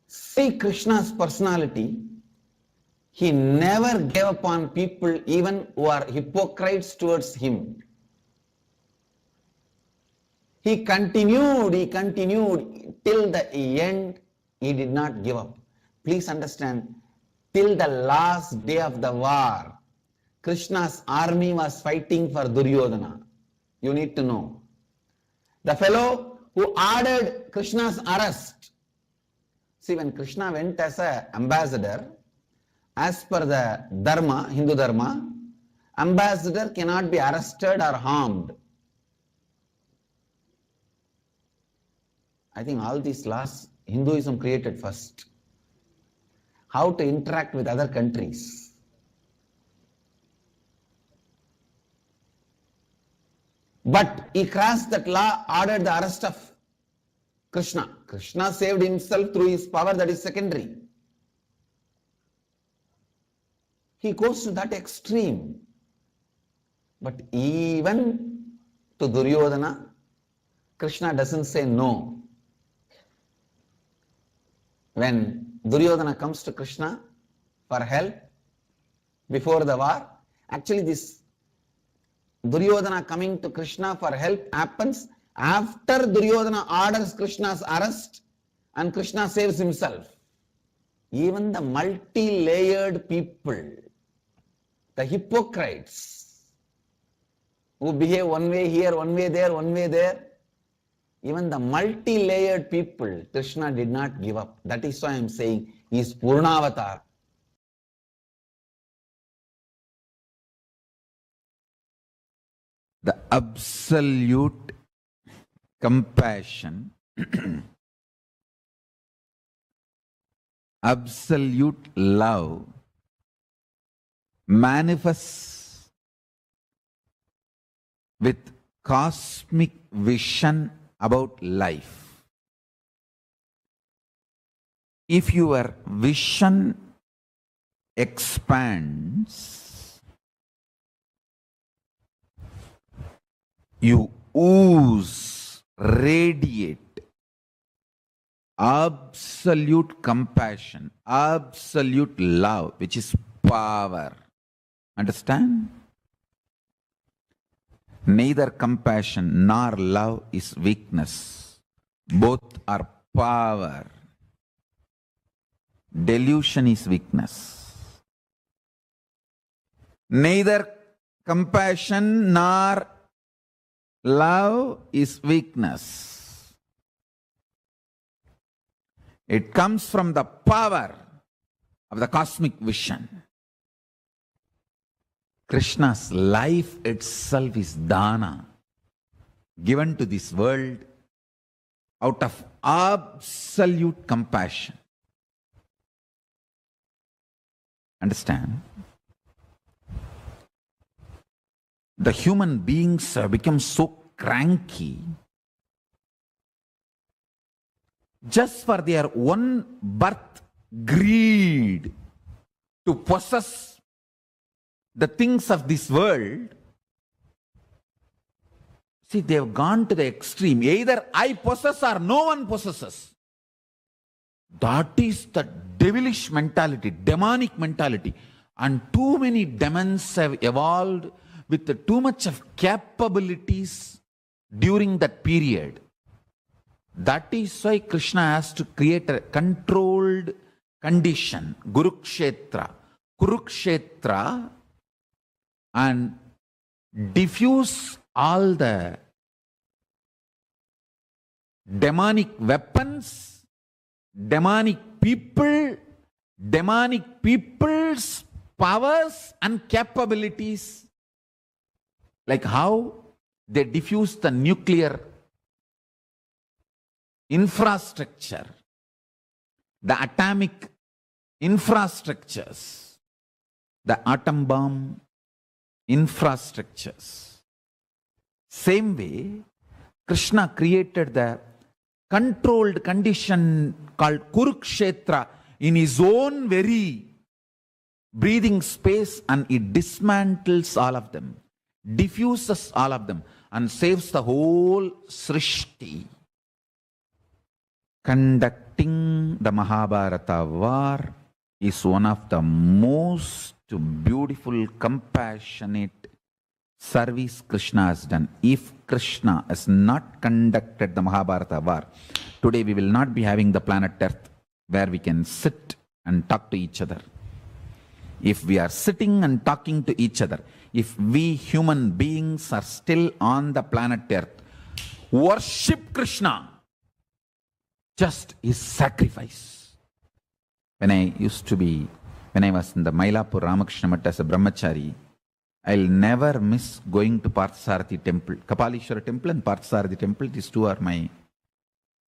See Krishna's personality. He never gave up on people even who are hypocrites towards him. He continued till the end. He did not give up. Please understand, till the last day of the war, Krishna's army was fighting for Duryodhana. You need to know. The fellow who ordered Krishna's arrest. See, when Krishna went as an ambassador, as per the Dharma, Hindu Dharma, ambassador cannot be arrested or harmed. I think all these laws Hinduism created first. How to interact with other countries. But he crossed that law, ordered the arrest of Krishna. Krishna saved himself through his power, that is secondary. He goes to that extreme. But even to Duryodhana, Krishna doesn't say no. When Duryodhana comes to Krishna for help before the war, actually this Duryodhana coming to Krishna for help happens after Duryodhana orders Krishna's arrest and Krishna saves himself. Even the multi-layered people, the hypocrites who behave one way here, one way there, one way there, even the multi-layered people, Krishna did not give up. That is why I am saying he is Poorna Avatara. The absolute compassion, absolute love manifests with cosmic vision about life. If your vision expands, you ooze, radiate absolute compassion, absolute love, which is power. Understand? Neither compassion nor love is weakness. Both are power. Delusion is weakness. Neither compassion nor love is weakness. It comes from the power of the cosmic vision. Krishna's life itself is dana, given to this world out of absolute compassion. Understand? The human beings have become so cranky just for their own birth greed to possess the things of this world. See, they have gone to the extreme. Either I possess or no one possesses. That is the devilish mentality, demonic mentality. And too many demons have evolved with too much of capabilities during that period. That is why Krishna has to create a controlled condition, Kurukshetra, and diffuse all the demonic weapons, demonic people's powers and capabilities, like how they diffuse the nuclear infrastructure, the atomic infrastructures, the atom bomb infrastructures. Same way, Krishna created the controlled condition called Kurukshetra in his own very breathing space, and it dismantles all of them, diffuses all of them, and saves the whole Srishti. Conducting the Mahabharata war is one of the most beautiful, compassionate service Krishna has done. If Krishna has not conducted the Mahabharata war, today we will not be having the planet Earth where we can sit and talk to each other. If we are sitting and talking to each other, if we human beings are still on the planet Earth, worship Krishna, just his sacrifice. When I was in the Mailapur Ramakrishna Math as a brahmachari, I'll never miss going to Parthasarathi temple. Kapalishwara temple and Parthasarathi temple, these two are my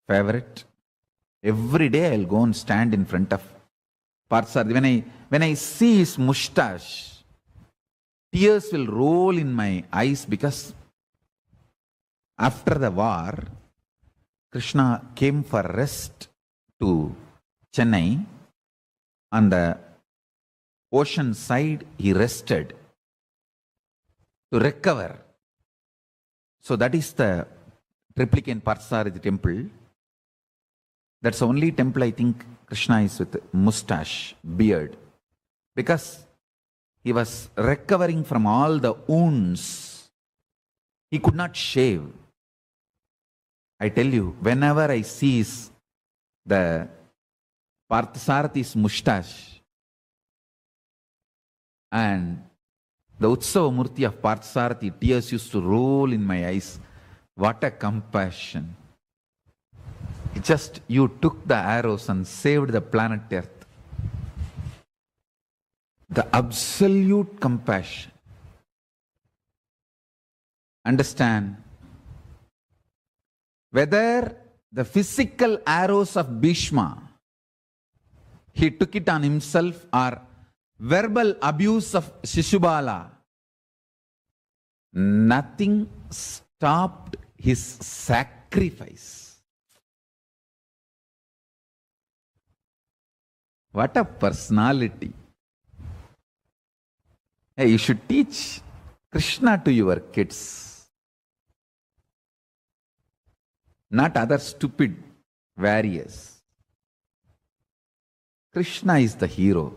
favorite. Every day I'll go and stand in front of Parthasarathi. When I see his mustache, tears will roll in my eyes, because after the war, Krishna came for rest to Chennai. On the ocean side, he rested to recover. So that is the Triplicane Parthasarathi temple. That's the only temple I think Krishna is with mustache, beard. Because he was recovering from all the wounds. He could not shave. I tell you, whenever I see the Parthasarathis mustache and the Utsava Murti of Parthasarathi, tears used to roll in my eyes. What a compassion. You took the arrows and saved the planet Earth. The absolute compassion. Understand? Whether the physical arrows of Bhishma, he took it on himself, or verbal abuse of Shishubala, nothing stopped his sacrifice. What a personality. Hey, you should teach Krishna to your kids, not other stupid warriors. Krishna is the hero.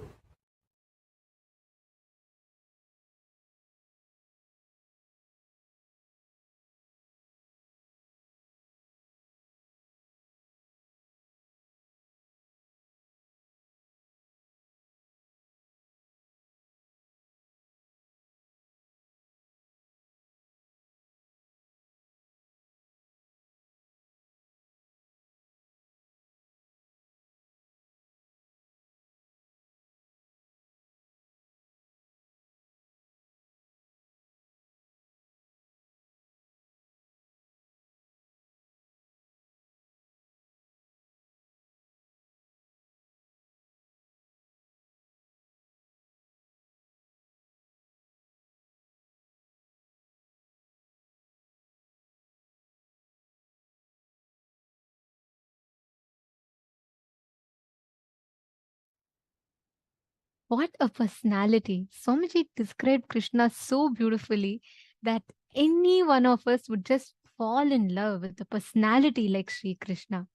What a personality. Swamiji described Krishna so beautifully that any one of us would just fall in love with a personality like Sri Krishna.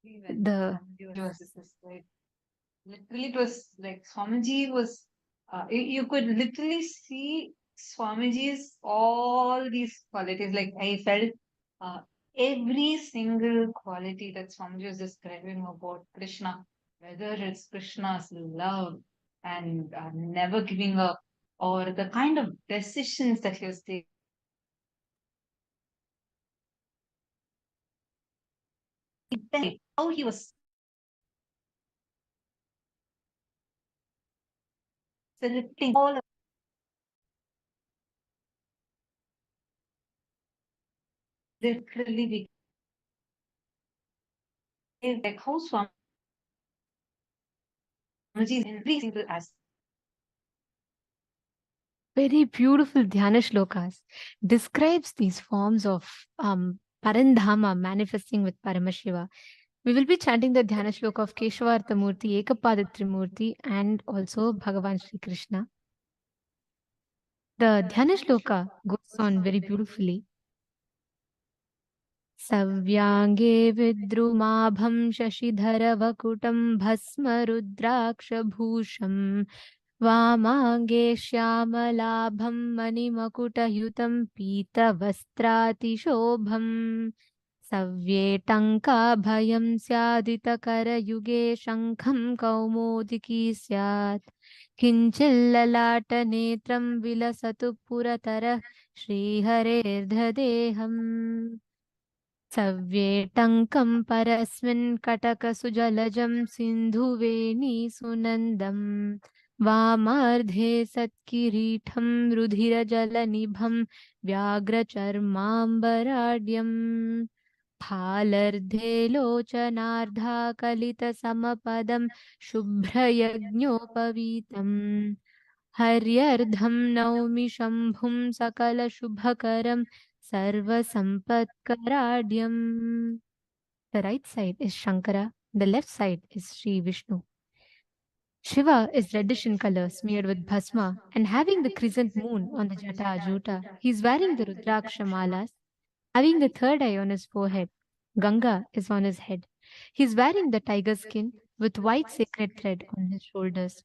The Literally, it was like Swamiji was, you could literally see Swamiji's all these qualities. Like I felt every single quality that Swamiji was describing about Krishna, whether it's Krishna's love and never giving up, or the kind of decisions that he was taking. How he was selecting all of literally like how Swamiji is in every single aspect. very beautiful Dhyana shlokas describes these forms of Parandhama manifesting with Paramashiva. We will be chanting the Dhyana shloka of Keshavarthamurti, Ekapadatrimurti, and also Bhagavan Sri Krishna. The Dhyana shloka goes on very beautifully. Savyange vidrumabham shashidharavakutam bhasmarudrakshabhusham वामाङ्गे श्यामलाभं मणिमकुटयुतं पीतवस्त्रातिशोभम् सव्येटङ्काभयं स्यादितकरयुगे शङ्खं कौमोदिकी स्यात् किञ्चिल्ललाटनेत्रं विलसतु पुरतरः श्रीहरेर्धदेहम् सव्येटङ्कं परस्मिन् कटकसुजलजं सिन्धुवेणीसुनन्दम् वामार्धे सत्किरीटं रुधिरजलनिभं व्याघ्रचर्माम्बराढ्यम् फालर्धे लोचनार्धाकलितसमपदं शुभ्रयज्ञोपवीतम् हर्यर्धं नौमि शम्भुं सकलशुभकरं सर्वसम्पत्कराढ्यम्. The right side is Shankara, the left side is Sri Vishnu. Shiva is reddish in color, smeared with bhasma, and having the crescent moon on the Jata Ajuta. He is wearing the Rudraksha malas, having the third eye on his forehead. Ganga is on his head. He is wearing the tiger skin with white sacred thread on his shoulders.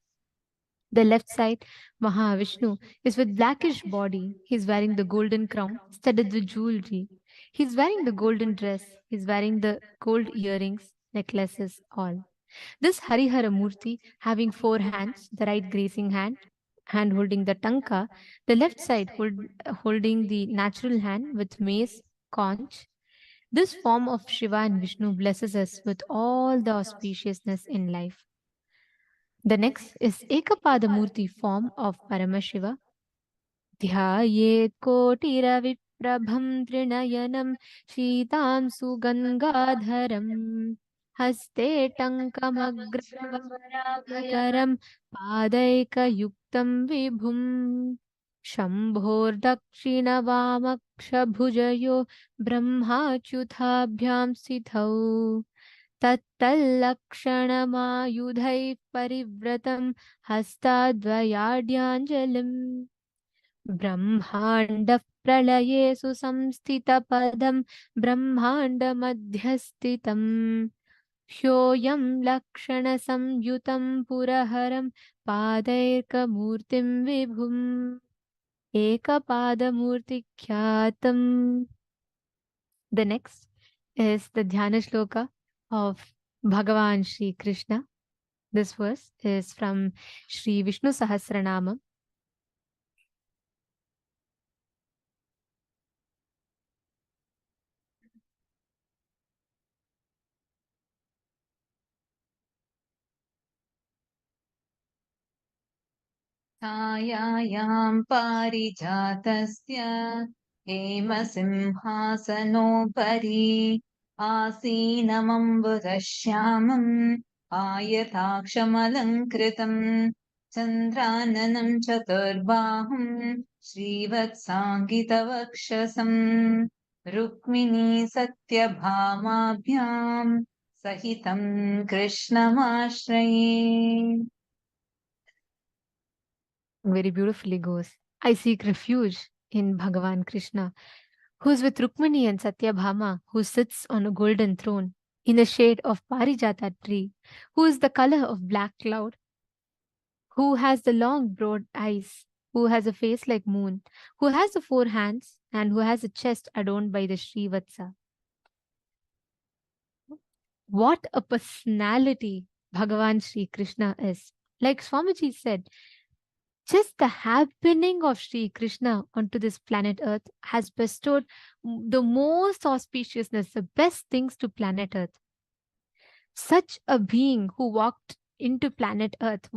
The left side, Mahavishnu, is with blackish body. He is wearing the golden crown studded with jewelry. He is wearing the golden dress. He is wearing the gold earrings, necklaces, all. This Harihara Murti having four hands, the right grazing hand holding the tanka, the left side holding the natural hand with mace, conch. This form of Shiva and Vishnu blesses us with all the auspiciousness in life. The next is Ekapada Murti form of Paramashiva. ध्यायेत् कोटिरविप्रभं त्रिनयनं शीतां सुगङ्गाधरम् हस्ते टङ्कमग्रवराभकरं पादैकयुक्तं विभुम् शम्भोर्दक्षिणवामक्षभुजयो ब्रह्माच्युताभ्यां स्थितौ तत्तल्लक्षणमायुधैः परिव्रतं हस्ताद्वयाढ्याञ्जलिम् ब्रह्माण्डः प्रलये सुसंस्थितपदं ब्रह्माण्डमध्यस्थितम् ह्योऽयं लक्षणसंयुतं पुरहरं पादैकमूर्तिं विभुम् एकपादमूर्तिख्यातम्. The next is the Dhyana Shloka of Bhagavan Sri Krishna. This verse is from Sri Vishnu Sahasranama. छायायां पारिजातस्य हेमसिंहासनोपरि आसीनमम्बुदश्यामम् आयताक्षमलङ्कृतम् चन्द्राननं चतुर्बाहुं श्रीवत्साङ्गितवक्षसम् Rukmini सत्यभामाभ्यां सहितं कृष्णमाश्रये. Very beautifully goes. I seek refuge in Bhagavan Krishna, who is with Rukmini and Satyabhama, who sits on a golden throne in the shade of Parijata tree, who is the color of black cloud, who has the long broad eyes, who has a face like moon, who has the 4 hands, and who has a chest adorned by the Srivatsa. What a personality Bhagavan Sri Krishna is. Like Swamiji said, just the happening of Sri Krishna onto this planet Earth has bestowed the most auspiciousness, the best things to planet Earth. Such a being who walked on planet Earth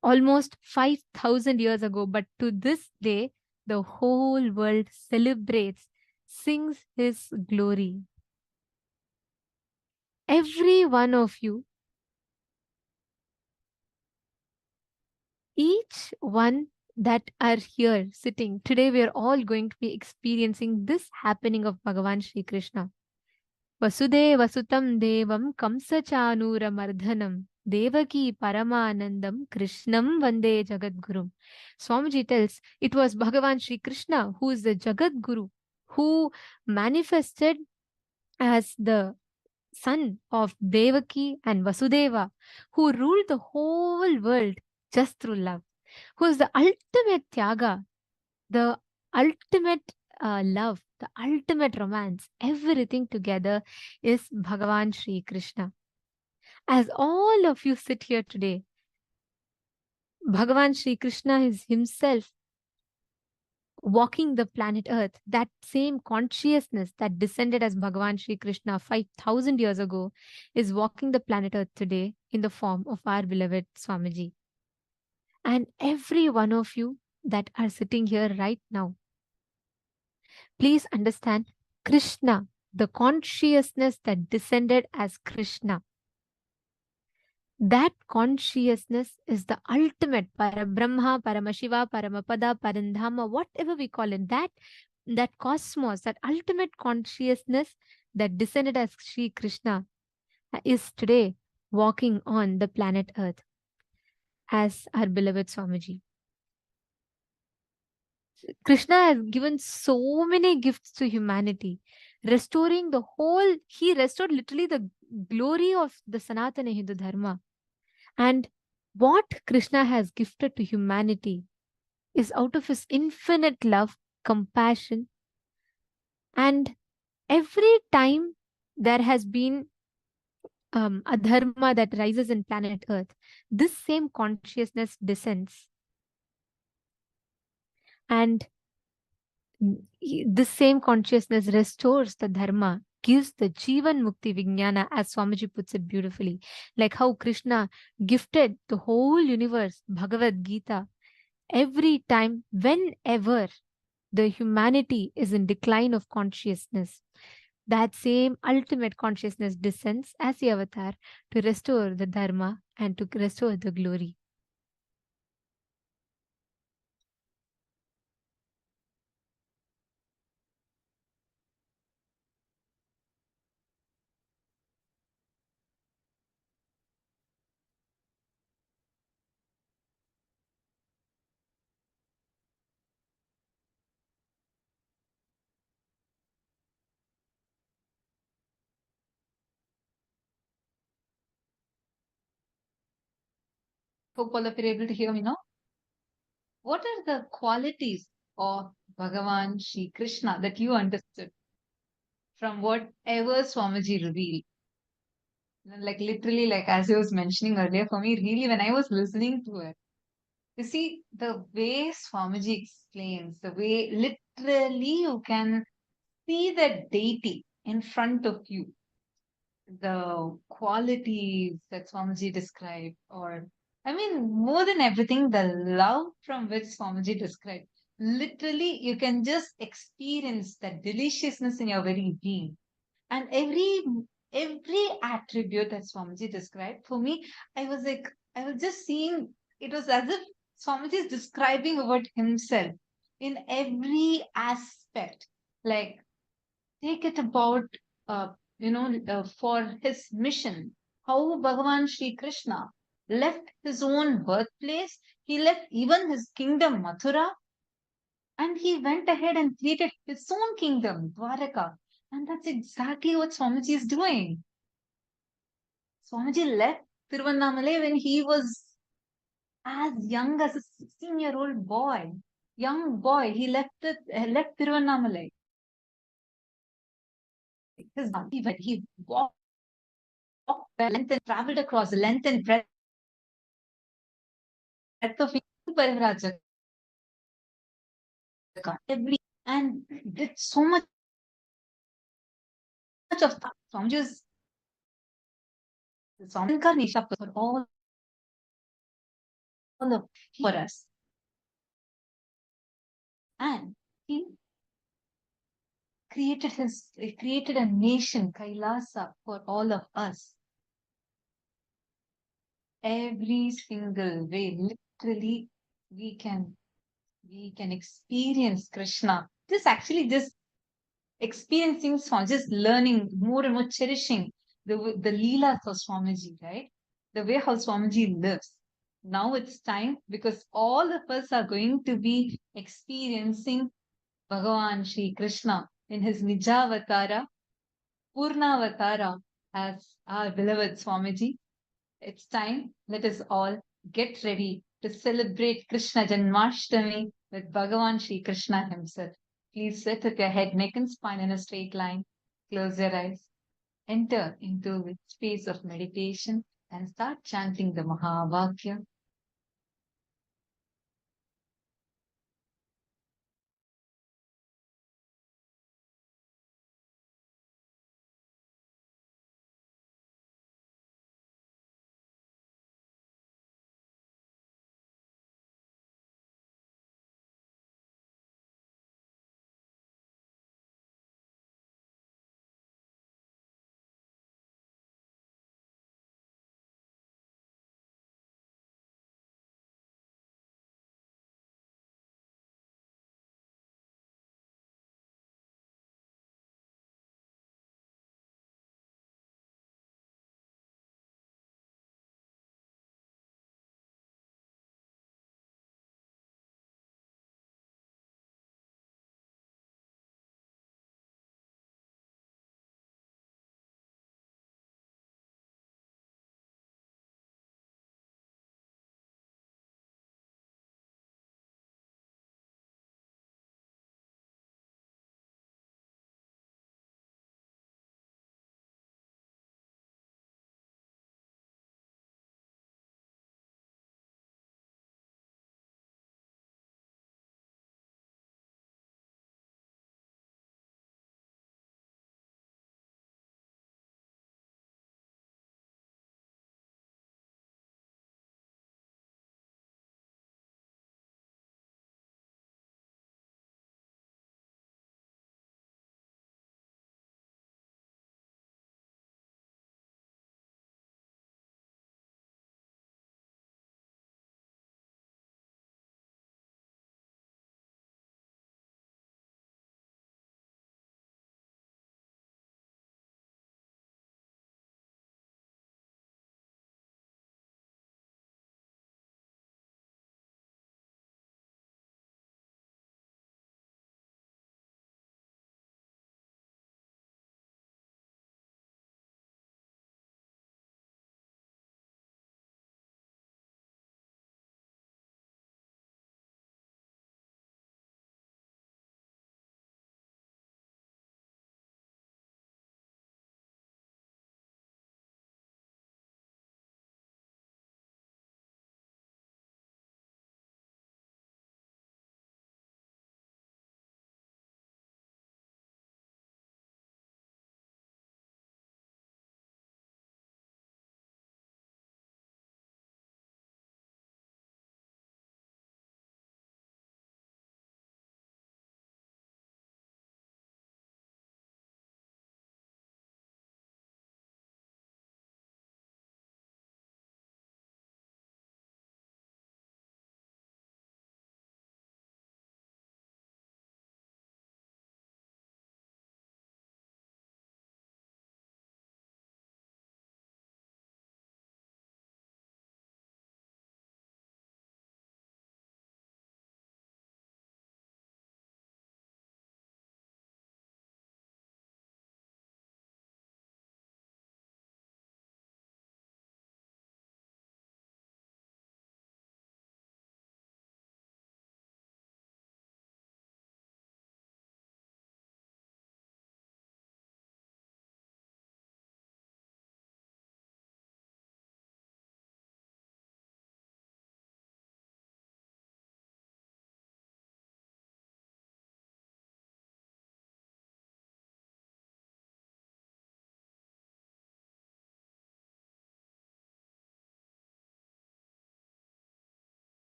almost 5,000 years ago, but to this day, the whole world celebrates, sings his glory. Every one of you, each one that are here sitting today, we are all going to be experiencing this happening of Bhagavan Sri Krishna. Vasudeva Sutam Devam Kamsa Chanura Mardhanam Devaki Paramanandam Krishnam Vande Jagadgurum. Swamiji tells it was Bhagavan Sri Krishna who is the Jagadguru, who manifested as the son of Devaki and Vasudeva, who ruled the whole world just through love, who is the ultimate Tyaga, the ultimate love, the ultimate romance, everything together is Bhagavan Sri Krishna. As all of you sit here today, Bhagavan Sri Krishna is himself walking the planet Earth. That same consciousness that descended as Bhagavan Sri Krishna 5,000 years ago is walking the planet Earth today in the form of our beloved Swamiji. And every one of you that are sitting here right now, please understand Krishna, the consciousness that descended as Krishna. That consciousness is the ultimate Parabrahma, Paramashiva, Paramapada, Parandhama, whatever we call it. That cosmos, that ultimate consciousness that descended as Sri Krishna is today walking on the planet Earth as our beloved Swamiji. Krishna has given so many gifts to humanity, he restored literally the glory of the Sanatana Hindu Dharma. And what Krishna has gifted to humanity is out of his infinite love, compassion, and every time there has been a dharma that rises in planet Earth, this same consciousness descends. And this same consciousness restores the dharma, gives the Jivan Mukti Vijnana, as Swamiji puts it beautifully. Like how Krishna gifted the whole universe, Bhagavad Gita, every time, whenever the humanity is in decline of consciousness, that same ultimate consciousness descends as the avatar to restore the dharma and to restore the glory. Hope all of you are able to hear me now. What are the qualities of Bhagavan Sri Krishna that you understood from whatever Swamiji revealed? Like literally, like as I was mentioning earlier, for me, really, when I was listening to it, you see, the way Swamiji explains, the way literally you can see the deity in front of you, the qualities that Swamiji described, or I mean, more than everything, the love from which Swamiji described. Literally, you can just experience that deliciousness in your very being. And every attribute that Swamiji described, for me, I was like, I was just seeing it was as if Swamiji is describing about himself in every aspect. Like, take it about for his mission, how Bhagavan Sri Krishna left his own birthplace, he left even his kingdom Mathura, and he went ahead and created his own kingdom, Dwaraka. And that's exactly what Swamiji is doing. Swamiji left Tiruvannamalai when he was as young as a 16-year-old boy. Young boy, he left Tiruvannamalai. He walked the length and traveled across the length and breadth of Parivraja and did so much of that. Swamiji's incarnation for all of for us. And he created a nation, Kailasa, for all of us. Every single way, literally, we can experience Krishna. Just experiencing Swami, just learning more and more, cherishing the Leelas of Swamiji, right? The way how Swamiji lives. Now it's time, because all of us are going to be experiencing Bhagavan Sri Krishna in his Nijavatara, Poorna Avatara as our beloved Swamiji. It's time. Let us all get ready to celebrate Krishna Janmashtami with Bhagavan Sri Krishna himself. Please sit with your head, neck and spine in a straight line. Close your eyes. Enter into the space of meditation and start chanting the Mahavakya.